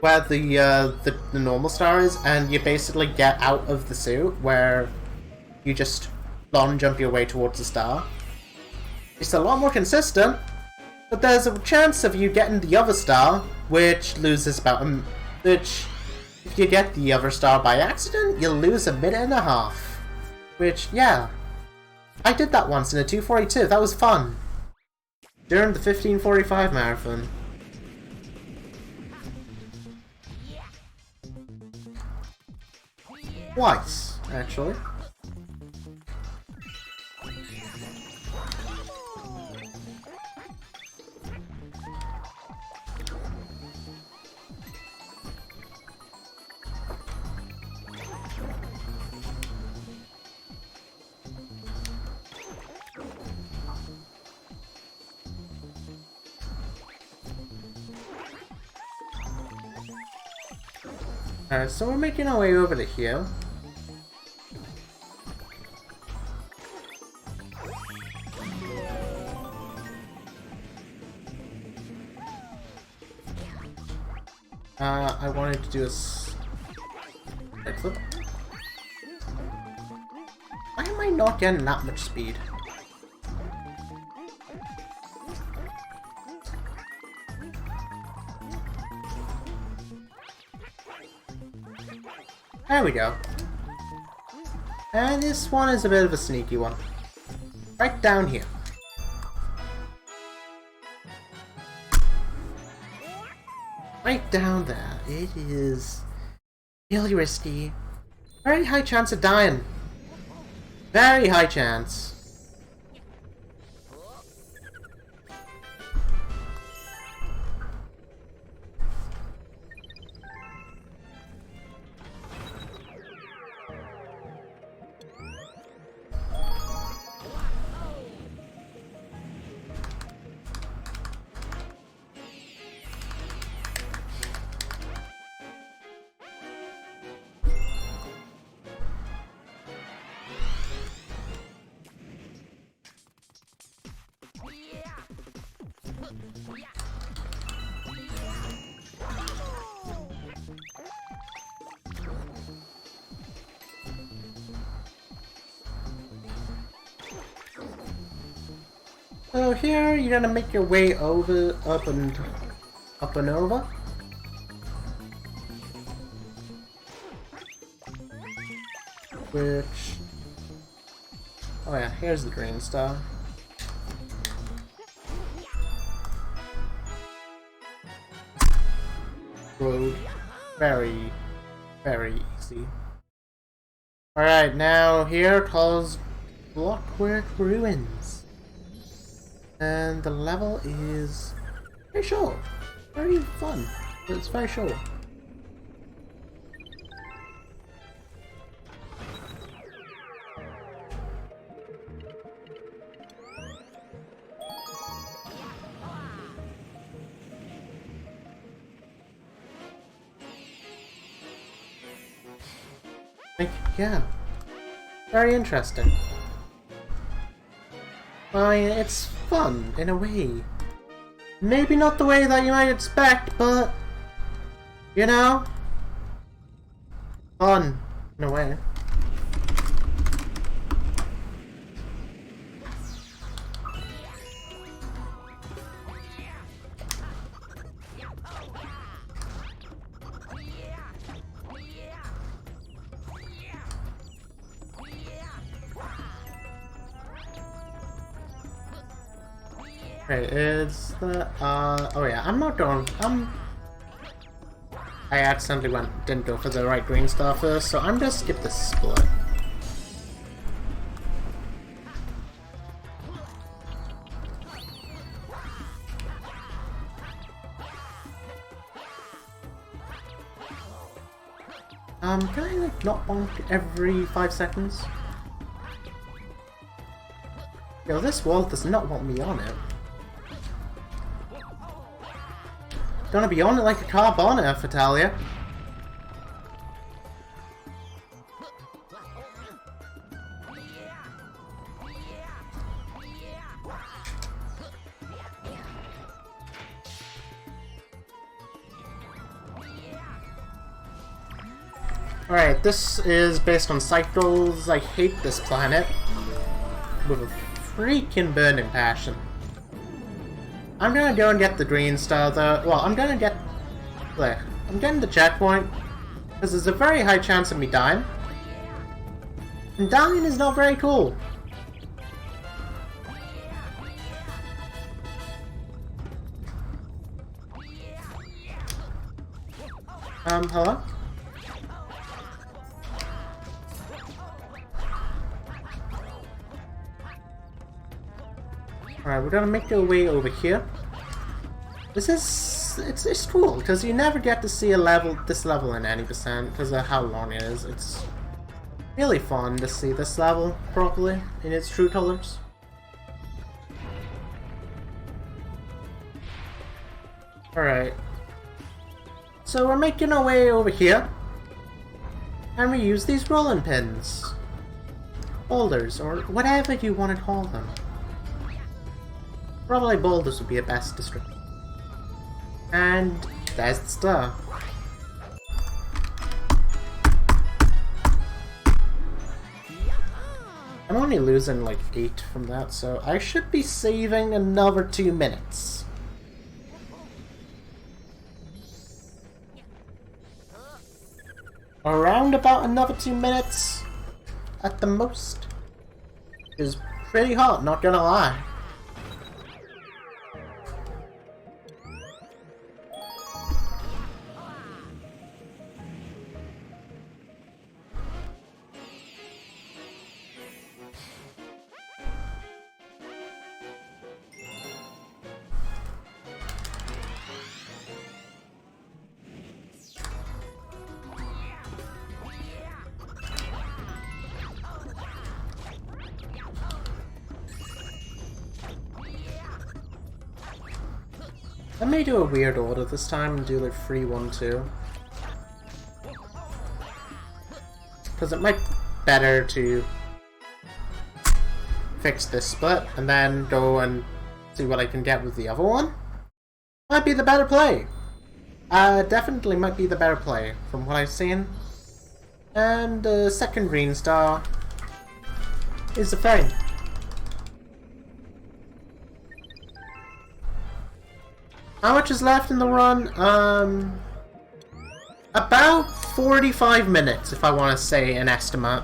where the normal star is, and you basically get out of the suit where you just long jump your way towards the star. It's a lot more consistent, but there's a chance of you getting the other star, which loses about which, if you get the other star by accident, you'll lose a minute and a half. Which, yeah, I did that once in a 242. That was fun. During the 1545 marathon. Twice, actually. Alright, so we're making our way over to here. I wanted to do a right flip. Why am I not getting that much speed? There we go. And this one is a bit of a sneaky one. Right down here. Right down there. It is really risky. Very high chance of dying. Very high chance. So here you're gonna make your way over, up and over. Which, oh yeah, here's the green star. Road, very, very easy. Alright, now here calls Blockwork Ruins. And the level is very short. Very fun. But it's very short. Like, yeah. Very interesting. I mean, it's fun, in a way. Maybe not the way that you might expect, but... you know? Fun, in a way. Okay, is the, oh yeah, I'm not going, I accidentally didn't go for the right green star first, so I'm gonna skip this split. Can I, like, not bonk every 5 seconds? Yo, this wall does not want me on it. Gonna be on it like a car bonnet, Fatalia. Alright, this is based on cycles. I hate this planet with a freaking burning passion. I'm gonna go and get the green star though. Well, I'm gonna get... I'm getting the checkpoint, because there's a very high chance of me dying. And dying is not very cool. Hello? Alright, we're gonna make our way over here. This is... it's cool, because you never get to see this level in any percent, because of how long it is. It's really fun to see this level properly, in its true colors. Alright. So we're making our way over here. And we use these rolling pins. Boulders, or whatever you want to call them. Probably boulders would be a best description. And there's the star. I'm only losing like 8 from that, so I should be saving another 2 minutes. Around about another 2 minutes at the most. Is pretty hot, not gonna lie. I may do a weird order this time and do like 3, 1, 2. Because it might be better to fix this split and then go and see what I can get with the other one. Might be the better play. Definitely might be the better play from what I've seen. And the second green star is the thing. How much is left in the run? About 45 minutes, if I want to say an estimate.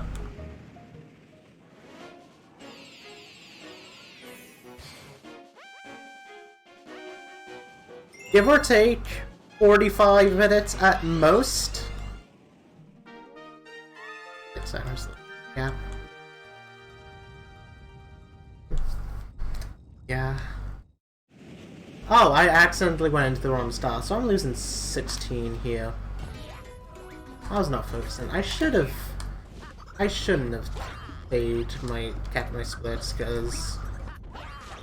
Give or take 45 minutes at most. Yeah. Yeah. Oh, I accidentally went into the wrong star, so I'm losing 16 here. I was not focusing. I shouldn't have kept my splits, because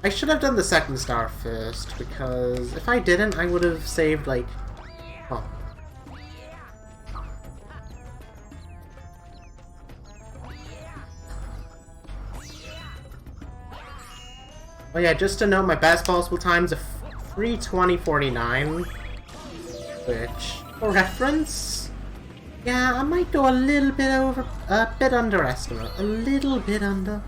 I should have done the second star first, because if I didn't, I would have saved, like... Oh. Oh yeah, just to note, my best possible times are 3:20:49, which, for reference, yeah, I might go a little bit over, a bit underestimate, a little bit under.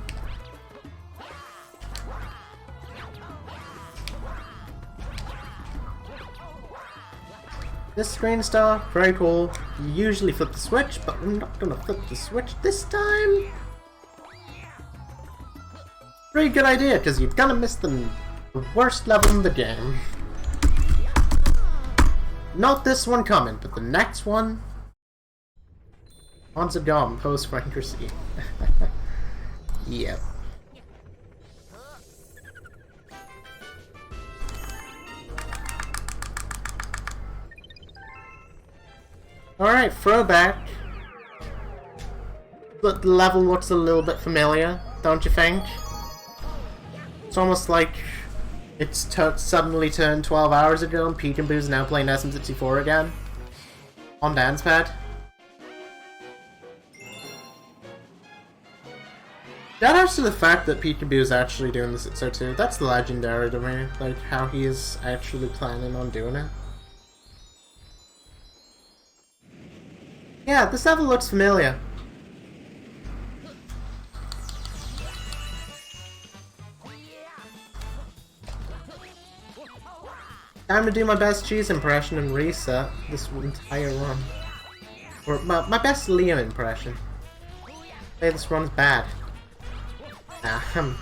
This screen star, very cool. You usually flip the switch, but we're not gonna flip the switch this time. Pretty good idea, because you're gonna miss the worst level in the game. Not this one coming, but the next one. Once gone, post for accuracy. Yep. Alright, throwback. But the level looks a little bit familiar, don't you think? It's almost like it's suddenly turned 12 hours ago and Peekaboo's now playing SM64 again. On Dance Pad. Shout outs to the fact that Peekaboo is actually doing this at too. That's legendary to me, like how he is actually planning on doing it. Yeah, this level looks familiar. Time to do my best cheese impression and reset this entire run. Or my best Leo impression. Say this run's bad. Nah, I'm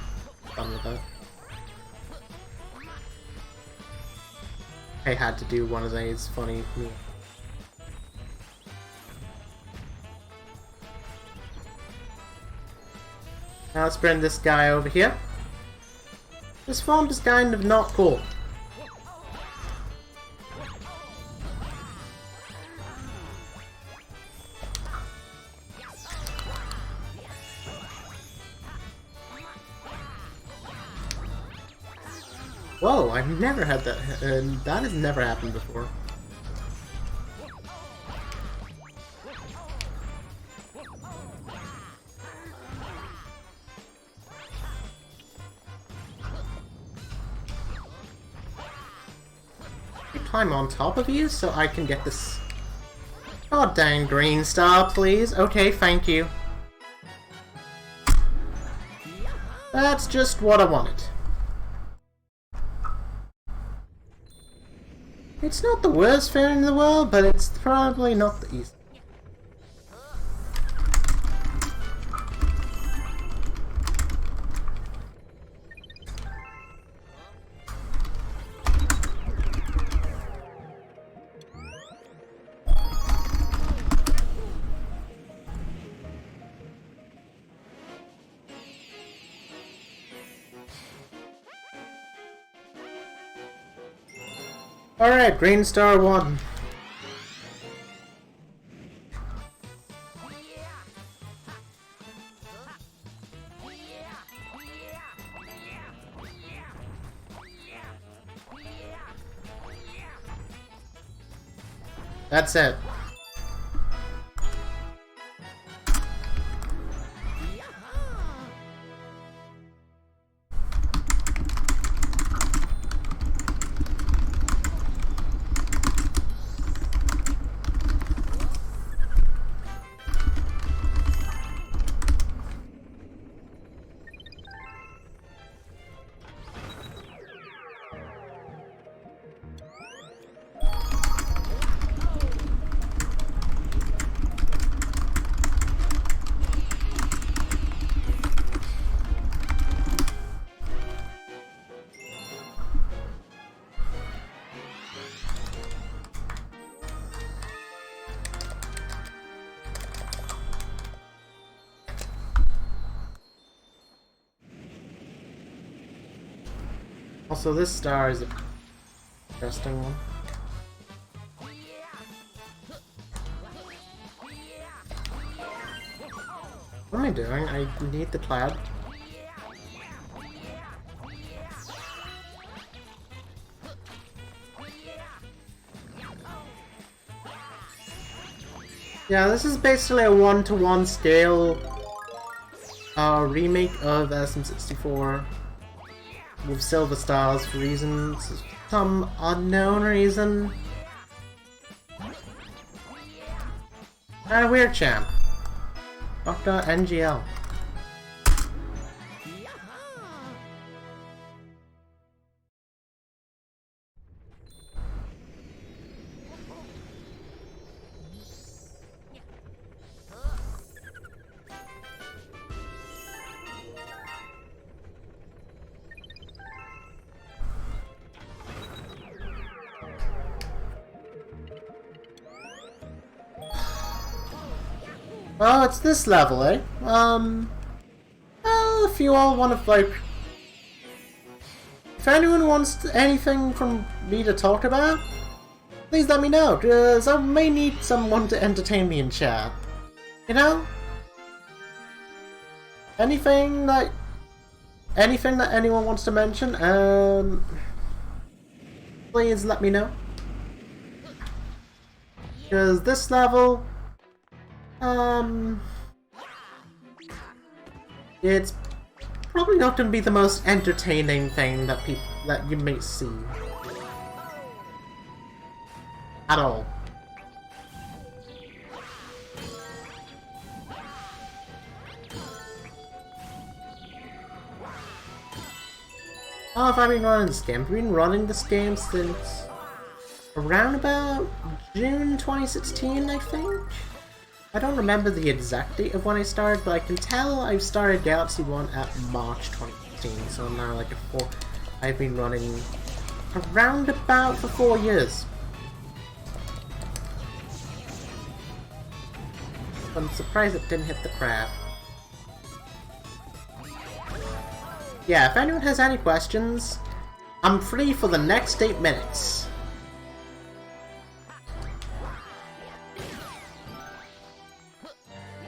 done with that. I had to do one of these funny memes. Now let's bring this guy over here. This font is kind of not cool. Whoa, I've never had that, that has never happened before. Climb on top of you so I can get this. Oh dang, green star, please. Okay, thank you. That's just what I wanted. It's not the worst feeling in the world, but it's probably not the easiest. Alright, green star 1. That's it. Also, this star is a interesting one. What am I doing? I need the cloud. Yeah, this is basically a 1-to-1 scale remake of SM64. with silver stars for reasons, some unknown reason. And a weird champ. Dr. NGL. Oh, it's this level, eh? Well, if you all want to, like... If anyone wants anything from me to talk about, please let me know, because I may need someone to entertain me in chat. You know? Anything that anyone wants to mention, please let me know. Because this level... it's probably not going to be the most entertaining thing that you may see at all. How have I been running this game? I've been running this game since around about June 2016, I think? I don't remember the exact date of when I started, but I can tell I started Galaxy 1 at March 2016, so now like I've been running around about for 4 years. I'm surprised it didn't hit the crab. Yeah, if anyone has any questions, I'm free for the next 8 minutes.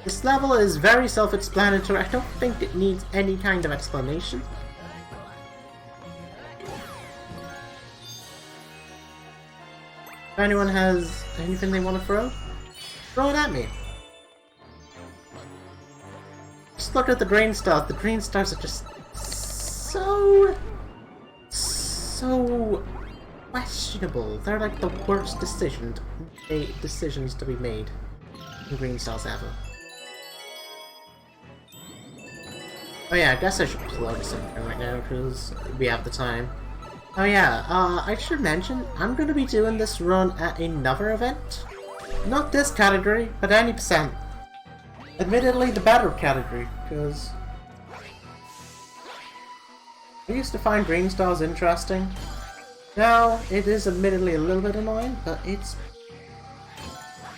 This level is very self-explanatory. I don't think it needs any kind of explanation. If anyone has anything they want to throw it at me. Just look at the green stars. The green stars are just so questionable. They're like the worst decisions to be made in green stars ever. Oh yeah, I guess I should plug something right now, because we have the time. Oh yeah, I should mention, I'm going to be doing this run at another event. Not this category, but any percent. Admittedly, the better category, because I used to find green stars interesting. Now, it is admittedly a little bit annoying, but it's...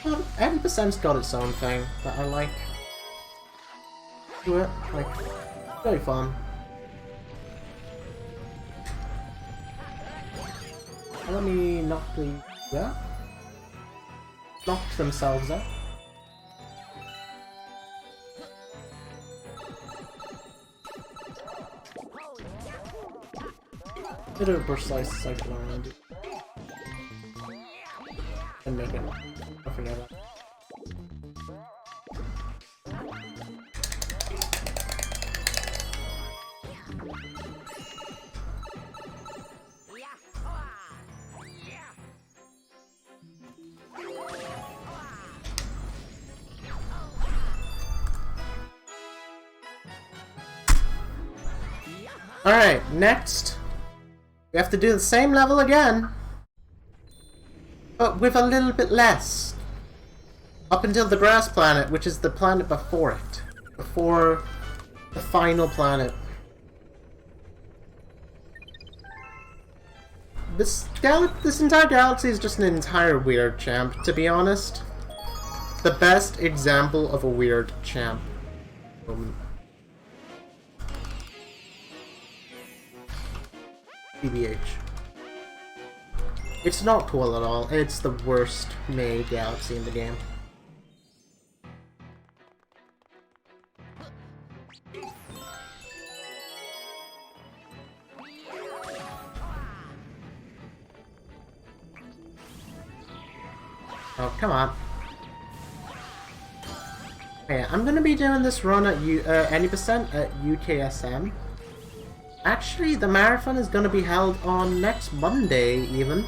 Well, any percent's got its own thing that I like. Do it, like... Very fun. Let me knock knocked themselves out. Bit of a precise cycle around it. And make it. I forget that. Alright, next, we have to do the same level again, but with a little bit less. Up until the grass planet, which is the planet before it. Before the final planet. This entire galaxy is just an entire weird champ, to be honest. The best example of a weird champ. TBH. It's not cool at all. It's the worst made galaxy in the game. Oh, come on. Okay, I'm gonna be doing this run at any percent at UKSM. Actually, the marathon is gonna be held on next Monday, even.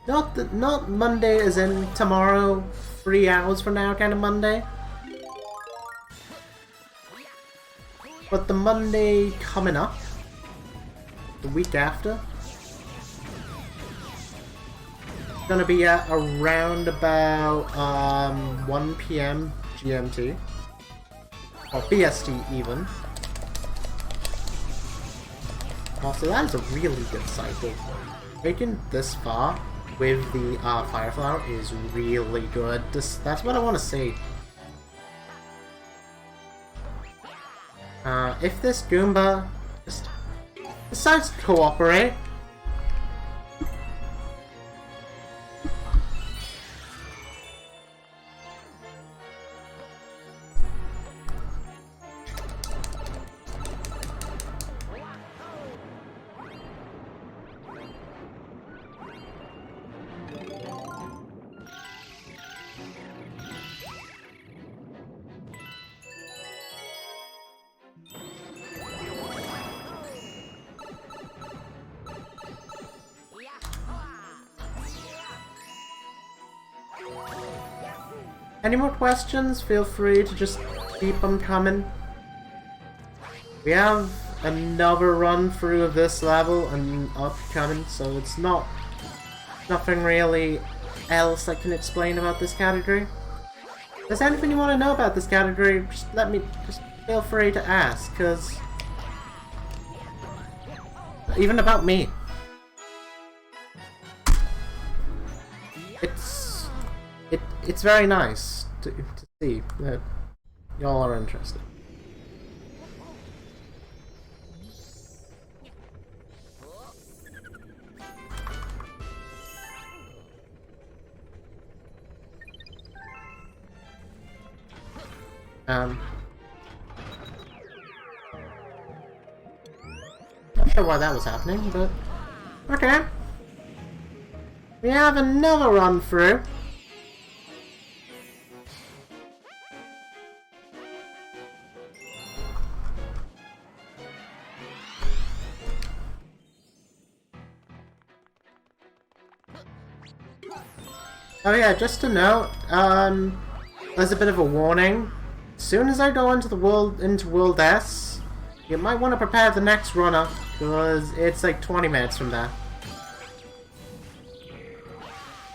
Not Monday as in tomorrow, 3 hours from now kind of Monday. But the Monday coming up, the week after, gonna be at around about 1 PM GMT, or BST even. Also, that is a really good cycle. Making this far with the Fire Flower is really good. That's what I want to see. If this Goomba just decides to cooperate, any more questions? Feel free to just keep them coming. We have another run through of this level and upcoming, so it's nothing really else I can explain about this category. If there's anything you want to know about this category, just feel free to ask, cause even about me. It's very nice to see that y'all are interested. Not sure why that was happening, but okay. We have another run through. Oh yeah, just to note, there's a bit of a warning. As soon as I go into World S, you might want to prepare the next run-up, because it's like 20 minutes from there.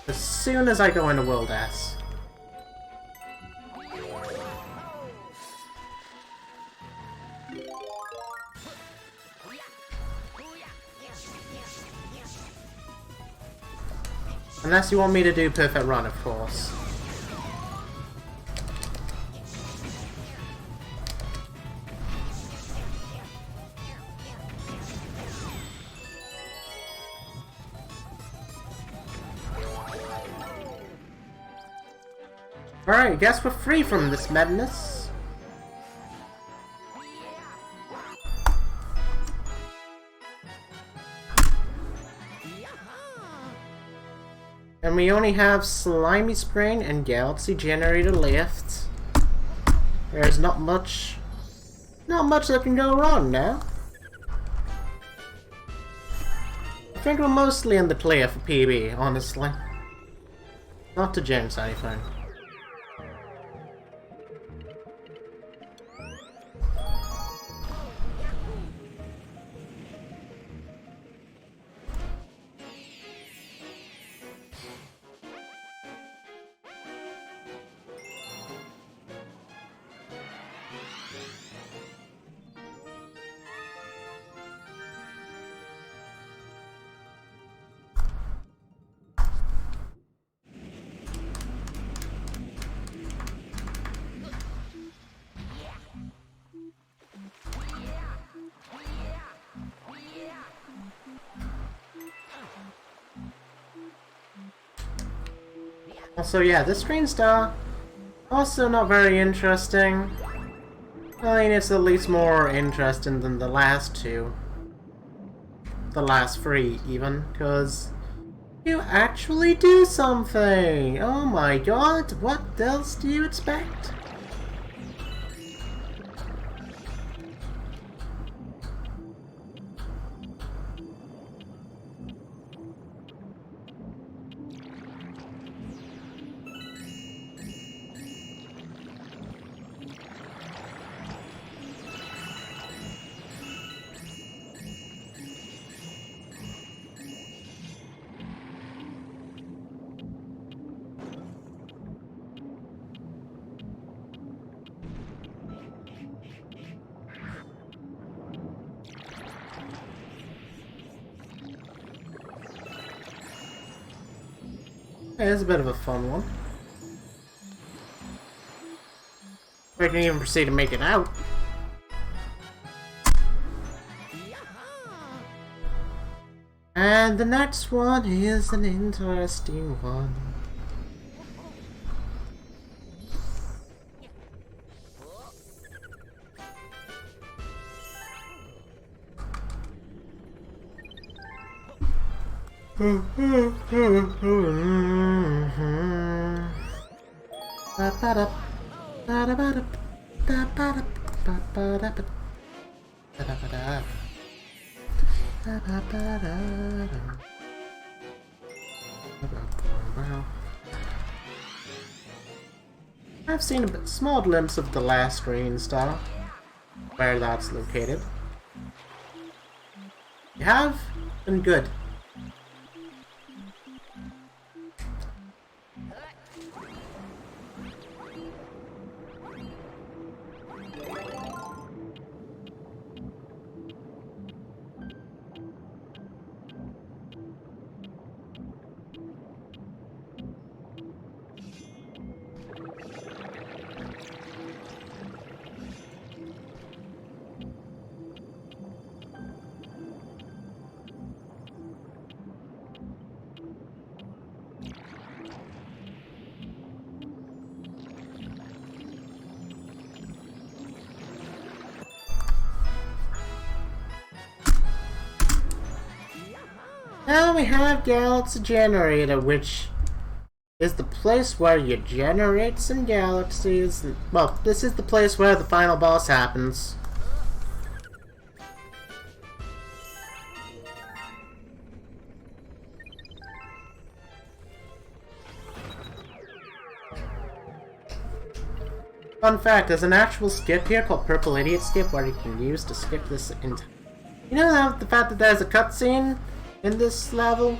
As soon as I go into World S. Unless you want me to do Perfect Run, of course. Alright, guess we're free from this madness. And we only have Slimy Spring and Galaxy Generator left. There's not much that can go wrong now. I think we're mostly in the clear for PB, honestly. Not to jinx anything. Also, yeah, this Green Star, also not very interesting. I mean, it's at least more interesting than the last two. The last three, even, because you actually do something! Oh my god, what else do you expect? It is a bit of a fun one. I can even proceed to make it out. And the next one is an interesting one. I've seen a small glimpse of the last screen style, where that's located. You have been good. Now we have Galaxy Generator, which is the place where you generate some galaxies. Well, this is the place where the final boss happens. Fun fact, there's an actual skip here called Purple Idiot Skip where you can use to skip this into... You know the fact that there's a cutscene in this level?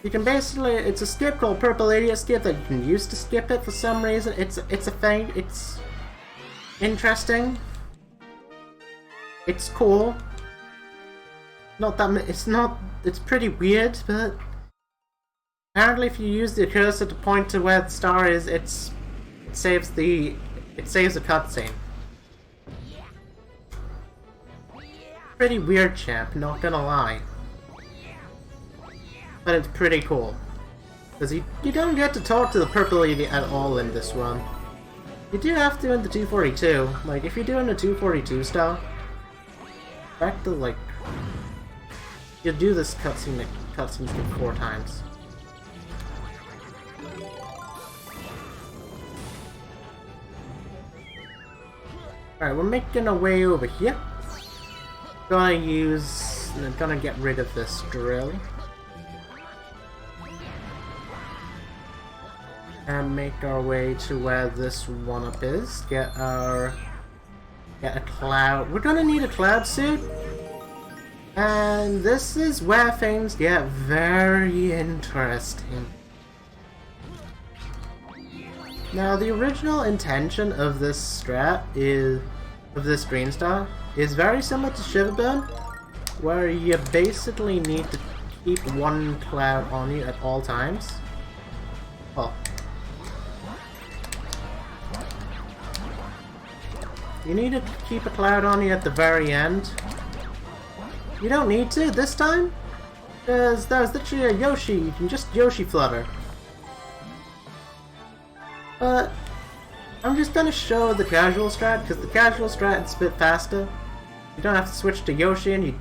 You can basically, it's a skip called Purple Idiot Skip that you can use to skip it for some reason. It's a thing, it's interesting. It's cool. Not that, it's pretty weird, but apparently if you use the cursor to point to where the star is, it saves the cutscene. Pretty weird, champ, not gonna lie. But it's pretty cool. Because you don't get to talk to the Purple Lady at all in this run. You do have to in the 242. Like, if you're doing the 242 style, back to, like... You do this cutscene 4 times. Alright, we're making our way over here. Gonna get rid of this drill. And make our way to where this one-up is. Get a cloud. We're gonna need a cloud suit. And this is where things get very interesting. Now, the original intention of this of this green star, is very similar to Shiverburn, where you basically need to keep one cloud on you at all times. Well, you need to keep a cloud on you at the very end. You don't need to this time, because there's literally a Yoshi. You can just Yoshi flutter. But I'm just gonna show the casual strat, because the casual strat is a bit faster. You don't have to switch to Yoshi, and you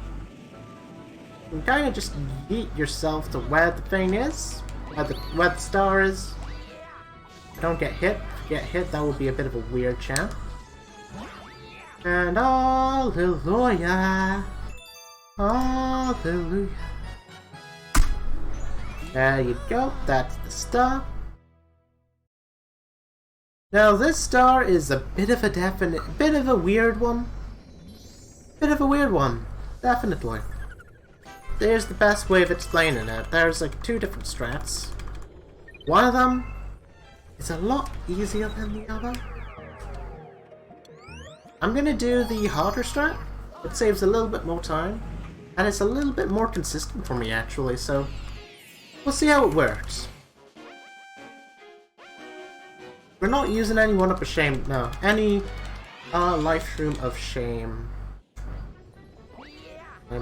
can kind of just yeet yourself to where the thing is, where the star is. Don't get hit. If you get hit, that would be a bit of a weird chant. And hallelujah, hallelujah. There you go. That's the star. Now this star is a bit of a weird one. Definitely. There's the best way of explaining it. There's like 2 different strats. One of them is a lot easier than the other. I'm gonna do the harder strat. It saves a little bit more time. And it's a little bit more consistent for me actually, so we'll see how it works. We're not using any one-up of shame, no. Any life room of shame. A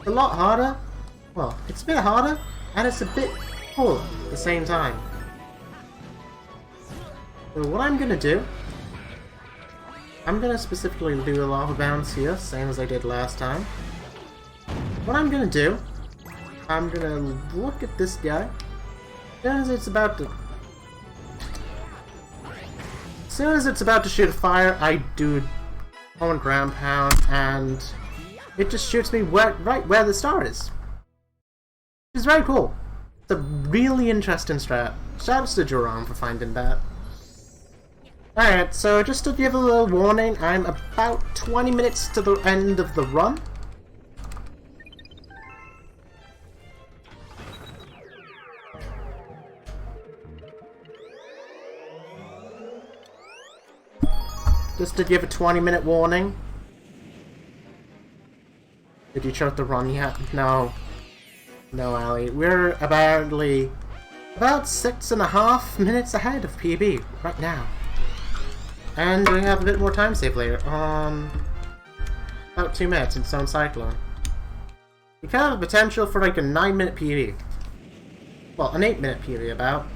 lot harder. Well, it's a bit harder, and it's a bit cool at the same time. So what I'm gonna do, I'm gonna specifically do a lava bounce here, same as I did last time. What I'm gonna do, I'm gonna look at this guy. As it's about to, as soon as it's about to shoot a fire, I do on ground pound, and it just shoots me right where the star is. It's very cool. It's a really interesting strat. Shouts to Jerome for finding that. Alright, so just to give a little warning, I'm about 20 minutes to the end of the run. Just to give a 20-minute warning. Did you start the run yet? No. No, Ali. We're about 6.5 minutes ahead of PB right now. And we have a bit more time save later. About 2 minutes in Stone Cyclone. We kind of have potential for like a 9-minute PB. Well, an 8-minute PB about.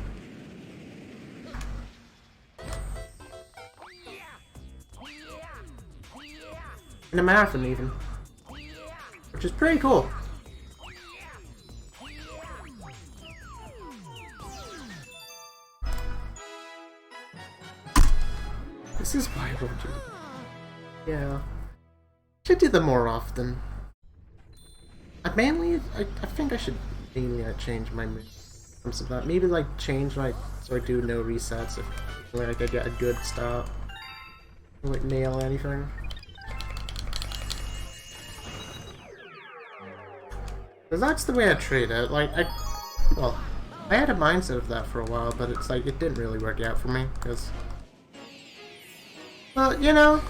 In a marathon even. Which is pretty cool. This is why I won't do it. Yeah. Should do them more often. I think I should mainly change my mood. Of that. Maybe like change like so I do no resets if like I get a good start. Like nail anything. Because that's the way I treat it. Like, I had a mindset of that for a while, but it's like, it didn't really work out for me, because... Well, you know...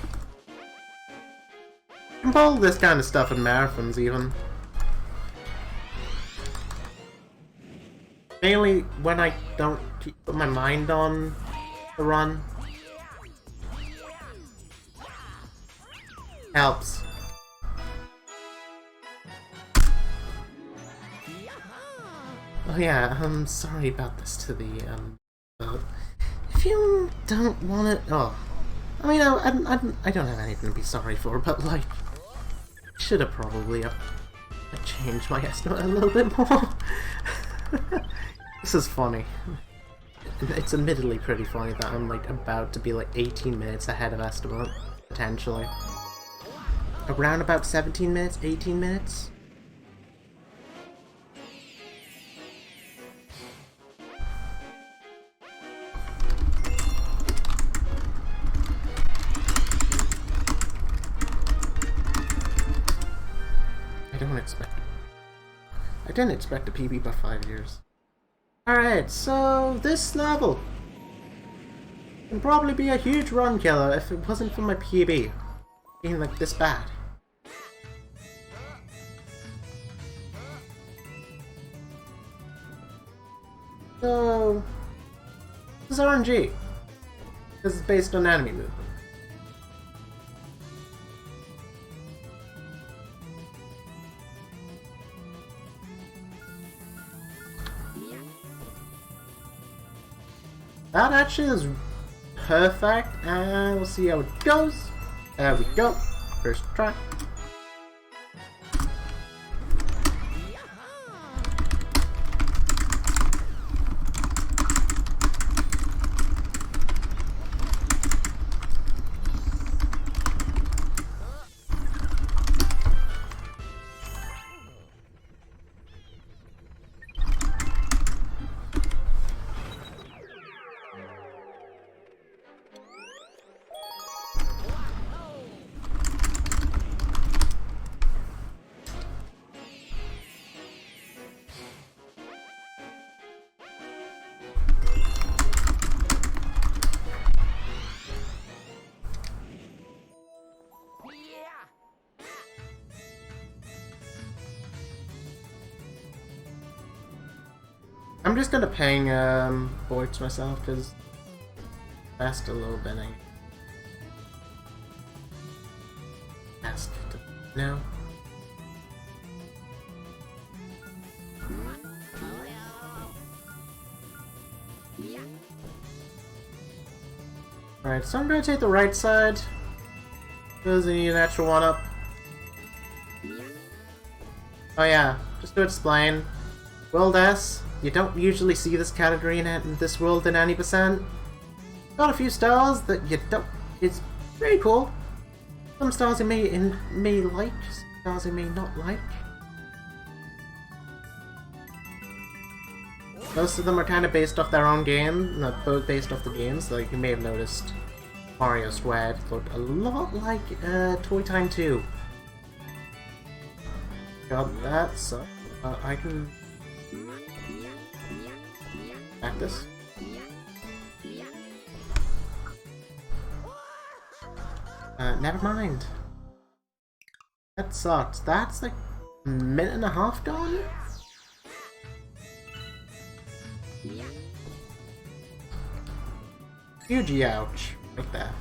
You can pull this kind of stuff in marathons, even. Mainly when I don't put my mind on the run. Helps. Oh yeah, I'm sorry about this to the, if you don't want it, I mean, I don't have anything to be sorry for, but, like, I should have probably changed my estimate a little bit more. This is funny. It's admittedly pretty funny that I'm, like, about to be, like, 18 minutes ahead of estimate, potentially. Around about 17 minutes, 18 minutes? I didn't expect a PB by 5 years. Alright, so this level can probably be a huge run killer if it wasn't for my PB being like this bad. So this is RNG. This is based on enemy movement. That actually is perfect, and we'll see how it goes. There we go. First try. I'm just gonna ping Voids myself because that's a little bit. Ask to no. Alright, so I'm gonna take the right side because I need an extra 1-up. Oh yeah, just to explain, World S, you don't usually see this category in this world in any percent. Got a few stars that you don't. It's pretty cool. Some stars you may like, some stars you may not like. Most of them are kind of based off their own game, not both based off the games. Like you may have noticed, Mario Squad looked a lot like Toy Time 2. Got that, so I can back this. Never mind. That sucks. That's like a minute and a half gone? Huge ouch. Like that.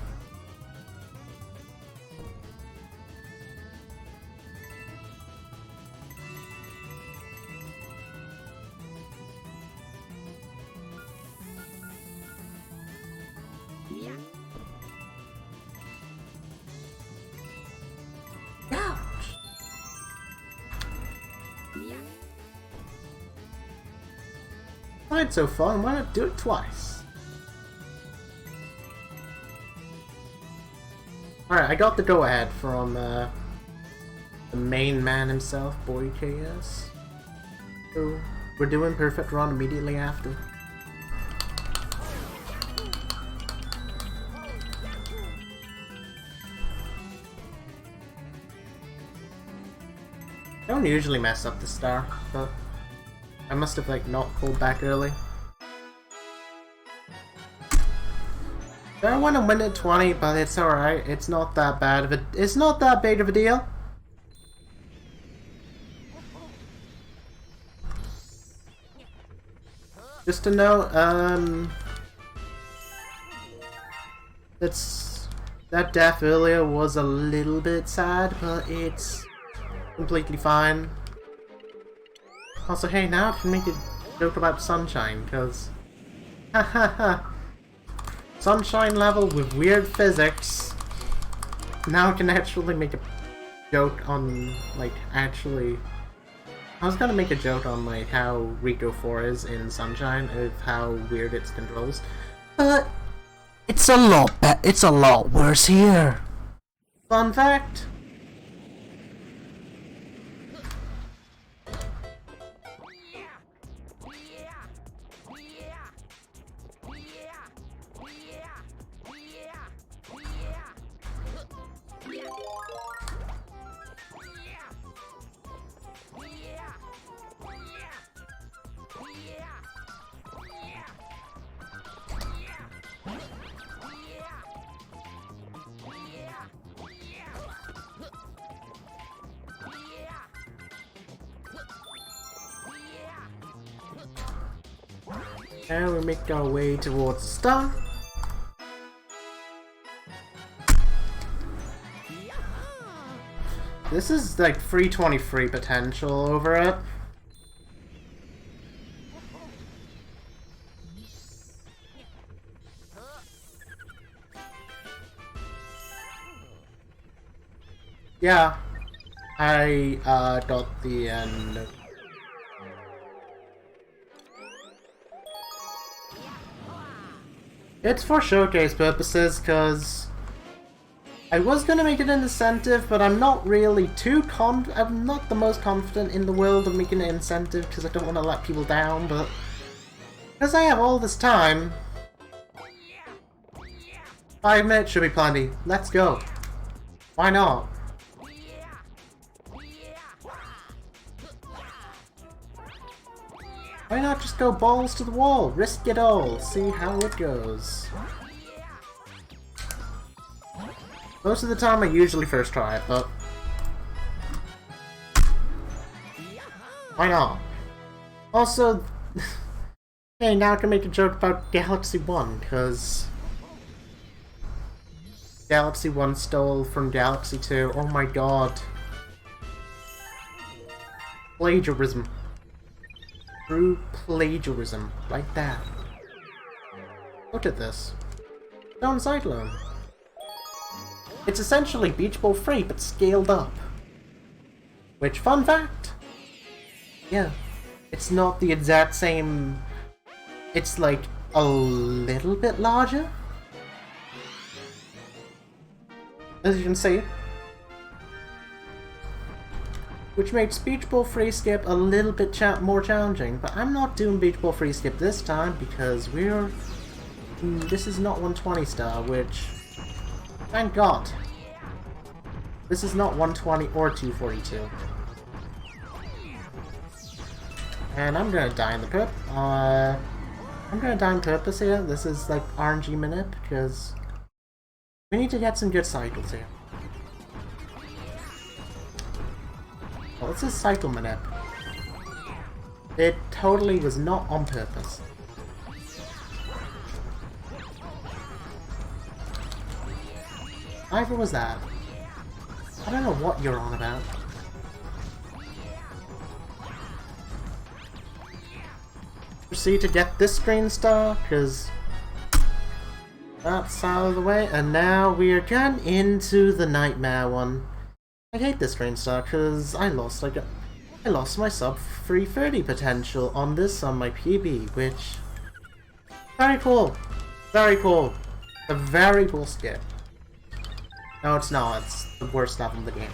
Tried so far, why not do it twice? Alright, I got the go-ahead from the main man himself, Boy KS. So, we're doing perfect run immediately after. I don't usually mess up the star, but I must have like not pulled back early. I want to win at 20, but it's alright. It's not that bad of a. It's not that big of a deal. Just to know, that death earlier was a little bit sad, but it's completely fine. Also, hey, now I can make a joke about Sunshine, because hahaha, Sunshine level with weird physics. Now I can actually make a joke on, like, actually. I was gonna make a joke on, like, how Rico 4 is in Sunshine, of how weird its controls, but it's a lot worse here. Fun fact. And we make our way towards the star. This is like 323 potential over it. Yeah, I got the end. It's for showcase purposes, because I was gonna make it an incentive, but I'm not really I'm not the most confident in the world of making an incentive, because I don't want to let people down, but because I have all this time, 5 minutes should be plenty. Let's go. Why not? Why not just go balls to the wall? Risk it all. See how it goes. Most of the time I usually first try it, but why not? Also, Hey, now I can make a joke about Galaxy 1, because Galaxy 1 stole from Galaxy 2. Oh my god. Plagiarism. True plagiarism. Right there. Look at this. Stone Cyclone. It's essentially Beach Ball 3, but scaled up. Which, fun fact, yeah, it's not the exact same. It's like a little bit larger, as you can see, which makes Beach Ball Free Skip a little bit more challenging. But I'm not doing Beach Ball Free Skip this time because this is not 120 star, which, thank God, this is not 120 or 242. And I'm gonna die in the pip. I'm gonna die on purpose here. This is like RNG manip, because we need to get some good cycles here. Well, this is cycle manip. It totally was not on purpose. Either was that. I don't know what you're on about. Proceed to get this green star, because that's out of the way, and now we are getting into the nightmare one. I hate this green star because I lost my sub 330 potential on this on my PB, which very cool, very cool, a very cool skip. No, it's not. It's the worst level in the game.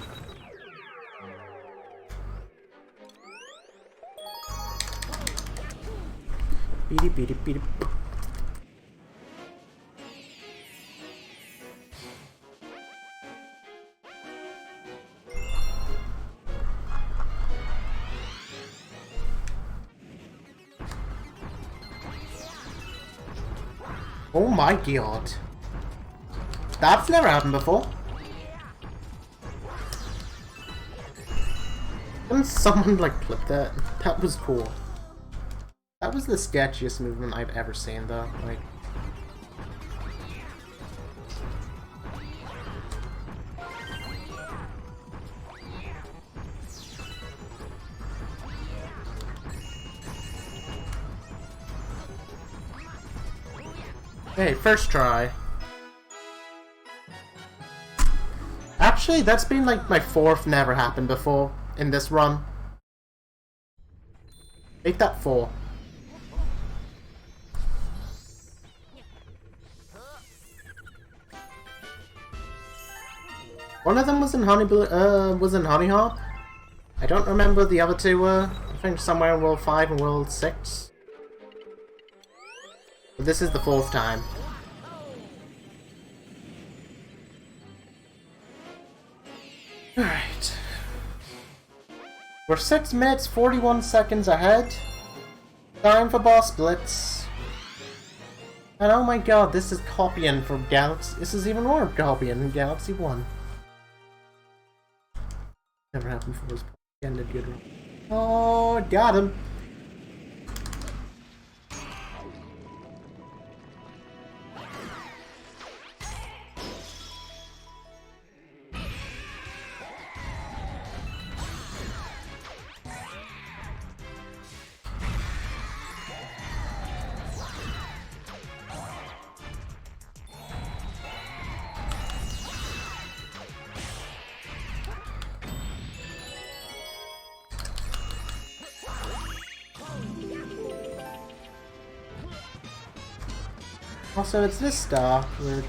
Beady beady beady. Oh my god. That's never happened before. Didn't someone like clip that? That was cool. That was the sketchiest movement I've ever seen, though. Like, hey, first try. Actually, that's been like my fourth never happened before in this run. Make that 4. One of them was in Honey Hop. I don't remember the other two were. I think somewhere in World 5 and World 6. But this is the 4th time. Alright. We're 6 minutes 41 seconds ahead. Time for boss blitz. And oh my god, this is copying from Galaxy. This is even more copying than Galaxy 1. Never happened before. Was ended good. Oh, got him. Also, it's this star, which...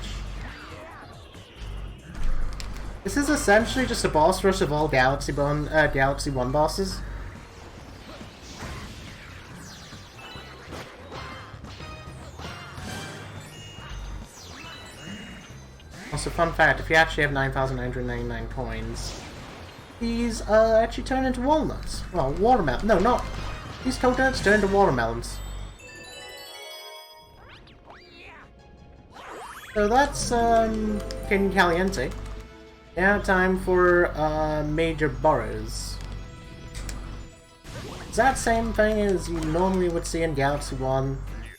This is essentially just a boss rush of all Galaxy 1 bosses. Also, fun fact, if you actually have 9,999 coins, these actually turn into walnuts. Well, watermelon. No, not... These coconuts turn into watermelons. So that's, King Caliente. Now time for, Major Boroughs. exact same thing as you normally would see in Galaxy 1.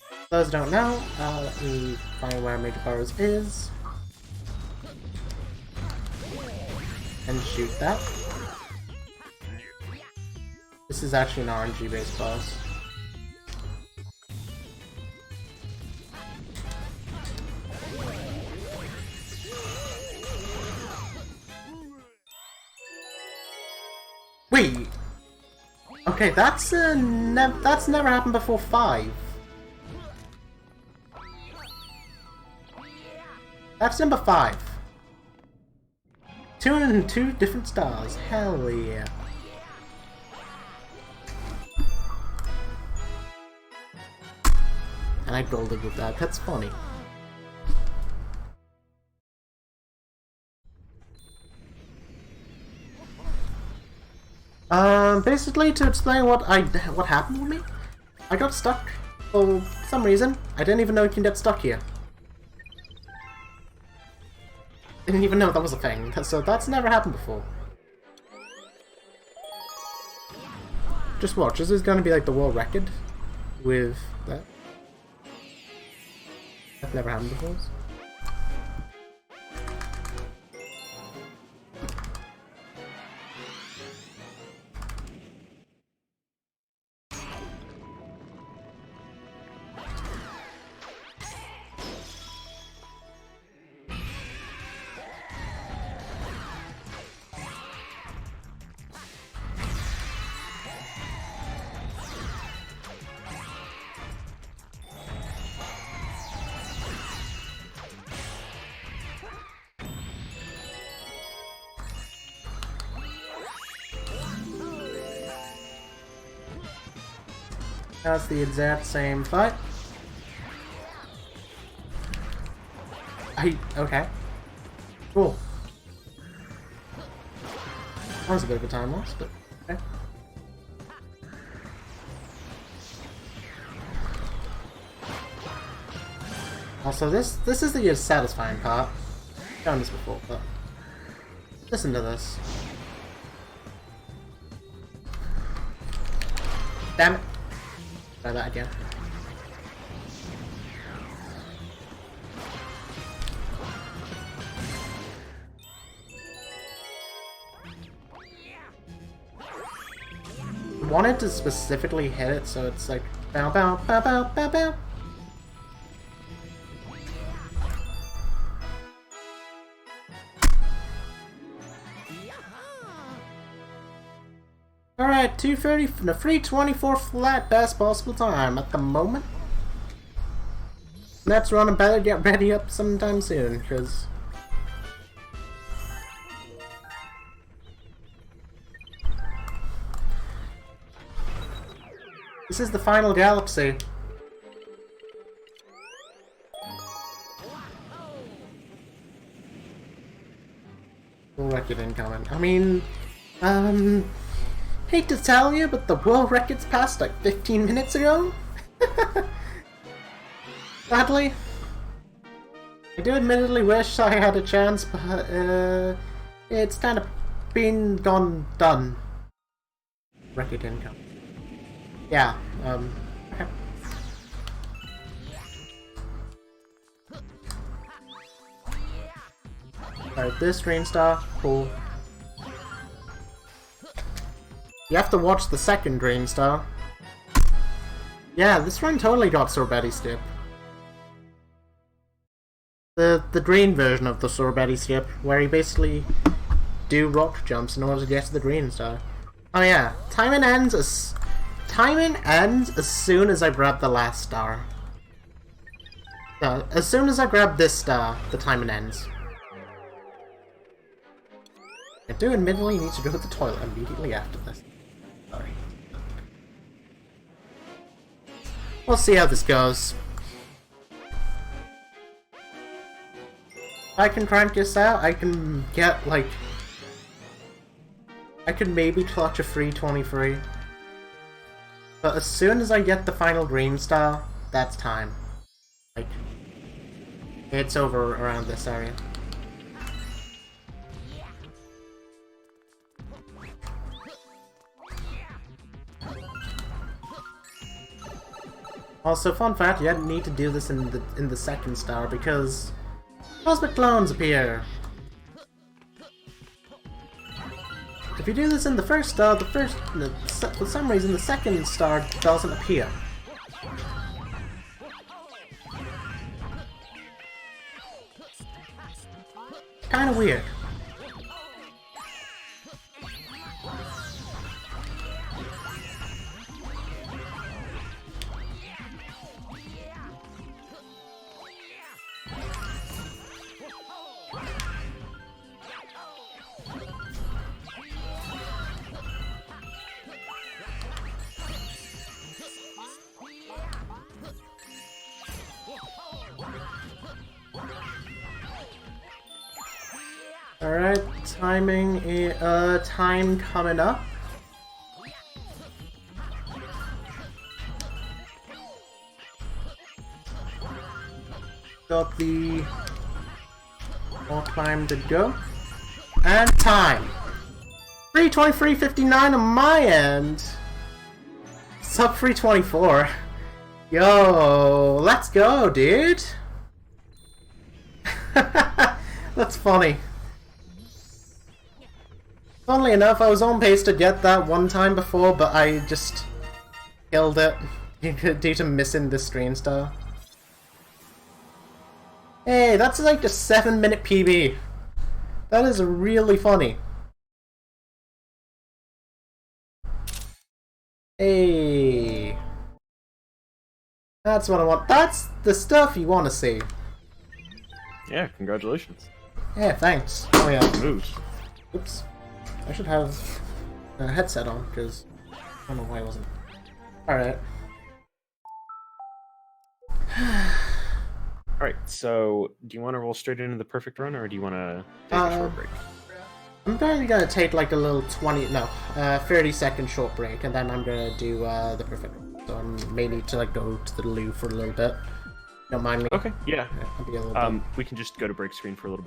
For those who don't know, let me find where Major Powers is. And shoot that. This is actually an RNG based boss. Wait! Okay, that's never happened before 5. That's number 5. 2 different stars. Hell yeah. And I golded with that. That's funny. Basically, to explain what happened with me, I got stuck for some reason. I didn't even know you can get stuck here. Didn't even know that was a thing, so that's never happened before. Just watch, this is gonna be like the world record with that. That's never happened before. That's the exact same fight. Okay. Cool. That was a bit of a time loss, but okay. Also, this is the satisfying part. I've done this before, but listen to this. Damn it. Try that again. I wanted to specifically hit it, so it's like bow bow bow bow bow bow. Alright, 2:30 from the 3:24 flat, best possible time at the moment. Let's run and better get ready up sometime soon, because this is the final galaxy. World record incoming. I mean, hate to tell you, but the world record's passed like 15 minutes ago. Sadly. I do admittedly wish I had a chance, but it's kind of been done. Record income. Yeah, okay. Alright, this Dream Star, cool. You have to watch the second Dream Star. Yeah, this one totally got Sorbetty Skip. The green version of the Sorbetty Skip, where you basically do rock jumps in order to get to the Dream Star. Oh yeah, timing ends as soon as I grab the last star. As soon as I grab this star, the timing ends. I do admittedly need to go to the toilet immediately after this. Sorry. We'll see how this goes. If I can crank this out, I can get like... I could maybe clutch a 323. But as soon as I get the final Dream Star, that's time. Like, it's over around this area. Also, fun fact, you need to do this in the second star because cosmic clones appear. If you do this in the first star, for some reason the second star doesn't appear. Kinda weird. Alright, time coming up. Got the more time to go. And time! 3:23:59 on my end! Sub 3:24. Yo, let's go, dude! That's funny. Funnily enough, I was on pace to get that one time before, but I just killed it due to missing the screen star. Hey, that's like a 7-minute PB. That is really funny. Hey. That's what I want. That's the stuff you want to see. Yeah, congratulations. Yeah, thanks. Oh yeah. Moves. Oops. I should have a headset on, because I don't know why I wasn't. Alright. Alright, so do you want to roll straight into the perfect run, or do you want to take a short break? I'm probably gonna take like a little 30-second short break, and then I'm gonna do the perfect run. So I may need to like go to the loo for a little bit. Don't mind me. Okay, yeah. I'll be a little bit. We can just go to break screen for a little bit.